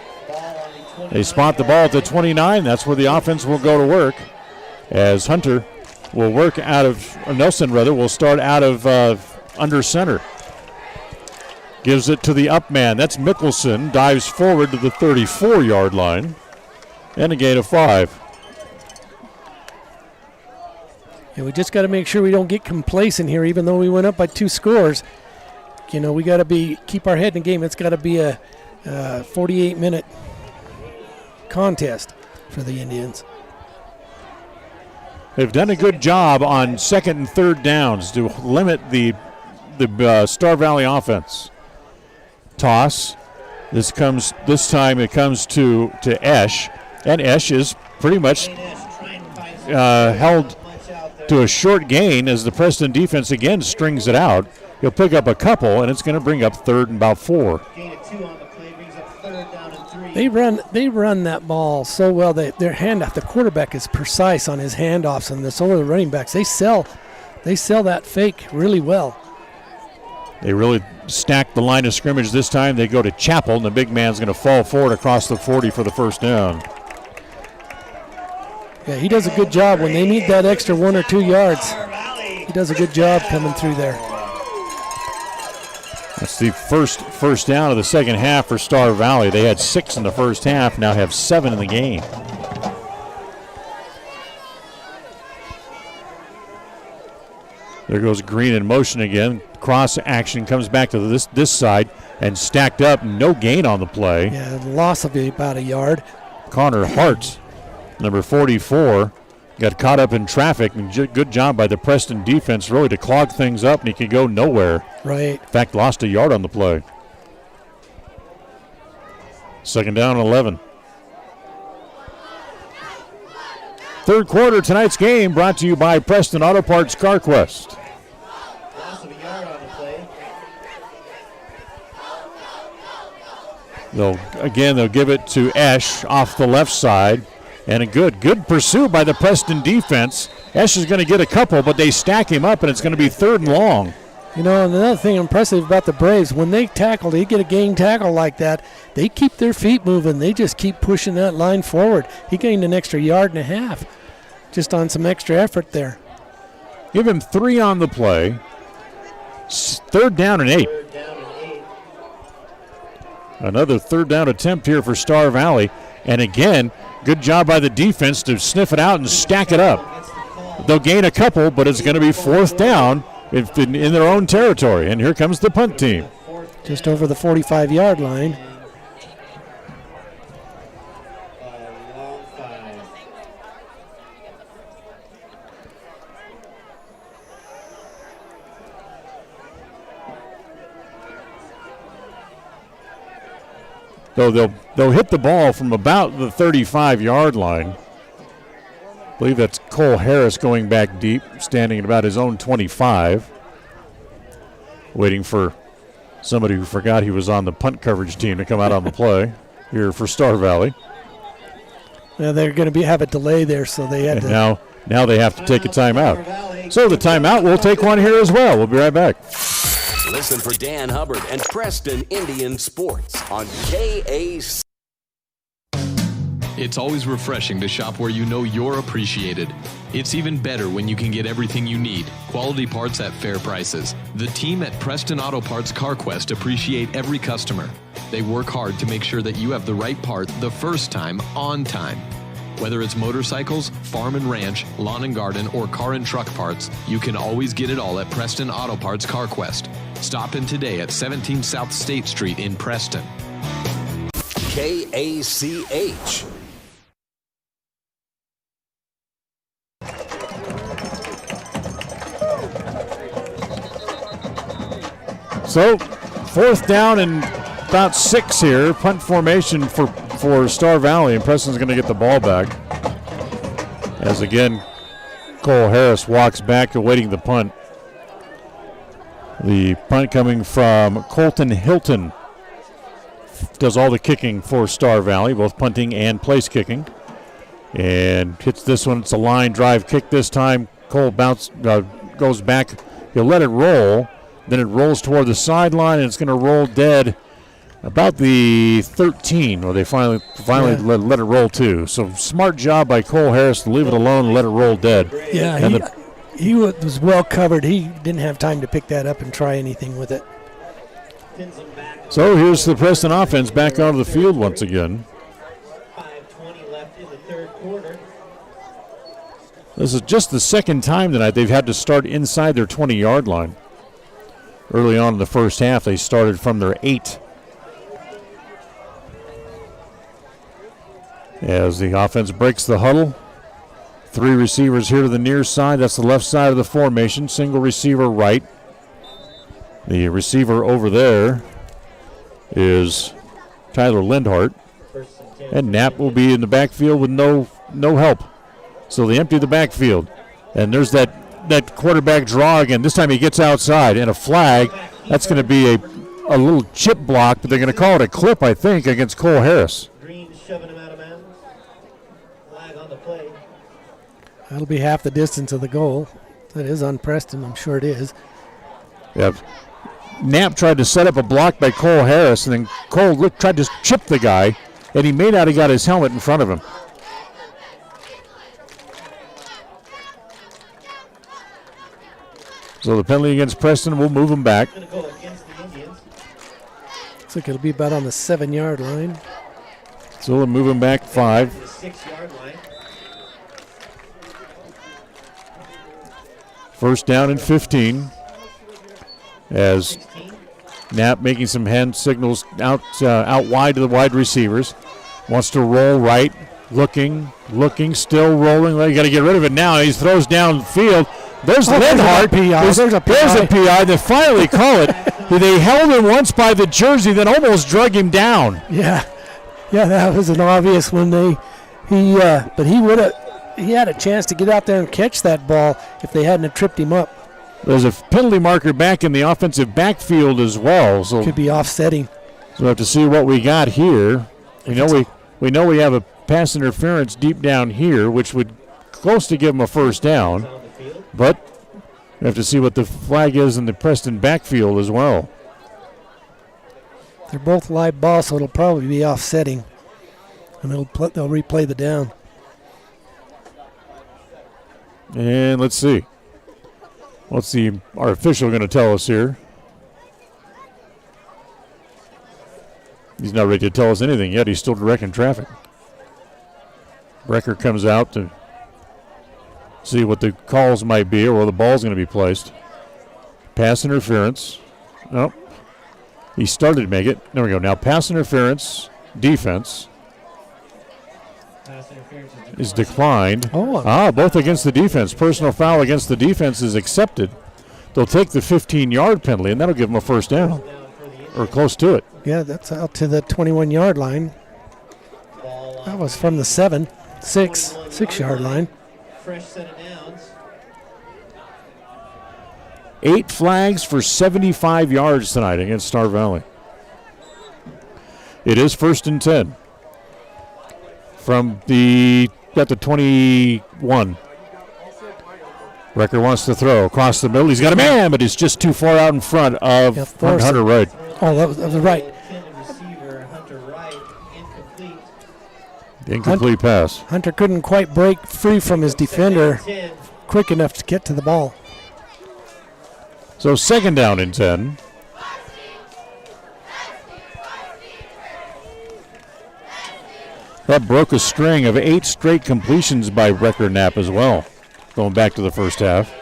They spot the ball at the 29. That's where the offense will go to work. As Hunter will work out of Nelson will start out of under center. Gives it to the up man. That's Mickelson. Dives forward to the 34-yard line. And a gain of 5. Yeah, we just got to make sure we don't get complacent here, even though we went up by 2 scores. You know, we got to keep our head in the game. It's got to be a 48-minute contest for the Indians. They've done a good job on 2nd and 3rd downs to limit the Star Valley offense. Toss. This time it comes to Esch, and Esch is pretty much held to a short gain as the Preston defense again strings it out. He'll pick up a couple, and it's going to bring up 3rd and about 4. They run that ball so well. Their handoff, the quarterback is precise on his handoffs, and so are the running backs. They sell that fake really well. They really stack the line of scrimmage this time. They go to Chappell, and the big man's going to fall forward across the 40 for the 1st down. Yeah, he does a good job when they need that extra 1 or 2 yards. He does a good job coming through there. That's the first down of the second half for Star Valley. They had 6 in the first half, now have 7 in the game. There goes Green in motion again. Cross action comes back to this side and stacked up. No gain on the play. Yeah, loss of about a yard. Connor Hart, number 44, got caught up in traffic. And good job by the Preston defense really to clog things up, and he could go nowhere. Right. In fact, lost a yard on the play. 2nd down and 11. 3rd quarter, tonight's game brought to you by Preston Auto Parts CarQuest. They'll give it to Esch off the left side. And a good pursuit by the Preston defense. Esch is going to get a couple, but they stack him up, and it's going to be 3rd and long. You know, and another thing impressive about the Braves, when they tackle, they get a gain tackle like that, they keep their feet moving. They just keep pushing that line forward. He gained an extra 1.5 yards just on some extra effort there. Give him 3 on the play. 3rd down and 8. Another 3rd down attempt here for Star Valley. And again, good job by the defense to sniff it out and stack it up. They'll gain a couple, but it's going to be 4th down in their own territory. And here comes the punt team. Just over the 45-yard line. So they'll hit the ball from about the 35-yard line. I believe that's Cole Harris going back deep, standing at about his own 25. Waiting for somebody who forgot he was on the punt coverage team to come out on the play here for Star Valley. Now they're going to have a delay there, so they had to. Now they have to take a timeout. So the timeout, we'll take one here as well. We'll be right back. Listen for Dan Hubbard and Preston Indian Sports on KAC. It's always refreshing to shop where you know you're appreciated. It's even better when you can get everything you need. Quality parts at fair prices. The team at Preston Auto Parts CarQuest appreciate every customer. They work hard to make sure that you have the right part the first time, on time. Whether it's motorcycles, farm and ranch, lawn and garden, or car and truck parts, you can always get it all at Preston Auto Parts CarQuest. Stop in today at 17 South State Street in Preston. KACH. So, 4th down and about 6 here. Punt formation for Star Valley, and Preston's going to get the ball back. As again, Cole Harris walks back awaiting the punt. The punt coming from Colton Hilton. Does all the kicking for Star Valley, both punting and place kicking. And hits this one. It's a line drive kick this time. Cole goes back. He'll let it roll. Then it rolls toward the sideline, and it's going to roll dead about the 13, where they finally let it roll too. So smart job by Cole Harris to leave it alone and let it roll dead. Yeah, and he was well covered. He didn't have time to pick that up and try anything with it. So here's the Preston offense back onto the field once again. 5:20 left in the third quarter. This is just the second time tonight they've had to start inside their 20-yard line. Early on in the first half, they started from their 8. As the offense breaks the huddle, 3 receivers here to the near side. That's the left side of the formation. Single receiver right. The receiver over there is Tyler Lindhart. And Knapp will be in the backfield with no help. So they empty the backfield. And there's that quarterback draw again. This time he gets outside, and a flag. That's going to be a little chip block, but they're going to call it a clip, I think, against Cole Harris. Green shoving him out of bounds. Flag on the play. That'll be half the distance of the goal. That is on Preston. I'm sure it is. Yep. Knapp tried to set up a block by Cole Harris, and then Cole tried to chip the guy, and he made out he got his helmet in front of him. So the penalty against Preston will move him back. Going to go against the Indians. Looks like it'll be about on the 7-yard line. So we'll move him back 5. The 6-yard line. First down and 15. As Knapp making some hand signals out wide to the wide receivers. Wants to roll right. Looking, still rolling. You got to get rid of it now. He throws downfield. There's Lindhart. There's a PI. They finally call it. They held him once by the jersey, then almost drug him down. Yeah, that was an obvious one. But he had a chance to get out there and catch that ball if they hadn't have tripped him up. There's a penalty marker back in the offensive backfield as well. So could be offsetting. So we have to see what we got here. We know we have a pass interference deep down here, which would close to give him a first down. But we have to see what the flag is in the Preston backfield as well. They're both live balls, so it'll probably be offsetting. And they'll replay the down. And let's see. What's our official going to tell us here? He's not ready to tell us anything yet. He's still directing traffic. Brecker comes out to see what the calls might be or where the ball's going to be placed. Pass interference. Nope. He started to make it. There we go. Now pass interference, defense. Pass interference is declined. Oh. Both against the defense. Personal foul against the defense is accepted. They'll take the 15-yard penalty, and that'll give them a first down. Or close to it. Yeah, that's out to the 21-yard line. That was from the 6-yard line. Fresh set of downs. 8 flags for 75 yards tonight against Star Valley. It is 1st and 10. From the 21. Brecker wants to throw across the middle. He's got a man, but he's just too far out in front of Hunter Wright. Oh, that was right. Receiver Hunter Wright, incomplete. Incomplete pass. Hunter couldn't quite break free from his defender quick enough to get to the ball. So 2nd down and 10. That broke a string of 8 straight completions by Brecker Knapp as well, going back to the first half.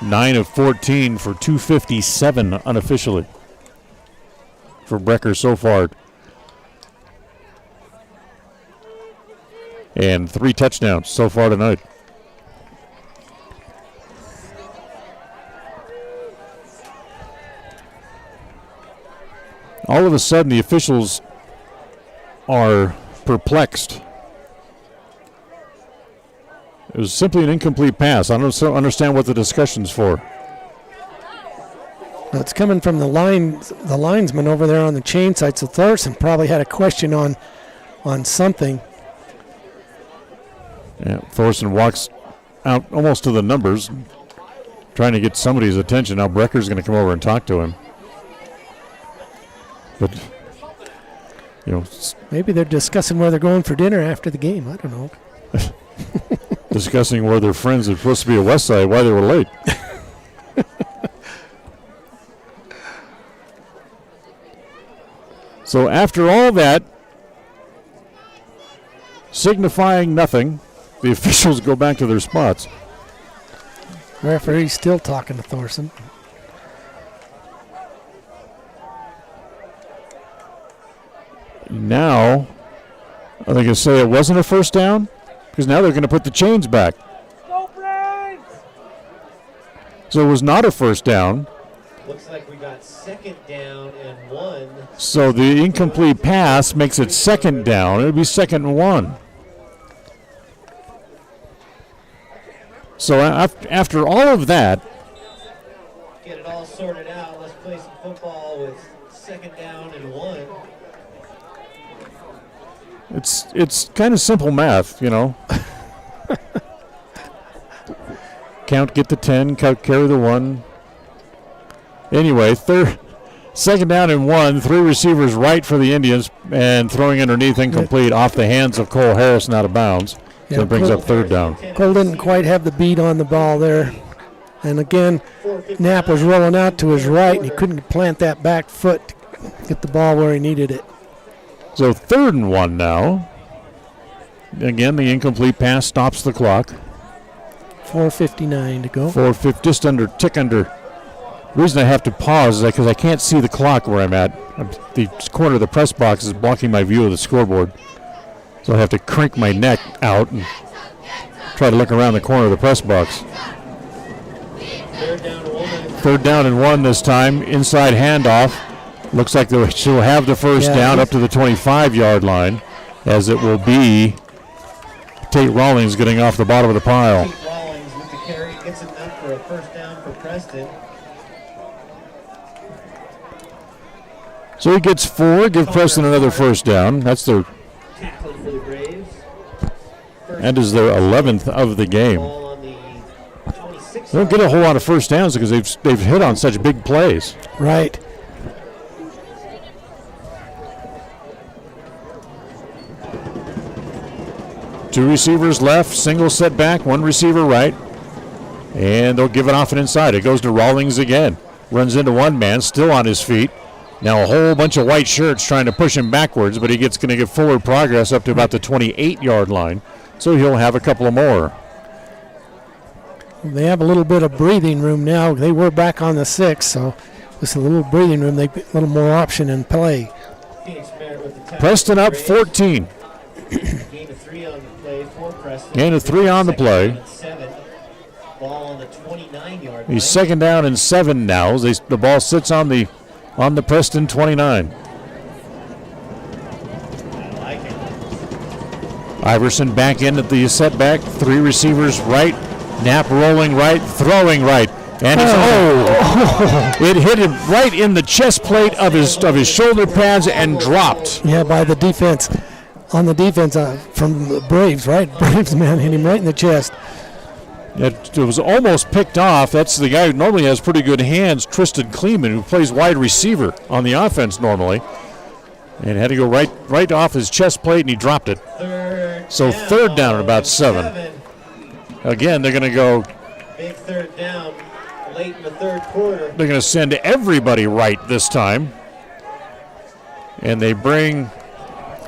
Nine of 14 for 257 unofficially for Brecker so far. And 3 touchdowns so far tonight. All of a sudden, the officials are perplexed. It was simply an incomplete pass. I don't understand what the discussion's for. Well, it's coming from the linesman over there on the chain side, so Thorson probably had a question on something. Yeah, Thorson walks out almost to the numbers, trying to get somebody's attention. Now Brecker's going to come over and talk to him. But, maybe they're discussing where they're going for dinner after the game. I don't know. Discussing where their friends are supposed to be at Westside, why they were late. So after all that, signifying nothing, the officials go back to their spots. Referee's still talking to Thorson. Now, are they going to say it wasn't a first down? Because now they're going to put the chains back. So it was not a first down. Looks like we got second down and 1. So the incomplete pass makes it second down. It would be 2nd and 1. So after all of that, get it all sorted out. Let's play some football with second down and 1. it's kind of simple math, Count, get the 10, carry the 1. Anyway, 2nd down and 1, 3 receivers right for the Indians, and throwing underneath incomplete off the hands of Cole Harrison out of bounds. So it brings up 3rd down. Cole didn't quite have the beat on the ball there. And again, Knapp was rolling out to his right, and he couldn't plant that back foot to get the ball where he needed it. So 3rd and 1 now. Again, the incomplete pass stops the clock. 4:59 to go. 4:50, just tick under. The reason I have to pause is because I can't see the clock where I'm at. The corner of the press box is blocking my view of the scoreboard. So I have to crank my neck out and try to look around the corner of the press box. 3rd down and 1 this time. Inside handoff. Looks like she'll have the first down up to the 25-yard line, as it will be Tate Rawlings getting off the bottom of the pile. Tate Rawlings with the carry gets enough for a first down for Preston. So he gets 4, give Preston another first down. That's their tackle for the Braves. That is their 11th of the game. They don't get a whole lot of first downs because they've hit on such big plays. Right. Two receivers left, single set back, 1 receiver right. And they'll give it off and inside. It goes to Rawlings again. Runs into 1 man, still on his feet. Now a whole bunch of white shirts trying to push him backwards, but going to get forward progress up to about the 28-yard line. So he'll have a couple of more. They have a little bit of breathing room now. They were back on the 6, so with a little breathing room, they get a little more option in play. Preston up 14. Gain of 3 on the play for Preston. Gain of 3 on the play. Ball on the 29-yard line. He's 2nd down and 7 now. The ball sits on the Preston 29. I like it. Iverson back in at the setback. 3 receivers right. Knapp rolling right, throwing right. And it hit him right in the chest plate of his shoulder pads and dropped. Yeah, by the defense. On the defense from the Braves, right? Braves man hit him right in the chest. It was almost picked off. That's the guy who normally has pretty good hands, Tristan Kleeman, who plays wide receiver on the offense normally. And had to go right off his chest plate, and he dropped it. So 3rd down at about 7. Again, they're going to go. Big 3rd down late in the 3rd quarter. They're going to send everybody right this time. And they bring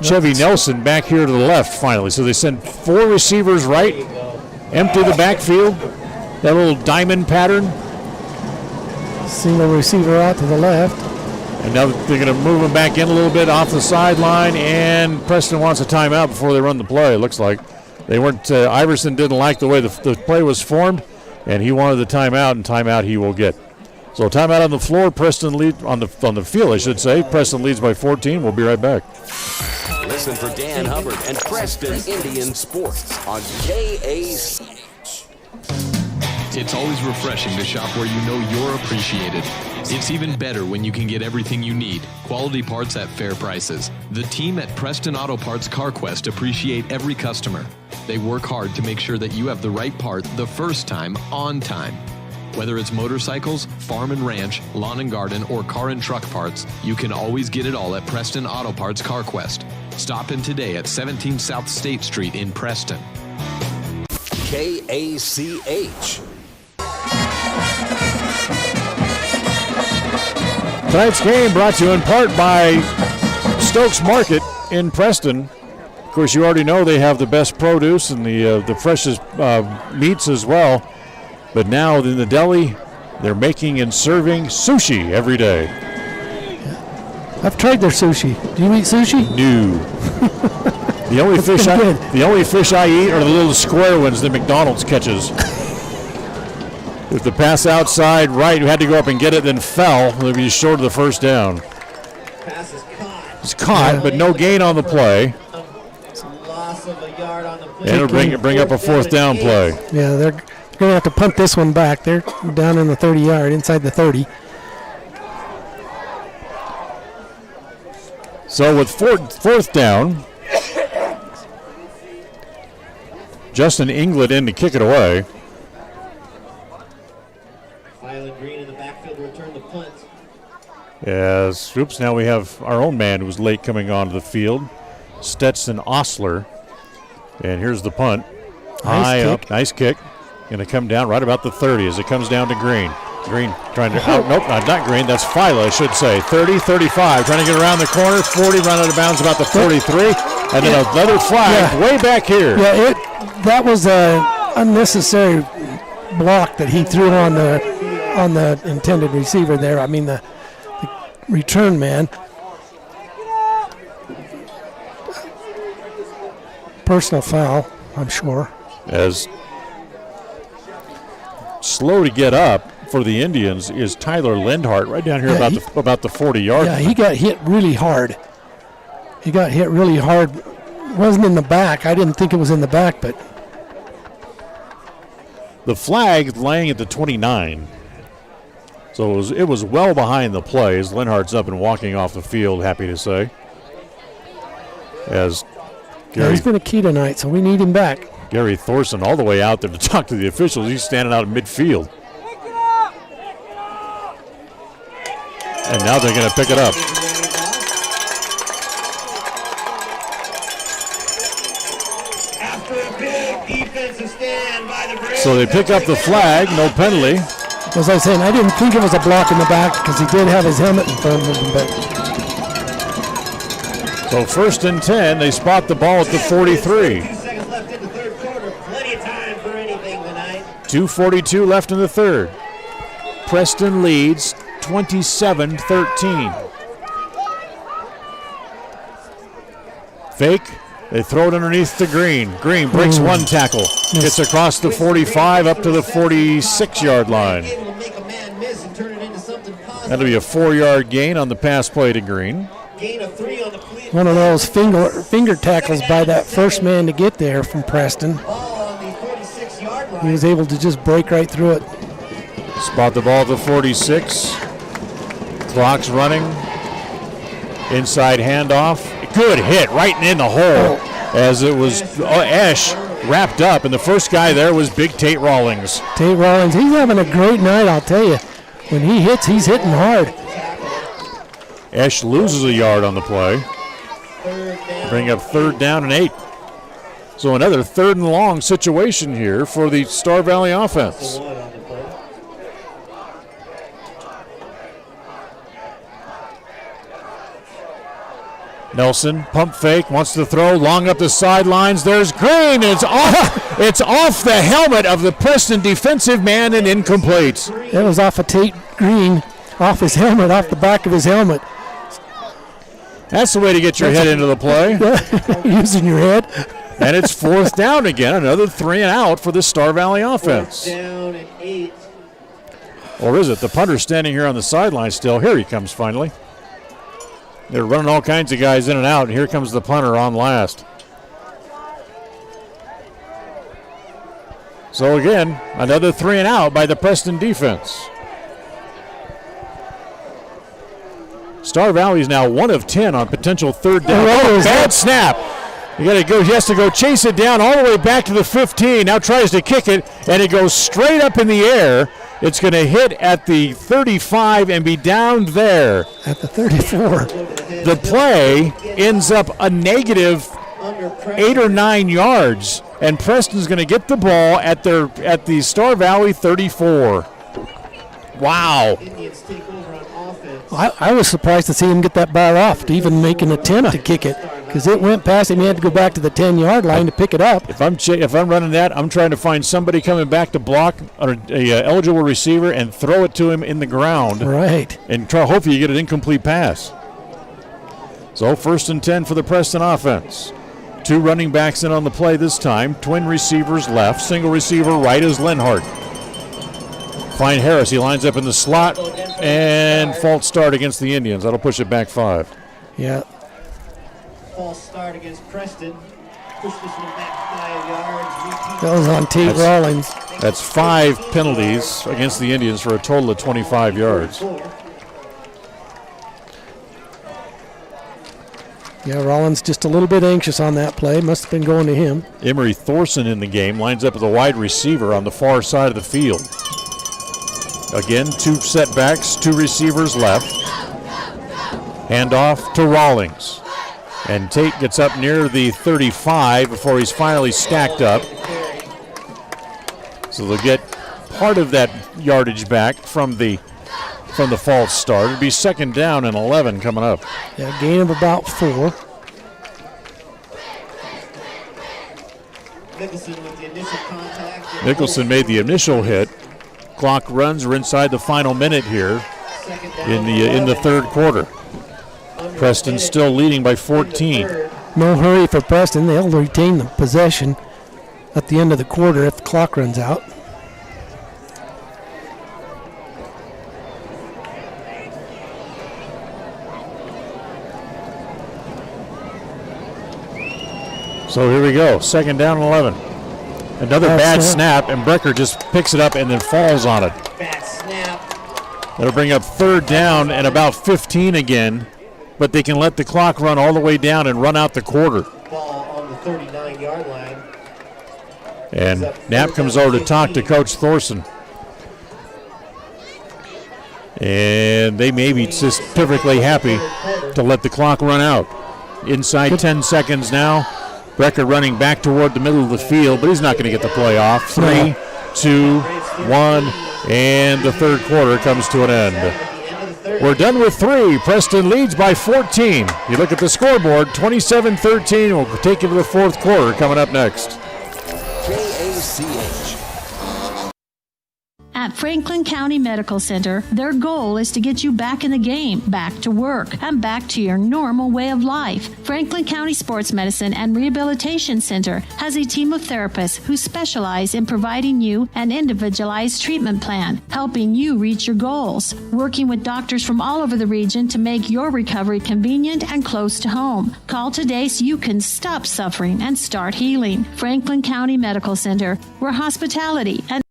Chevy Nelson back here to the left finally. So they send 4 receivers right, empty the backfield, that little diamond pattern. Single receiver out to the left. And now they're going to move him back in a little bit off the sideline, and Preston wants a timeout before they run the play, it looks like. They weren't. Iverson didn't like the way the play was formed, and he wanted the timeout, and timeout he will get. So timeout on the floor. Preston lead on the field, I should say. Preston leads by 14. We'll be right back. Listen for Dan Hubbard and Preston Indian Sports on KAC. It's always refreshing to shop where you know you're appreciated. It's even better when you can get everything you need. Quality parts at fair prices. The team at Preston Auto Parts CarQuest appreciate every customer. They work hard to make sure that you have the right part the first time, on time. Whether it's motorcycles, farm and ranch, lawn and garden, or car and truck parts, you can always get it all at Preston Auto Parts CarQuest. Stop in today at 17 South State Street in Preston. KACH. Tonight's game brought to you in part by Stokes Market in Preston. Of course, you already know they have the best produce and the freshest meats as well. But now in the deli, they're making and serving sushi every day. I've tried their sushi. Do you eat sushi? No. The only fish I eat are the little square ones that McDonald's catches. If the pass outside right, you had to go up and get it, then fell, they'll be short of the first down. Pass is caught. It's caught, but no gain on the play. It's a loss of a yard on the play. And it'll bring up a fourth down play. Yeah, they're going to have to punt this one back. They're down in the 30-yard, inside the 30. So with fourth down, Justin Inglet in to kick it away. Green in the backfield to return the punt. Yes, oops, now we have our own man who's late coming onto the field, Stetson Osler. And here's the punt. High up, nice kick. Going to come down right about the 30 as it comes down to Green. Green trying to, not Green, that's Fila, I should say. 30, 35, trying to get around the corner. 40, run out of bounds about the 43. And then another flag way back here. Yeah, that was an unnecessary block that he threw on the intended receiver there. I mean, the return man. Personal foul, I'm sure. As slow to get up for the Indians is Tyler Lindhart right down here about the 40-yard. Yeah, he got hit really hard. It wasn't in the back. I didn't think it was in the back, but the flag laying at the 29. So it was well behind the play as Lindhart's up and walking off the field, happy to say. As Gary, he's been a key tonight, so we need him back. Gary Thorson all the way out there to talk to the officials. He's standing out in midfield. And now they're going to pick it up. So they pick up the flag, no penalty. As I was saying, I didn't think it was a block in the back because he did have his helmet in front of him. But so 1st and 10, they spot the ball at the 43. 2 seconds left in the third quarter. Plenty of time for anything tonight. 2:42 left in the third. Preston leads 27-13. Fake. They throw it underneath to Green. Green breaks one tackle. Gets across the 45 up to the 46-yard line. That'll be a 4-yard gain on the pass play to Green. Gain of 3 on the play. One of those finger tackles by that first man to get there from Preston. He was able to just break right through it. Spot the ball at the 46. Clock's running. Inside handoff. Good hit right in the hole as it was Esch wrapped up. And the first guy there was big Tate Rawlings. Tate Rawlings, he's having a great night, I'll tell you. When he hits, he's hitting hard. Esch loses a yard on the play. Bring up 3rd down and 8. So another 3rd and long situation here for the Star Valley offense. Nelson, pump fake, wants to throw, long up the sidelines. There's Green. It's off the helmet of the Preston defensive man and incomplete. It was off of Tate Green, off his helmet, off the back of his helmet. That's the way to get your head into the play. Using your head. And it's 4th down again, another 3 and out for the Star Valley offense. 4th down and 8. Or is it? The punter's standing here on the sideline still. Here he comes finally. They're running all kinds of guys in and out, and here comes the punter on last. So again, another 3 and out by the Preston defense. Star Valley's now 1 of 10 on potential third down. Bad snap. He has to go chase it down all the way back to the 15. Now tries to kick it, and it goes straight up in the air. It's going to hit at the 35 and be down there. At the 34. The play ends up a negative 8 or 9 yards, and Preston's going to get the ball at the Star Valley 34. Wow. I was surprised to see him get that ball off to even make an attempt to kick it, because it went past him. He had to go back to the 10-yard line to pick it up. If I'm running that, I'm trying to find somebody coming back to block a eligible receiver and throw it to him in the ground. Right. And hopefully you get an incomplete pass. So 1st and 10 for the Preston offense. 2 running backs in on the play this time. Twin receivers left. Single receiver right is Lenhart. Find Harris. He lines up in the slot and false start against the Indians. That'll push it back 5. Yeah. False start against Preston. Push this one back 5 yards. That was on Tate Rawlings. That's 5 penalties against the Indians for a total of 25 yards. Yeah, Rollins just a little bit anxious on that play. Must have been going to him. Emery Thorson in the game lines up as a wide receiver on the far side of the field. Again, 2 setbacks, 2 receivers left. Handoff to Rawlings. And Tate gets up near the 35 before he's finally stacked up. So they'll get part of that yardage back from the false start. It'll be 2nd down and 11 coming up. Yeah, gain of about 4. Nicholson with the initial contact. Nicholson made the initial hit. Clock runs. We're inside the final minute here in the third quarter. Preston still leading by 14. No hurry for Preston. They'll retain the possession at the end of the quarter if the clock runs out. So here we go. 2nd down and 11. Another bad snap, and Brecker just picks it up and then falls on it. Bad snap. That'll bring up 3rd down and about 15 again, but they can let the clock run all the way down and run out the quarter. Ball on the 39-yard line. And Knapp comes over to talk to Coach Thorson. And they may be just perfectly happy to let the clock run out. Inside 10 seconds now. Brecker running back toward the middle of the field, but he's not going to get the play off. 3, 2, 1, and the third quarter comes to an end. We're done with 3. Preston leads by 14. You look at the scoreboard, 27-13. We'll take you to the fourth quarter coming up next. KACH. At Franklin County Medical Center, their goal is to get you back in the game, back to work, and back to your normal way of life. Franklin County Sports Medicine and Rehabilitation Center has a team of therapists who specialize in providing you an individualized treatment plan, helping you reach your goals, working with doctors from all over the region to make your recovery convenient and close to home. Call today so you can stop suffering and start healing. Franklin County Medical Center, where hospitality and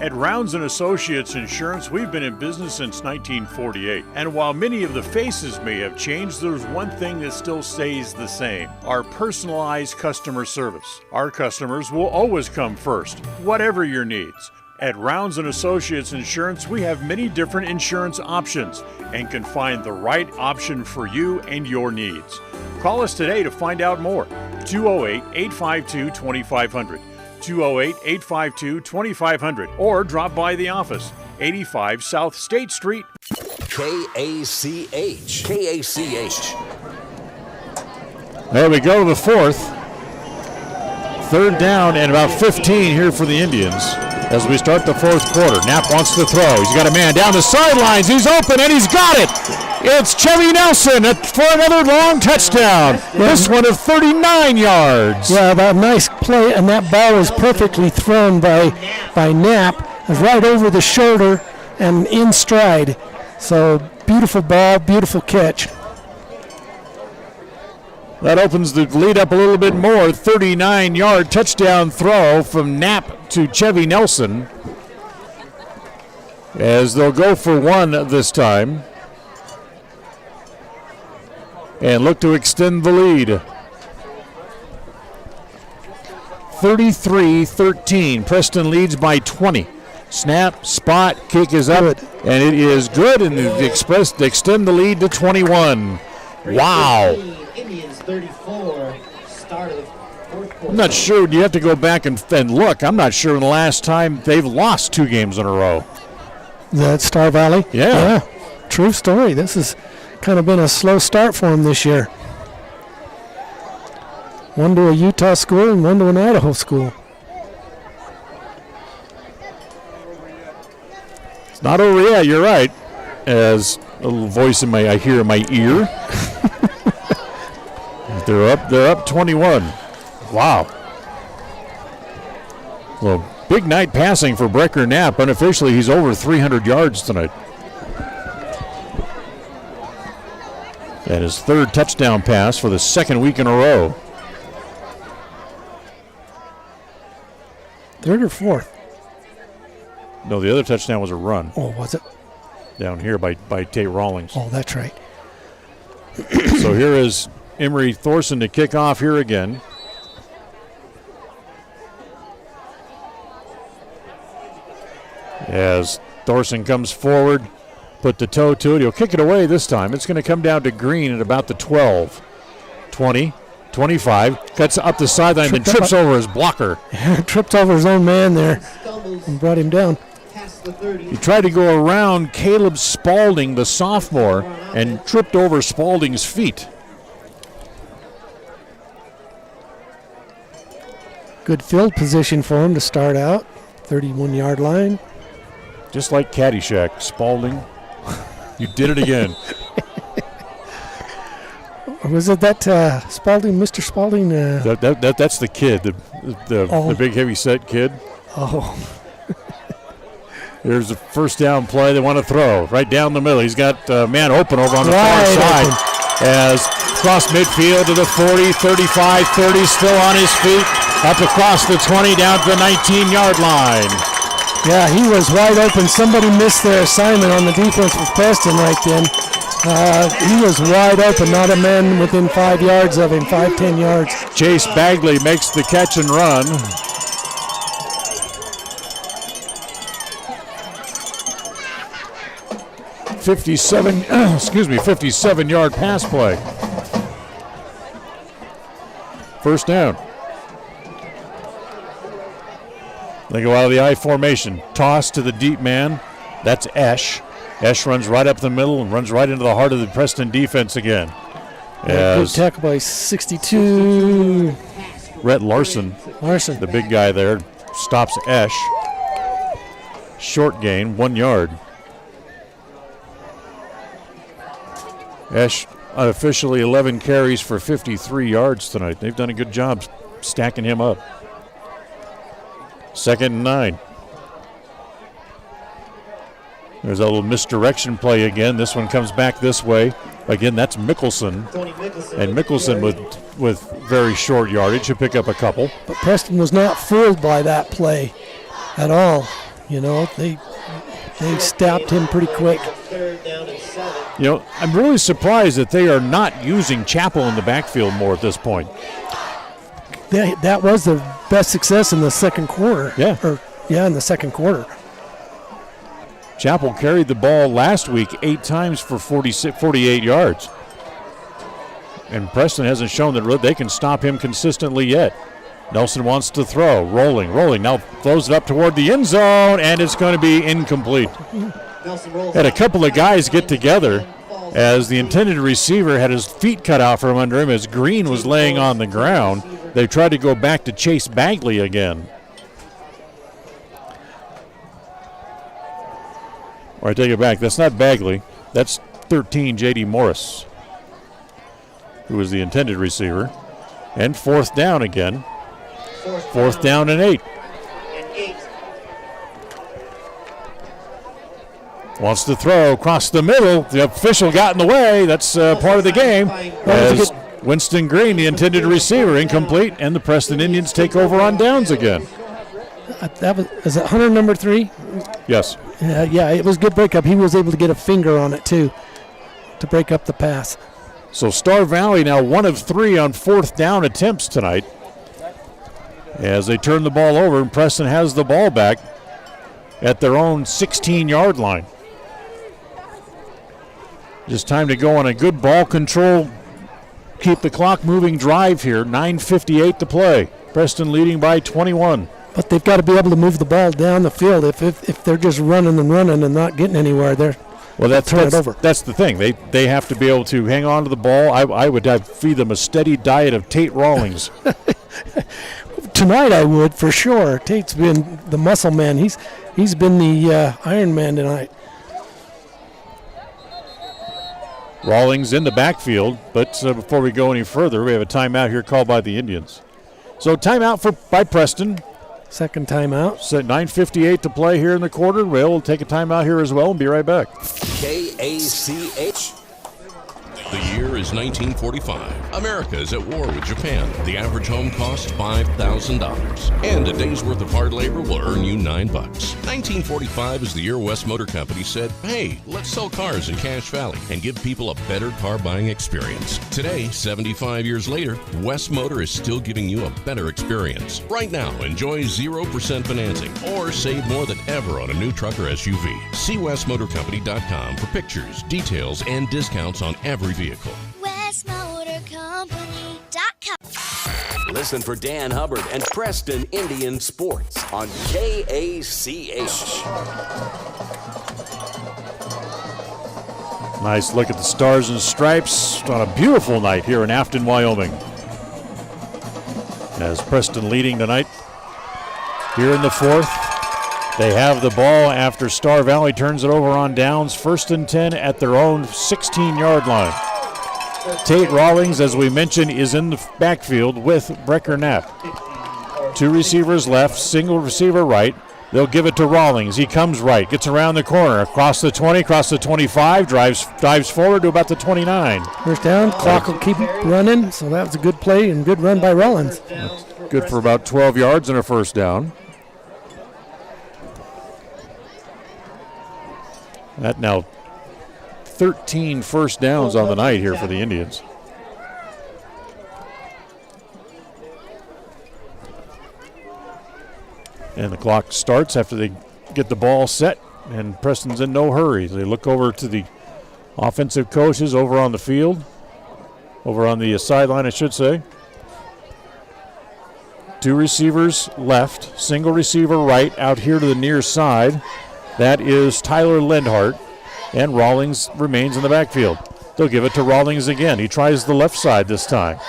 At Rounds & Associates Insurance, we've been in business since 1948. And while many of the faces may have changed, there's one thing that still stays the same: our personalized customer service. Our customers will always come first, whatever your needs. At Rounds & Associates Insurance, we have many different insurance options and can find the right option for you and your needs. Call us today to find out more. 208-852-2500. 208-852-2500, or drop by the office, 85 South State Street. KACH. KACH. There we go, the fourth. 3rd down and about 15 here for the Indians as we start the fourth quarter. Knapp wants to throw. He's got a man down the sidelines. He's open, and he's got it. It's Chevy Nelson for another long touchdown. This one of 39 yards. Yeah, that nice play, and that ball was perfectly thrown by Knapp. was right over the shoulder and in stride. So beautiful ball, beautiful catch. That opens the lead up a little bit more. 39-yard touchdown throw from Knapp to Chevy Nelson, as they'll go for one this time and look to extend the lead. 33-13. Preston leads by 20. Snap, spot, kick is up, and it is good, and they extend the lead to 21. Wow. Indians 34, start of the fourth quarter. I'm not sure. You have to go back and look. I'm not sure when the last time they've lost 2 games in a row. That Star Valley? Yeah. True story. This has kind of been a slow start for them this year. One to a Utah school and one to an Idaho school. It's not over yet. You're right. As a little voice I hear in my ear. They're up 21. Wow. Well, big night passing for Brecker Knapp. Unofficially, he's over 300 yards tonight. And his 3rd touchdown pass for the 2nd week in a row. 3rd or 4th? No, the other touchdown was a run. Oh, was it? Down here by Tate Rawlings. Oh, that's right. So here is Emery Thorson to kick off here again. As Thorson comes forward, put the toe to it. He'll kick it away this time. It's going to come down to Green at about the 12. 20, 25. Cuts up the sideline, then trips over his blocker. Tripped over his own man there and brought him down. He tried to go around Caleb Spalding, the sophomore, and tripped over Spalding's feet. Good field position for him to start out. 31-yard line. Just like Caddyshack, Spalding, you did it again. Was it that Spalding, Mr. Spalding? That's the kid, the big heavy-set kid. Oh. Here's the first down play. They want to throw right down the middle. He's got a man open over on the far side. As across midfield to the 40, 35, 30, still on his feet. Up across the 20, down to the 19-yard line. Yeah, he was wide open. Somebody missed their assignment on the defense with Preston right then. He was wide open, not a man within 5 yards of him, 5-10 yards. Chase Bagley makes the catch and run. $57-yard pass play. First down. They go out of the I formation. Toss to the deep man. That's Esch. Esch runs right up the middle and runs right into the heart of the Preston defense again. Good tackle by 62. Rhett Larson, the big guy there, stops Esch. Short gain, 1 yard. Esch unofficially 11 carries for 53 yards tonight. They've done a good job stacking him up. 2nd and 9. There's a little misdirection play again. This one comes back this way. Again, that's Mickelson. And Mickelson with very short yardage should pick up a couple. But Preston was not fooled by that play at all. You know, they stopped him pretty quick. You know, I'm really surprised that they are not using Chappell in the backfield more at this point. That was the best success in the second quarter. Yeah. In the second quarter. Chappell carried the ball last week 8 times for 48 yards. And Preston hasn't shown that they can stop him consistently yet. Nelson wants to throw. Rolling. Now throws it up toward the end zone, and it's going to be incomplete. Had a couple of guys get together as the intended receiver had his feet cut out from under him as Green was laying on the ground. They tried to go back to Chase Bagley again. Or I take it back. That's not Bagley. That's 13, J.D. Morris, who was the intended receiver. And 4th down again. 4th down and 8. Wants to throw across the middle. The official got in the way. That's part of the game. As Winston Green, the intended receiver, incomplete, and the Preston Indians take over on downs again. Is it Hunter number 3? Yes. Yeah, it was a good breakup. He was able to get a finger on it, too, to break up the pass. So Star Valley now 1 of 3 on 4th down attempts tonight. As they turn the ball over, and Preston has the ball back at their own 16-yard line. Just time to go on a good ball control, keep the clock moving drive here. 9:58 to play. Preston leading by 21. But they've got to be able to move the ball down the field. If they're just running and not getting anywhere, turn it over. That's the thing. They have to be able to hang on to the ball. I would feed them a steady diet of Tate Rawlings. Tonight I would, for sure. Tate's been the muscle man. He's been the Iron Man tonight. Rawlings in the backfield, but before we go any further, we have a timeout here called by the Indians. So timeout by Preston. Second timeout. So 9:58 to play here in the quarter. We'll take a timeout here as well and be right back. KACH. The year is 1945. America is at war with Japan. The average home costs $5,000. And a day's worth of hard labor will earn you $9. 1945 is the year West Motor Company said, hey, let's sell cars in Cache Valley and give people a better car buying experience. Today, 75 years later, West Motor is still giving you a better experience. Right now, enjoy 0% financing or save more than ever on a new truck or SUV. See westmotorcompany.com for pictures, details, and discounts on every vehicle. WestMotorCompany.com. Listen for Dan Hubbard and Preston Indian Sports on KACH. Nice look at the Stars and Stripes on a beautiful night here in Afton, Wyoming. As Preston leading tonight here in the 4th. They have the ball after Star Valley turns it over on downs. 1st and 10 at their own 16-yard line. Tate Rawlings, as we mentioned, is in the backfield with Brecker Knapp. 2 receivers left, single receiver right. They'll give it to Rawlings. He comes right, gets around the corner, across the 20, across the 25, dives forward to about the 29. First down, clock will keep running, so that was a good play and good run by Rawlings. Good for about 12 yards and a first down. That now 13 first downs on the night here for the Indians. And the clock starts after they get the ball set, and Preston's in no hurry. They look over to the offensive coaches over on the field, over on the sideline, I should say. 2 receivers left, single receiver right out here to the near side. That is Tyler Lindhart, and Rawlings remains in the backfield. They'll give it to Rawlings again. He tries the left side this time.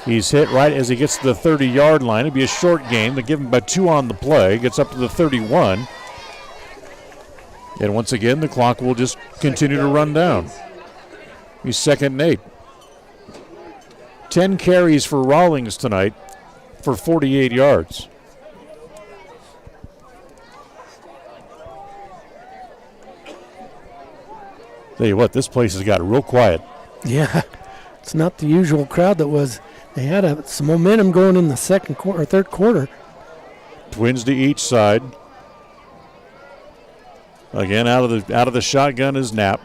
He's hit right as he gets to the 30-yard line. It'll be a short game. They give him about 2 on the play. Gets up to the 31. And once again, the clock will just continue to run down. He's 2nd and 8. 10 carries for Rawlings tonight for 48 yards. Tell you what, this place has got real quiet. Yeah, it's not the usual crowd that was. They had some momentum going in the second quarter, 3rd quarter. Twins to each side. Again, out of the shotgun is Knapp.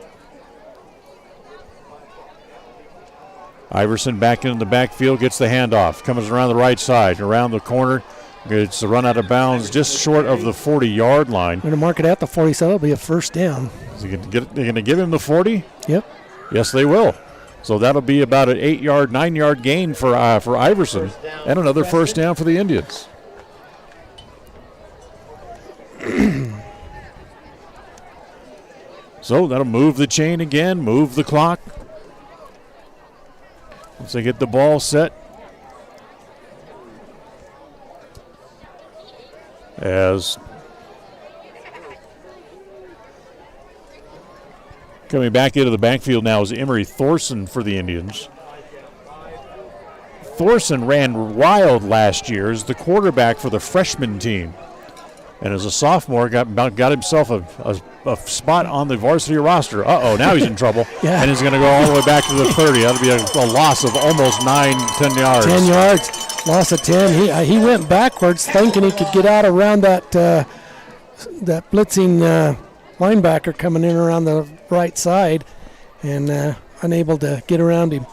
Iverson back into the backfield, gets the handoff, comes around the right side, around the corner. It's a run out of bounds just short of the 40-yard line. We're going to mark it at the 40, so that'll be a first down. They're going to give him the 40? Yep. Yes, they will. So that'll be about an 9-yard gain for Iverson, and another first down for the Indians. So that'll move the chain again, move the clock. Once they get the ball set. As coming back into the backfield now is Emery Thorson for the Indians. Thorson ran wild last year as the quarterback for the freshman team. and as a sophomore, got himself a spot on the varsity roster. Now he's in trouble, and he's going to go all the way back to the 30. That'll be a loss of almost 10 yards. 10 yards, loss of 10. He went backwards thinking he could get out around that blitzing linebacker coming in around the right side, and unable to get around him.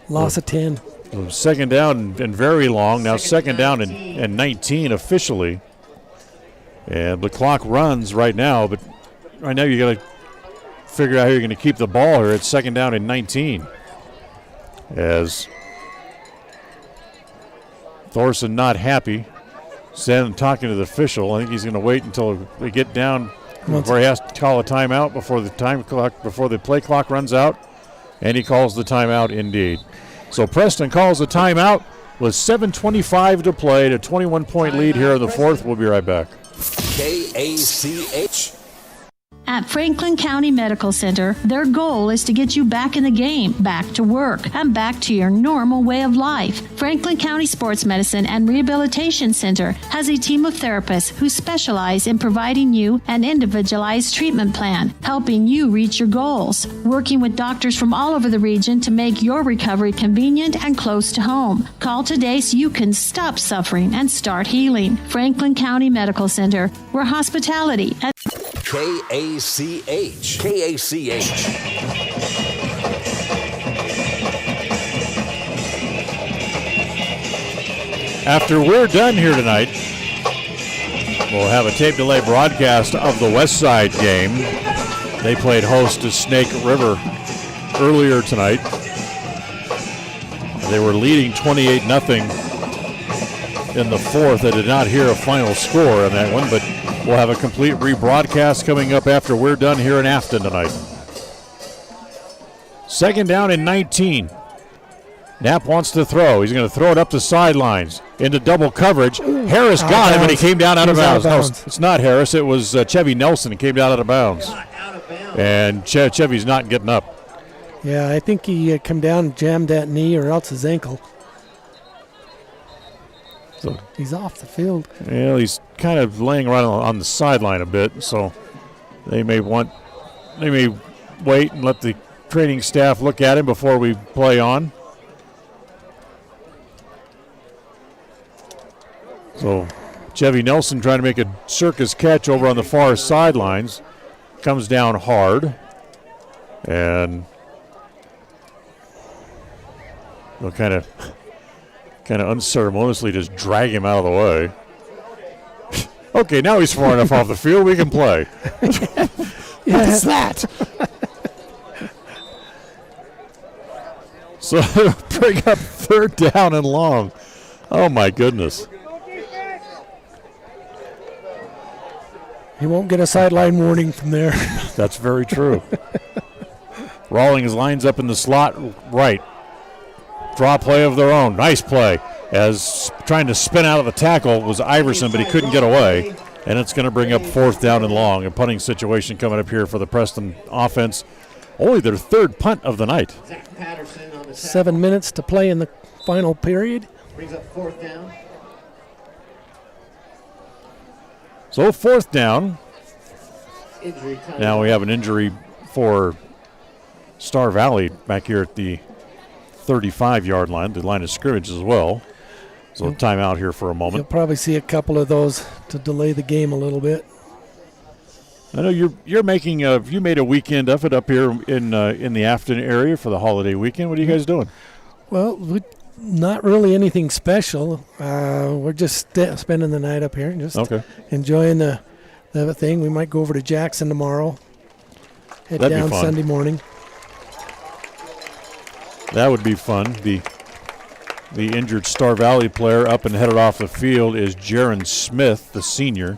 Loss of 10. Second down and very long. Now second down and 19 officially. And the clock runs right now, but right now you got to figure out how you're going to keep the ball here. It's second down and 19. As Thorson not happy, talking to the official. I think he's going to wait until we get down where he has to call a timeout before the play clock runs out, and he calls the timeout indeed. So Preston calls the timeout with 7:25 to play, a 21-point lead here in the fourth. We'll be right back. KACH. At Franklin County Medical Center, their goal is to get you back in the game, back to work, and back to your normal way of life. Franklin County Sports Medicine and Rehabilitation Center has a team of therapists who specialize in providing you an individualized treatment plan, helping you reach your goals, working with doctors from all over the region to make your recovery convenient and close to home. Call today so you can stop suffering and start healing. Franklin County Medical Center, where hospitality and KACH. KACH. After we're done here tonight, we'll have a tape delay broadcast of the West Side game. They played host to Snake River earlier tonight. They were leading 28-0 in the fourth. I did not hear a final score on that one, but we'll have a complete rebroadcast coming up after we're done here in Afton tonight. Second down and 19. Knapp wants to throw. He's going to throw it up the sidelines into double coverage. Harris got him, and he came down out of bounds. No, it's not Harris. It was Chevy Nelson. He came down out of bounds. And Chevy's not getting up. Yeah, I think he come down and jammed that knee or else his ankle. So he's off the field. Well, he's kind of laying around on the sideline a bit, so they may wait and let the training staff look at him before we play on. So Chevy Nelson trying to make a circus catch over on the far sidelines. Comes down hard. And they'll kind of unceremoniously just drag him out of the way. Okay, now he's far enough off the field, we can play. What's that? So bring up third down and long. Oh, my goodness. He won't get a sideline warning from there. That's very true. Rawlings lines up in the slot right. Draw play of their own. Nice play. As trying to spin out of the tackle was Iverson, but he couldn't get away. And it's going to bring up fourth down and long. A punting situation coming up here for the Preston offense. Only their third punt of the night. 7 minutes to play in the final period. Brings up fourth down. So fourth down. Injury time. Now we have an injury for Star Valley back here at the 35-yard line, the line of scrimmage as well. So timeout here for a moment. You'll probably see a couple of those to delay the game a little bit. I know you're making you made a weekend of it up here in the Afton area for the holiday weekend. What are you guys doing? Well, not really anything special. We're just spending the night up here and just enjoying the thing. We might go over to Jackson tomorrow. Head down Sunday morning. That would be fun. The injured Star Valley player up and headed off the field is Jaron Smith, the senior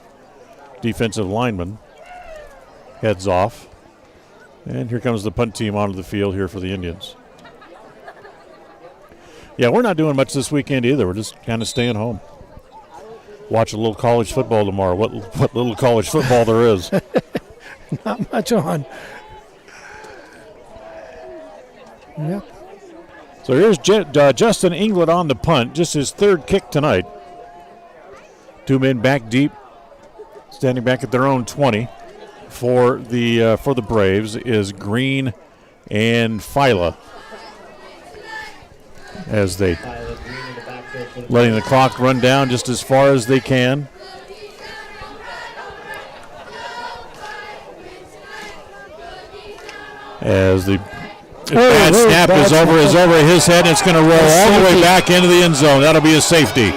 defensive lineman. Heads off. And here comes the punt team onto the field here for the Indians. Yeah, we're not doing much this weekend either. We're just kind of staying home. Watch a little college football tomorrow. What little college football there is. Not much on. Yep. So here's Justin England on the punt, just his third kick tonight. Two men back deep Standing back at their own 20 for the Braves is Green and Fila, as they letting the clock run down just as far as they can. As the bad snap is over his head, and it's going to roll all the way back into the end zone. That'll be a safety.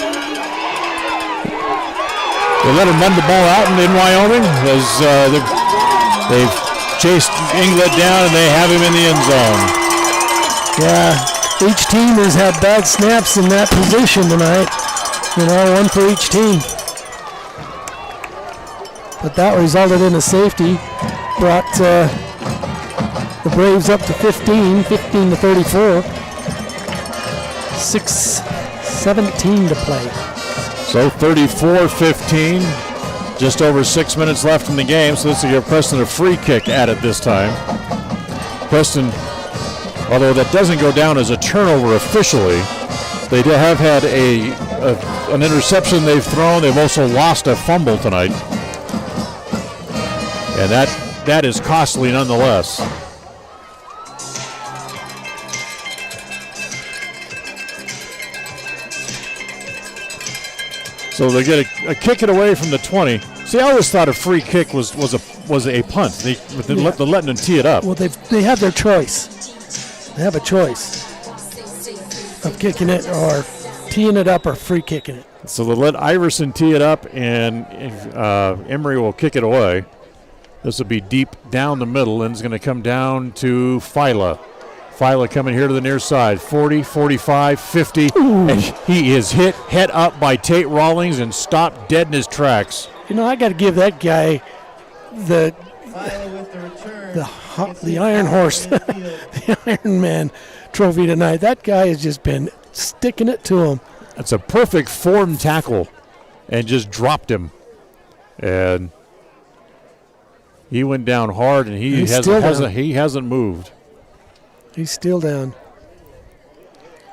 They let him run the ball out in Wyoming as they've chased Inglet down, and they have him in the end zone. Yeah, each team has had bad snaps in that position tonight. One for each team. But that resulted in a safety. Brought the Braves up to 15 to 34. 6:17 to play. So 34-15, just over 6 minutes left in the game, so this will give Preston a free kick at it this time. Preston, although that doesn't go down as a turnover officially, they have had an interception they've thrown. They've also lost a fumble tonight, and that is costly nonetheless. So they get a kick it away from the 20. See, I always thought a free kick was a punt. They're letting them tee it up. Well, they have their choice. They have a choice of kicking it or teeing it up or free kicking it. So they'll let Iverson tee it up, and Emery will kick it away. This will be deep down the middle, and it's going to come down to Fila. Fila coming here to the near side, 40, 45, 50. And he is hit head up by Tate Rawlings and stopped dead in his tracks. I got to give that guy the Iron Horse, the Iron Man trophy tonight. That guy has just been sticking it to him. That's a perfect form tackle, and just dropped him. And he went down hard, and he hasn't moved. He's still down.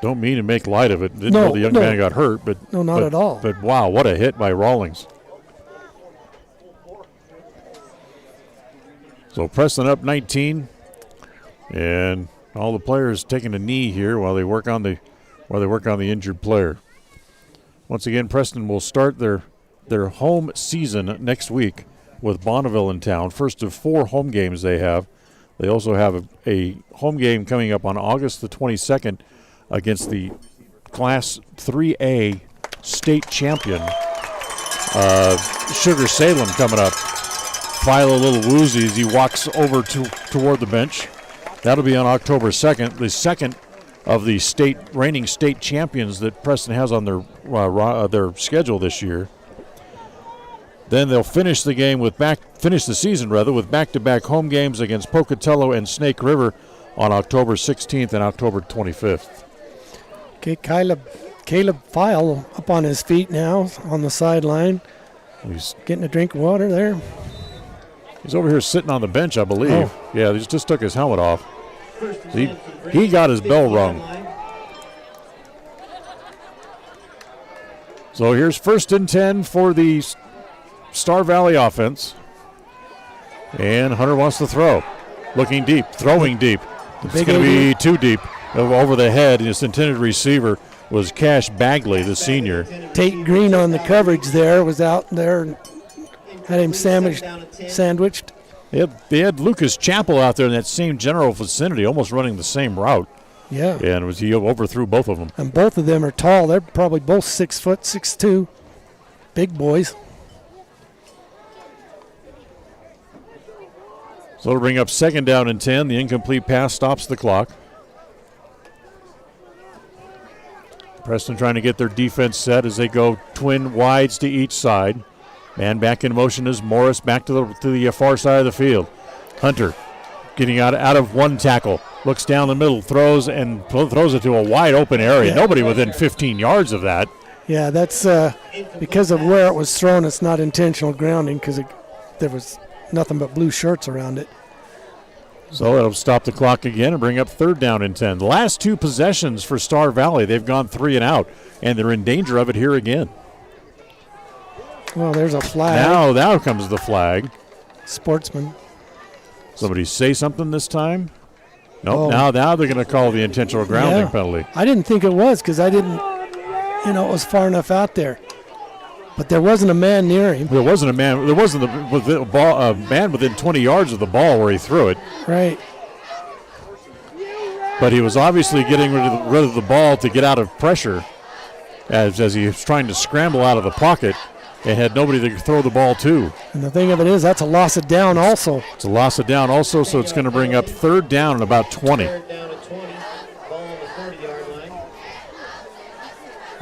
Don't mean to make light of it. Didn't know the young man got hurt, but not at all. But wow, what a hit by Rawlings. So Preston up 19, and all the players taking a knee here while they work on the injured player. Once again, Preston will start their home season next week with Bonneville in town. First of 4 home games they have. They also have a home game coming up on August the 22nd against the Class 3A state champion, Sugar Salem, coming up. File a little woozy as he walks over toward the bench. That'll be on October 2nd, the second of the reigning state champions that Preston has on their schedule this year. Then they'll finish the season with back-to-back home games against Pocatello and Snake River on October 16th and October 25th. Okay, Caleb File up on his feet now on the sideline. He's getting a drink of water there. He's over here sitting on the bench, I believe. Oh. Yeah, he just took his helmet off. He got his bell rung. So here's 1st and 10 for the Star Valley offense. And Hunter wants to throw. Looking deep, throwing deep. It's going to be too deep over the head. His intended receiver was Cash Bagley, the senior. Tate Green on the coverage there was out there and had him sandwiched. They had Lucas Chappell out there in that same general vicinity, almost running the same route. Yeah. And he overthrew both of them. And both of them are tall. They're probably both 6 foot, 6'2". Big boys. So it'll bring up 2nd down and 10. The incomplete pass stops the clock. Preston trying to get their defense set as they go twin wides to each side. Man back in motion is Morris back to the far side of the field. Hunter getting out of one tackle. Looks down the middle, throws it to a wide open area. Yeah. Nobody within 15 yards of that. Yeah, that's because of where it was thrown. It's not intentional grounding because there was nothing but blue shirts around it. So it'll stop the clock again and bring up 3rd down and 10. The last 2 possessions for Star Valley, they've gone 3 and out, and they're in danger of it here again. Well, there's a flag. Now comes the flag. Sportsman. Somebody say something this time? Nope. Now they're going to call the intentional grounding penalty. I didn't think it was because I didn't, it was far enough out there. But there wasn't a man near him. There wasn't a man. There wasn't a man within 20 yards of the ball where he threw it. Right. But he was obviously getting rid of the ball to get out of pressure as he was trying to scramble out of the pocket and had nobody to throw the ball to. And the thing of it is, that's a loss of down also. It's a loss of down also, so it's going to bring up 3rd down and about 20.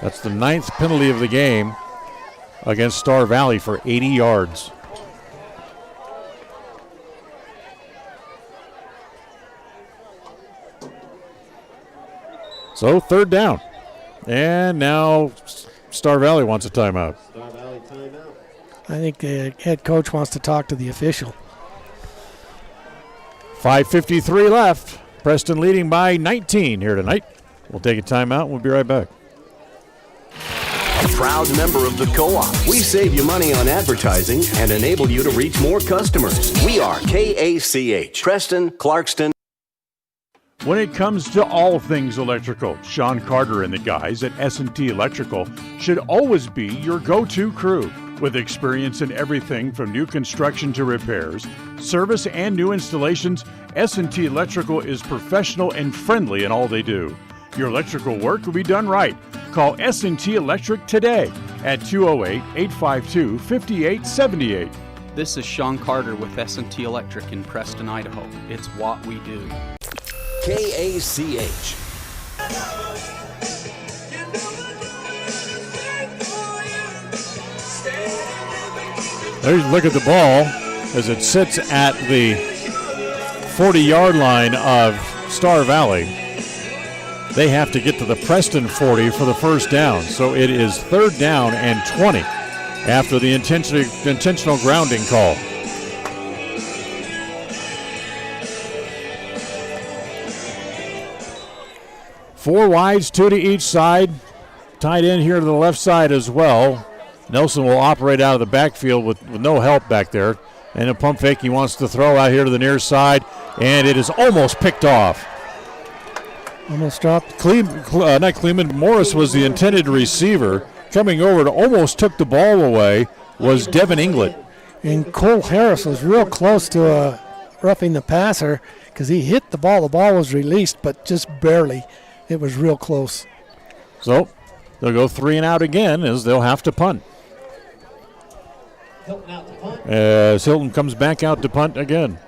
That's the 9th penalty of the game against Star Valley for 80 yards. So 3rd down. And now Star Valley wants a timeout. Star Valley timeout. I think the head coach wants to talk to the official. 5:53 left. Preston leading by 19 here tonight. We'll take a timeout. We'll be right back. Proud member of the Co-op. We save you money on advertising and enable you to reach more customers. We are KACH, Preston, Clarkston. When it comes to all things electrical, Sean Carter and the guys at S&T Electrical should always be your go-to crew. With experience in everything from new construction to repairs, service, and new installations, S&T Electrical is professional and friendly in all they do. Your electrical work will be done right. Call S&T Electric today at 208-852-5878. This is Sean Carter with S&T Electric in Preston, Idaho. It's what we do. KACH. There's a look at the ball as it sits at the 40-yard line of Star Valley. They have to get to the Preston 40 for the first down. So it is 3rd down and 20 after the intentional grounding call. Four wides, 2 to each side. Tied in here to the left side as well. Nelson will operate out of the backfield with no help back there. And a pump fake he wants to throw out here to the near side. And it is almost picked off. Almost dropped. Not Kleeman. Morris was the intended receiver. Coming over to almost took the ball away was Devin Inglet. And Cole Harris was real close to roughing the passer because he hit the ball. The ball was released, but just barely. It was real close. So they'll go 3 and out again as they'll have to punt. Hilton out to punt. As Hilton comes back out to punt again.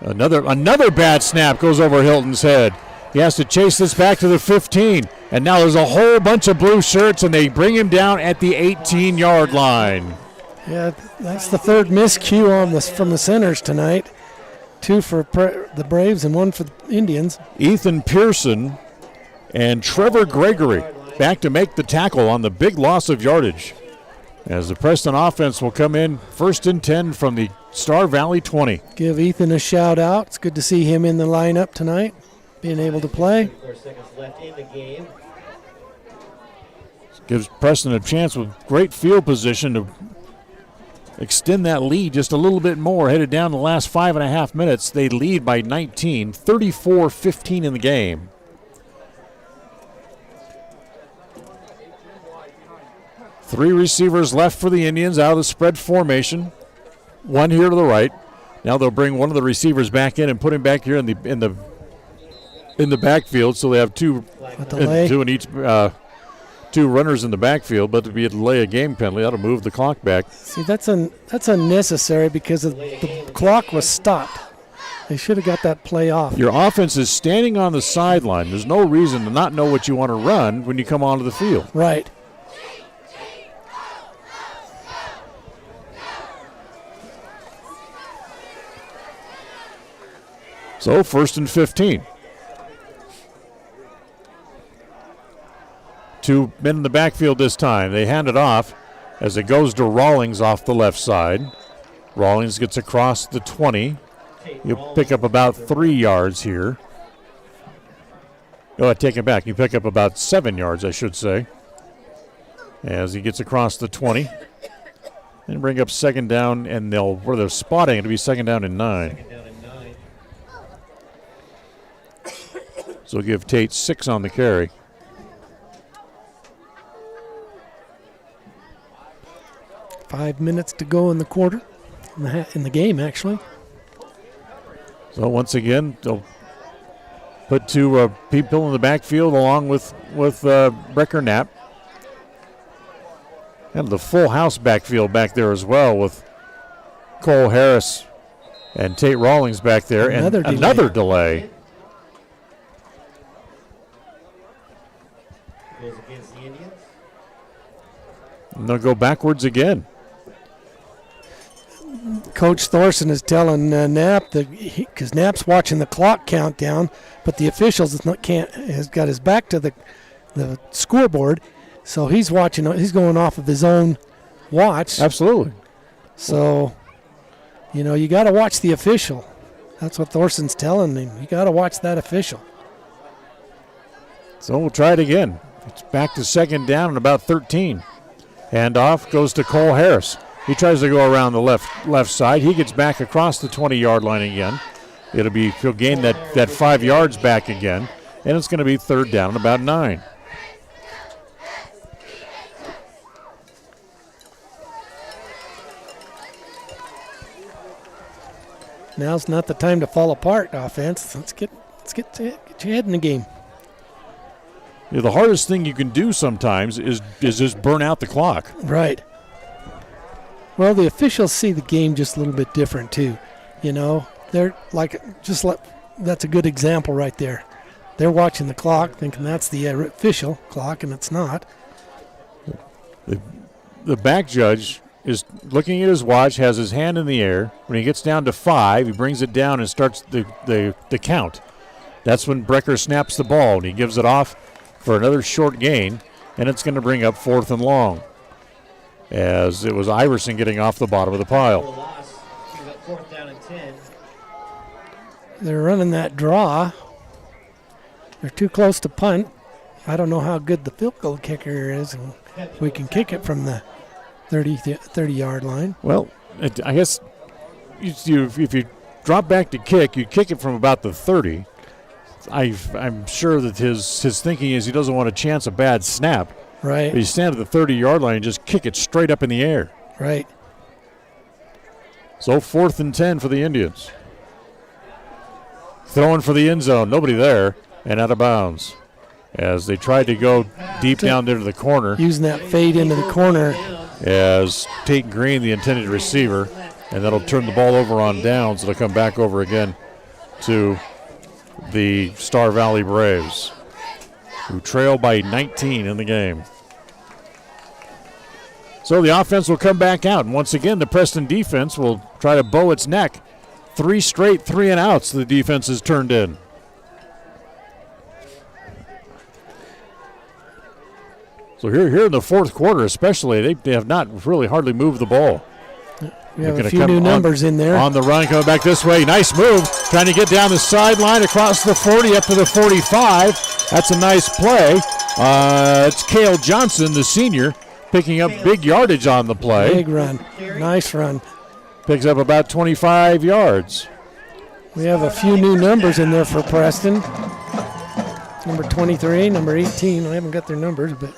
Another bad snap goes over Hilton's head. He has to chase this back to the 15. And now there's a whole bunch of blue shirts, and they bring him down at the 18-yard line. Yeah, that's the 3rd miscue on this from the centers tonight. 2 for the Braves and 1 for the Indians. Ethan Pearson and Trevor Gregory back to make the tackle on the big loss of yardage. As the Preston offense will come in 1st and 10 from the Star Valley 20. Give Ethan a shout out. It's good to see him in the lineup tonight, being able to play. 4 seconds left in the game. Gives Preston a chance with great field position to extend that lead just a little bit more. Headed down the last 5.5 minutes. They lead by 19, 34-15 in the game. Three receivers left for the Indians out of the spread formation. One here to the right. Now they'll bring one of the receivers back in and put him back here in the backfield. So they have two in each. Two runners in the backfield, but to be a delay a game penalty, that'll move the clock back. See, that's unnecessary because the clock was stopped. They should have got that play off. Your offense is standing on the sideline. There's no reason to not know what you want to run when you come onto the field. Right. So 1st and 15. 2 men in the backfield this time. They hand it off as it goes to Rawlings off the left side. Rawlings gets across the 20. He'll pick up about 3 yards here. I take it back. You pick up about 7 yards, I should say, as he gets across the 20. And bring up second down, and where they're spotting, it'll be second down and 9. So give Tate 6 on the carry. Five minutes to go in the quarter, in the game, actually. So once again, they'll put 2 people in the backfield along with Brecker Knapp. And the full house backfield back there as well with Cole Harris and Tate Rawlings back there. Another delay. Goes against the Indians. And they'll go backwards again. Coach Thorson is telling Knapp that because Knapp's watching the clock countdown, but the officials has got his back to the scoreboard, so he's watching. He's going off of his own watch. Absolutely. So, you got to watch the official. That's what Thorson's telling him. You got to watch that official. So we'll try it again. It's back to second down and about 13. Handoff goes to Cole Harris. He tries to go around the left side. He gets back across the 20-yard line again. He'll gain that 5 yards back again, and it's going to be third down and about 9. Now's not the time to fall apart, offense. Let's get your head in the game. The hardest thing you can do sometimes is just burn out the clock. Right. Well, the officials see the game just a little bit different too. They're that's a good example right there. They're watching the clock, thinking that's the official clock, and it's not. The back judge is looking at his watch, has his hand in the air. When he gets down to 5, he brings it down and starts the count. That's when Brecker snaps the ball, and he gives it off for another short gain, and it's going to bring up 4th and long, as it was Iverson getting off the bottom of the pile. 4th down and 10. They're running that draw. They're too close to punt. I don't know how good the field goal kicker is, and we can kick it from the 30-yard line. Well, I guess if you drop back to kick, you kick it from about the 30. I'm sure that his thinking is he doesn't want to chance a bad snap. Right. But you stand at the 30-yard line and just kick it straight up in the air. Right. So 4th and 10 for the Indians. Throwing for the end zone. Nobody there and out of bounds. As they tried to go deep down there to the corner. Using that fade into the corner. As Tate Green, the intended receiver, and that'll turn the ball over on downs. It'll come back over again to the Star Valley Braves, who trail by 19 in the game. So the offense will come back out, and once again the Preston defense will try to bow its neck. 3 straight 3-and-outs the defense has turned in. So here in the fourth quarter especially, they have not really hardly moved the ball. We have a few new numbers in there. On the run, coming back this way. Nice move. Trying to get down the sideline across the 40 up to the 45. That's a nice play. It's Cale Johnson, the senior, picking up big yardage on the play. Big run. Nice run. Picks up about 25 yards. We have a few new numbers in there for Preston. Number 23, number 18. I haven't got their numbers, but.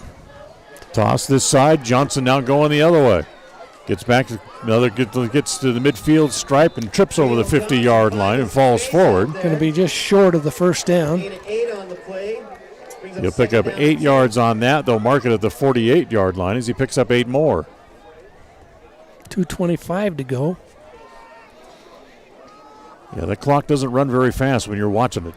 Toss this side. Johnson now going the other way. Gets back, gets to the midfield stripe and trips over the 50-yard line and falls forward. Going to be just short of the first down. He'll pick up 8 yards on that. They'll mark it at the 48-yard line as he picks up 8 more. 2:25 to go. Yeah, the clock doesn't run very fast when you're watching it.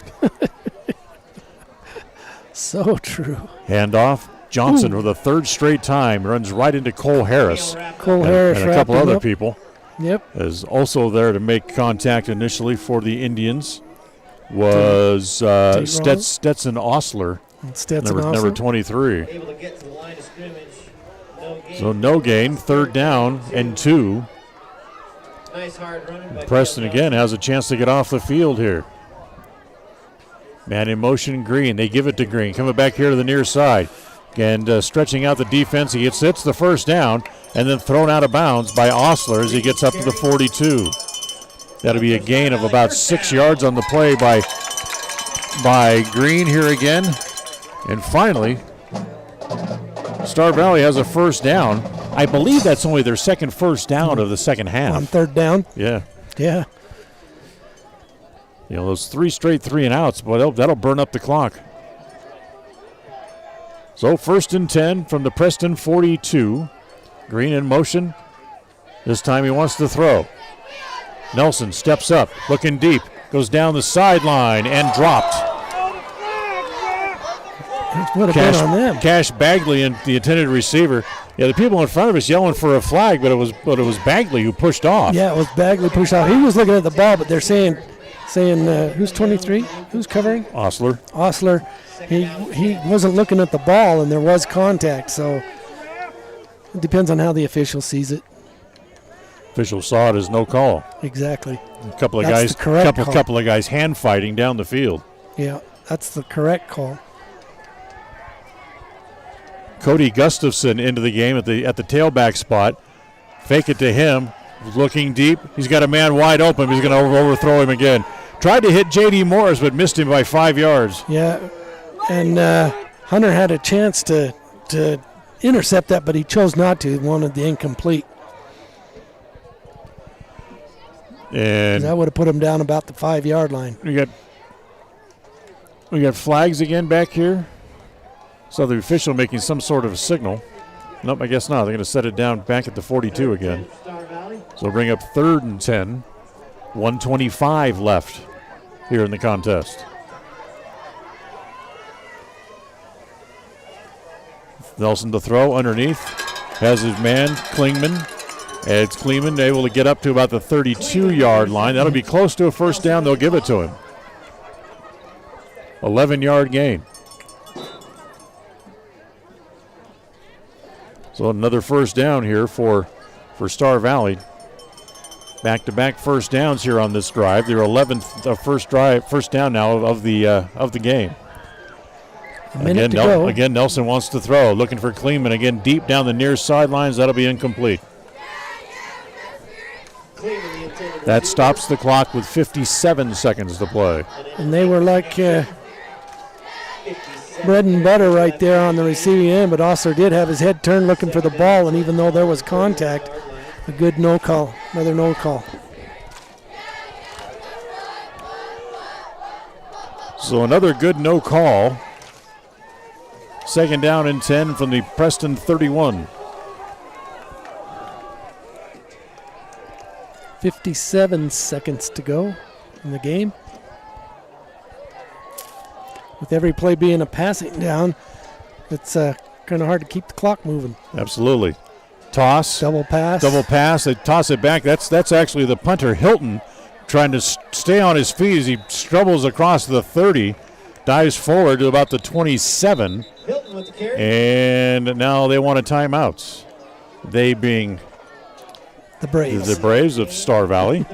So true. Handoff. Johnson for the third straight time runs right into Cole Harris. Harris and a couple other people. Yep. Is also there to make contact initially for the Indians was Stetson Osler, number 23. Able to get to the line of scrimmage. No gain. So no gain, 3rd down and 2. Nice hard running by Preston again has a chance to get off the field here. Man in motion, Green. They give it to Green. Coming back here to the near side. And stretching out the defense. He hits the first down and then thrown out of bounds by Osler as he gets up to the 42. That'll be a gain of about 6 yards on the play by Green here again. And finally, Star Valley has a first down. I believe that's only their second first down of the second half. On third down? Yeah. Yeah. You know, those 3 straight 3-and-outs, boy, that'll burn up the clock. So 1st and 10 from the Preston 42. Green in motion. This time he wants to throw. Nelson steps up, looking deep, goes down the sideline and dropped. What a bit on them. Cash Bagley and the intended receiver. Yeah, the people in front of us yelling for a flag, but it was Bagley who pushed off. Yeah, it was Bagley pushed off. He was looking at the ball, but they're saying who's 23? Who's covering? Osler. Osler. He wasn't looking at the ball, and there was contact. So it depends on how the official sees it. Official saw it as no call. Exactly. A couple of That's guys, couple of guys hand fighting down the field. Yeah, that's the correct call. Cody Gustafson into the game at the tailback spot. Fake it to him. Looking deep. He's got a man wide open. He's going to overthrow him again. Tried to hit J.D. Morris, but missed him by 5 yards. Yeah, and Hunter had a chance to intercept that, but he chose not to. He wanted the incomplete. And that would have put him down about the 5-yard line. We got flags again back here. So the official making some sort of a signal. Nope, I guess not. They're going to set it down back at the 42 again. So bring up 3rd and 10. 1:25 left here in the contest. Nelson to throw underneath. Has his man, Klingman. And it's Klingman able to get up to about the 32-yard line. That'll be close to a first down. They'll give it to him. 11-yard gain. So another first down here for Star Valley. Back-to-back first downs here on this drive. Their 11th first down now of the game. Again, Nelson wants to throw, looking for Kleeman again deep down the near sidelines. That'll be incomplete. That stops the clock with 57 seconds to play. And they were like bread and butter right there on the receiving end, but Osler did have his head turned looking for the ball, and even though there was contact, a good no call, another no call. So another good no call. 2nd down and 10 from the Preston 31. 57 seconds to go in the game. With every play being a passing down, it's kind of hard to keep the clock moving. Absolutely. Toss. Double pass. They toss it back. That's actually the punter, Hilton, trying to stay on his feet as he struggles across the 30, dives forward to about the 27, and now they want a timeout. They being the Braves. The Braves of Star Valley,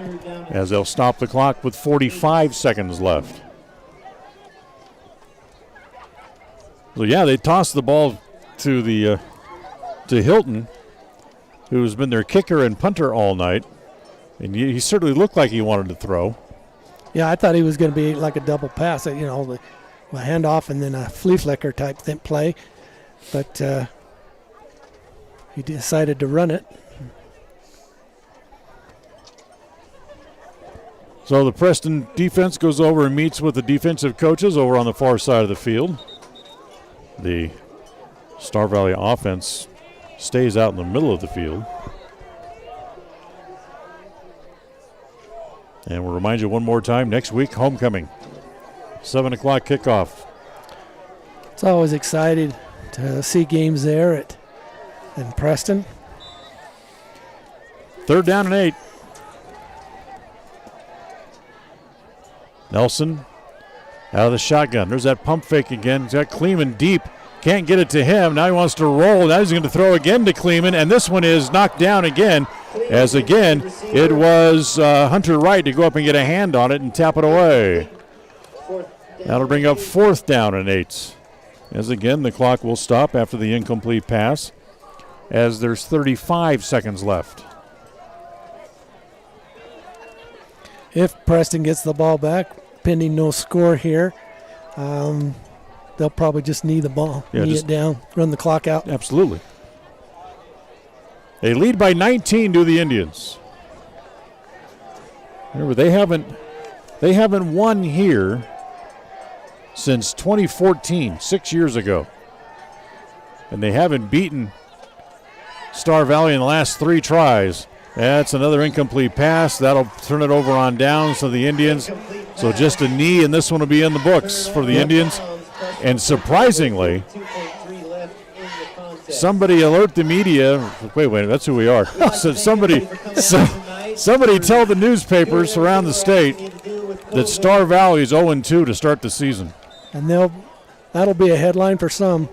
as they'll stop the clock with 45 seconds left. So yeah, they tossed the ball to Hilton, who's been their kicker and punter all night, and he certainly looked like he wanted to throw. Yeah, I thought he was going to be like a double pass, a handoff and then a flea flicker type play, but he decided to run it. So the Preston defense goes over and meets with the defensive coaches over on the far side of the field. The Star Valley offense stays out in the middle of the field. And we'll remind you one more time, next week, homecoming. 7 o'clock kickoff. It's always excited to see games there in Preston. 3rd down and 8. Nelson out of the shotgun. There's that pump fake again. He's got Kleeman deep. Can't get it to him. Now he wants to roll. Now he's going to throw again to Kleeman, and this one is knocked down again. As again, it was Hunter Wright to go up and get a hand on it and tap it away. That'll bring up 4th down and 8. As again, the clock will stop after the incomplete pass, as there's 35 seconds left. If Preston gets the ball back, pending no score here, they'll probably just knee the ball, knee it down, run the clock out. Absolutely. They lead by 19 to the Indians. Remember, they haven't won here since 2014, 6 years ago. And they haven't beaten Star Valley in the last 3 tries. That's another incomplete pass. That'll turn it over on downs to the Indians. So just a knee, and this one will be in the books for the Indians. And surprisingly, somebody alert the media. Wait, that's who we are. So somebody tell the newspapers around the state that Star Valley is 0-2 to start the season. And that'll be a headline for some.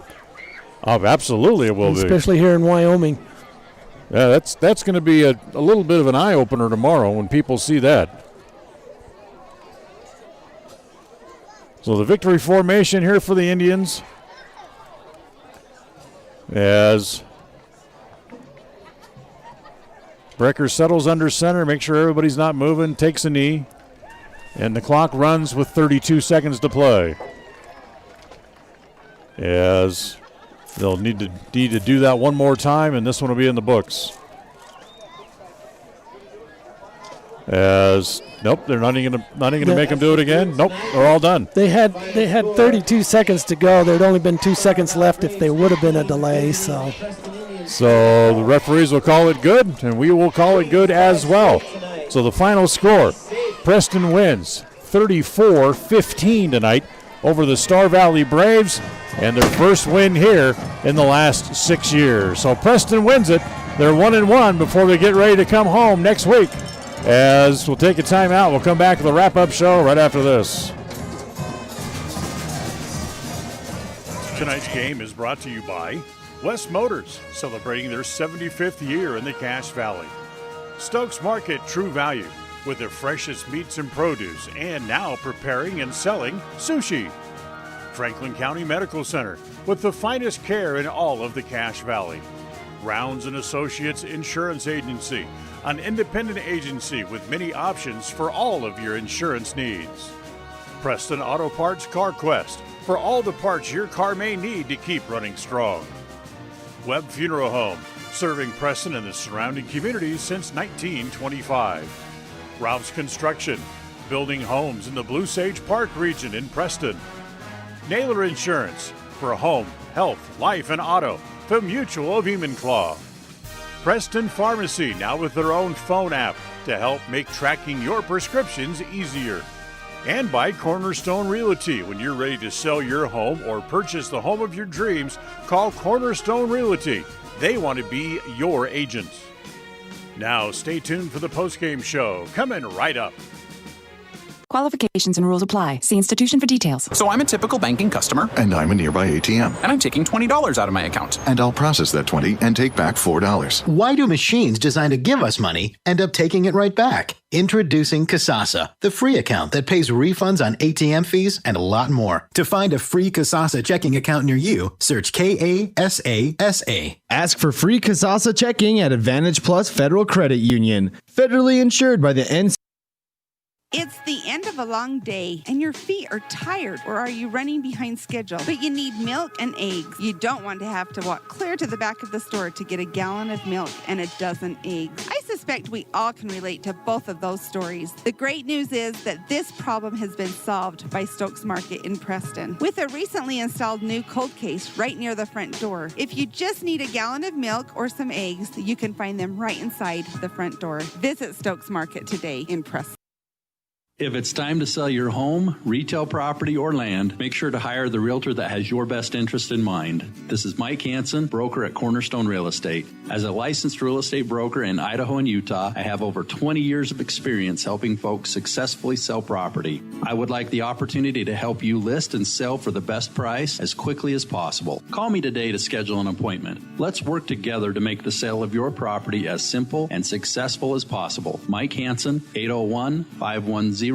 Oh, absolutely it will be. Especially here in Wyoming. Yeah, that's going to be a little bit of an eye-opener tomorrow when people see that. So the victory formation here for the Indians, as Brecker settles under center, make sure everybody's not moving, takes a knee, and the clock runs with 32 seconds to play. As they'll need to do that one more time, and this one will be in the books. Nope, they're not even going to make them do it again. Nope, they're all done. They had 32 seconds to go. There'd only been 2 seconds left if there would have been a delay. So the referees will call it good, and we will call it good as well. So the final score: Preston wins 34-15 tonight over the Star Valley Braves, and their first win here in the last 6 years. So Preston wins it. They're 1-1 before they get ready to come home next week. As we'll take a timeout, we'll come back to the wrap-up show right after this. Tonight's game is brought to you by West Motors, celebrating their 75th year in the Cache Valley. Stokes Market True Value, with the freshest meats and produce, and now preparing and selling sushi. Franklin County Medical Center, with the finest care in all of the Cache Valley. Rounds & Associates Insurance Agency, an independent agency with many options for all of your insurance needs. Preston Auto Parts CarQuest, for all the parts your car may need to keep running strong. Webb Funeral Home, serving Preston and the surrounding communities since 1925. Ralph's Construction, building homes in the Blue Sage Park region in Preston. Naylor Insurance, for home, health, life, and auto, the Mutual of Enumclaw. Preston Pharmacy, now with their own phone app to help make tracking your prescriptions easier. And by Cornerstone Realty. When you're ready to sell your home or purchase the home of your dreams, call Cornerstone Realty. They want to be your agent. Now stay tuned for the postgame show, coming right up. Qualifications and rules apply. See institution for details. So I'm a typical banking customer. And I'm a nearby ATM. And I'm taking $20 out of my account. And I'll process that $20 and take back $4. Why do machines designed to give us money end up taking it right back? Introducing Kasasa, the free account that pays refunds on ATM fees and a lot more. To find a free Kasasa checking account near you, search Kasasa. Ask for free Kasasa checking at Advantage Plus Federal Credit Union. Federally insured by the NC. It's the end of a long day, and your feet are tired, or are you running behind schedule? But you need milk and eggs. You don't want to have to walk clear to the back of the store to get a gallon of milk and a dozen eggs. I suspect we all can relate to both of those stories. The great news is that this problem has been solved by Stokes Market in Preston, with a recently installed new cold case right near the front door. If you just need a gallon of milk or some eggs, you can find them right inside the front door. Visit Stokes Market today in Preston. If it's time to sell your home, retail property, or land, make sure to hire the realtor that has your best interest in mind. This is Mike Hansen, broker at Cornerstone Real Estate. As a licensed real estate broker in Idaho and Utah, I have over 20 years of experience helping folks successfully sell property. I would like the opportunity to help you list and sell for the best price as quickly as possible. Call me today to schedule an appointment. Let's work together to make the sale of your property as simple and successful as possible. Mike Hansen, 801-510-1.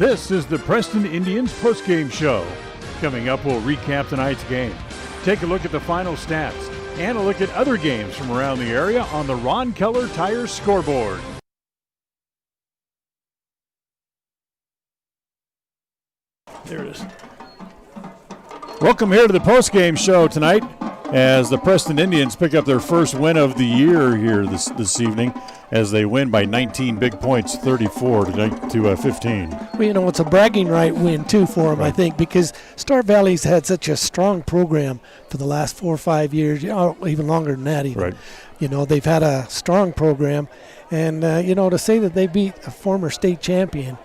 This is the Preston Indians postgame show. Coming up, we'll recap tonight's game, take a look at the final stats, and a look at other games from around the area on the Ron Keller Tire scoreboard. There it is. Welcome here to the postgame show tonight as the Preston Indians pick up their first win of the year here this evening as they win by 19 big points, 34 to 15. Well, it's a bragging right win, too, for them, right. I think, because Star Valley's had such a strong program for the last 4 or 5 years, even longer than that even. Right. They've had a strong program, and, to say that they beat a former state champion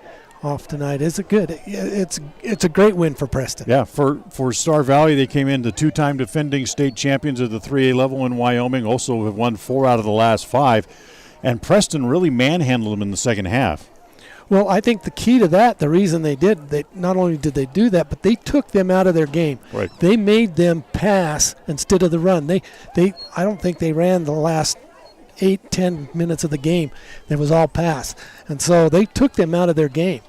off tonight is it's a great win for Preston. Yeah, for Star Valley, they came in the 2-time defending state champions at the 3A level in Wyoming, also have won 4 out of the last 5. And Preston really manhandled them in the second half. Well, I think the key to that, the reason they not only did they do that, but they took them out of their game. Right. They made them pass instead of the run. I don't think they ran the last 8-10 minutes of the game. It was all pass. And so they took them out of their game.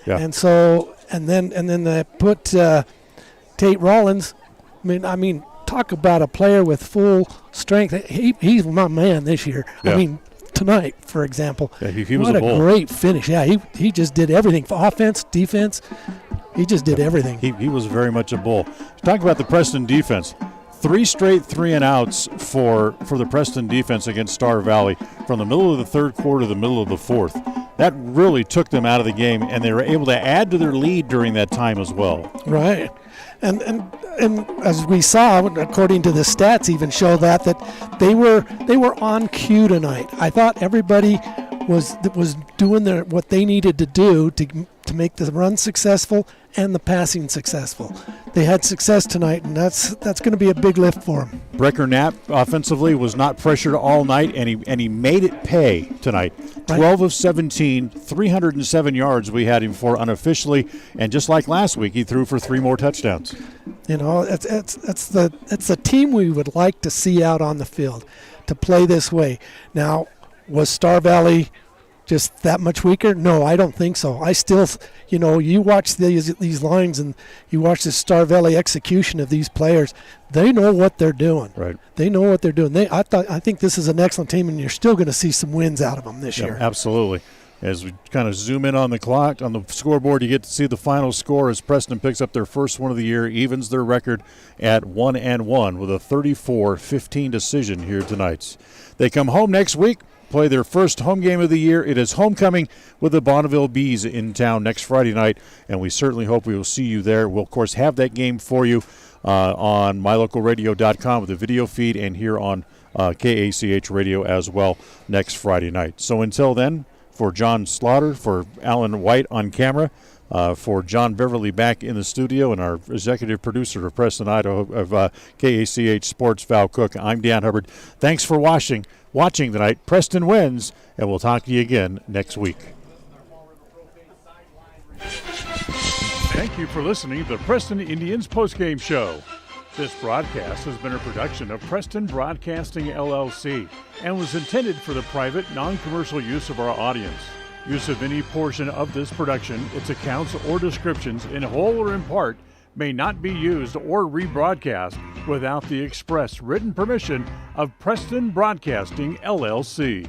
Yeah. And so and then they put Tate Rollins. I mean, talk about a player with full strength. He's my man this year. Yeah. I mean, tonight, for example. Yeah, he was what a a bull. great finish. Yeah, he just did everything. For offense, defense, he just did everything. He was very much a bull. Talk about the Preston defense. 3 straight 3-and-outs for the Preston defense against Star Valley from the middle of the third quarter to the middle of the fourth. That really took them out of the game, and they were able to add to their lead during that time as well. Right. And as we saw, according to the stats, even show that they were on cue tonight. I thought everybody was doing what they needed to do to make the run successful and the passing successful. They had success tonight, and that's going to be a big lift for them. Brecker Knapp offensively was not pressured all night, and he made it pay tonight. Right. 12 of 17, 307 yards we had him for unofficially, and just like last week, he threw for 3 more touchdowns. It's the team we would like to see out on the field to play this way. Now, was Star Valley just that much weaker? No, I don't think so. I still, you watch these lines and you watch the Star Valley execution of these players. They know what they're doing. Right. They know what they're doing. I think this is an excellent team, and you're still going to see some wins out of them this year. Absolutely. As we kind of zoom in on the clock, on the scoreboard, you get to see the final score as Preston picks up their first one of the year, evens their record at 1-1 with a 34-15 decision here tonight. They come home next week, play their first home game of the year. It is homecoming with the Bonneville Bees in town next Friday night, and we certainly hope we will see you there. We'll, of course, have that game for you on mylocalradio.com with a video feed and here on KACH Radio as well next Friday night. So until then, for John Slaughter, for Alan White on camera, for John Beverly back in the studio, and our executive producer of Preston, Idaho, of KACH Sports, Val Cook, I'm Dan Hubbard. Thanks for watching tonight. Preston wins, and we'll talk to you again next week. Thank you for listening to the Preston Indians postgame show. This broadcast has been a production of Preston Broadcasting, LLC, and was intended for the private, non-commercial use of our audience. Use of any portion of this production, its accounts or descriptions, in whole or in part, may not be used or rebroadcast without the express written permission of Preston Broadcasting, LLC.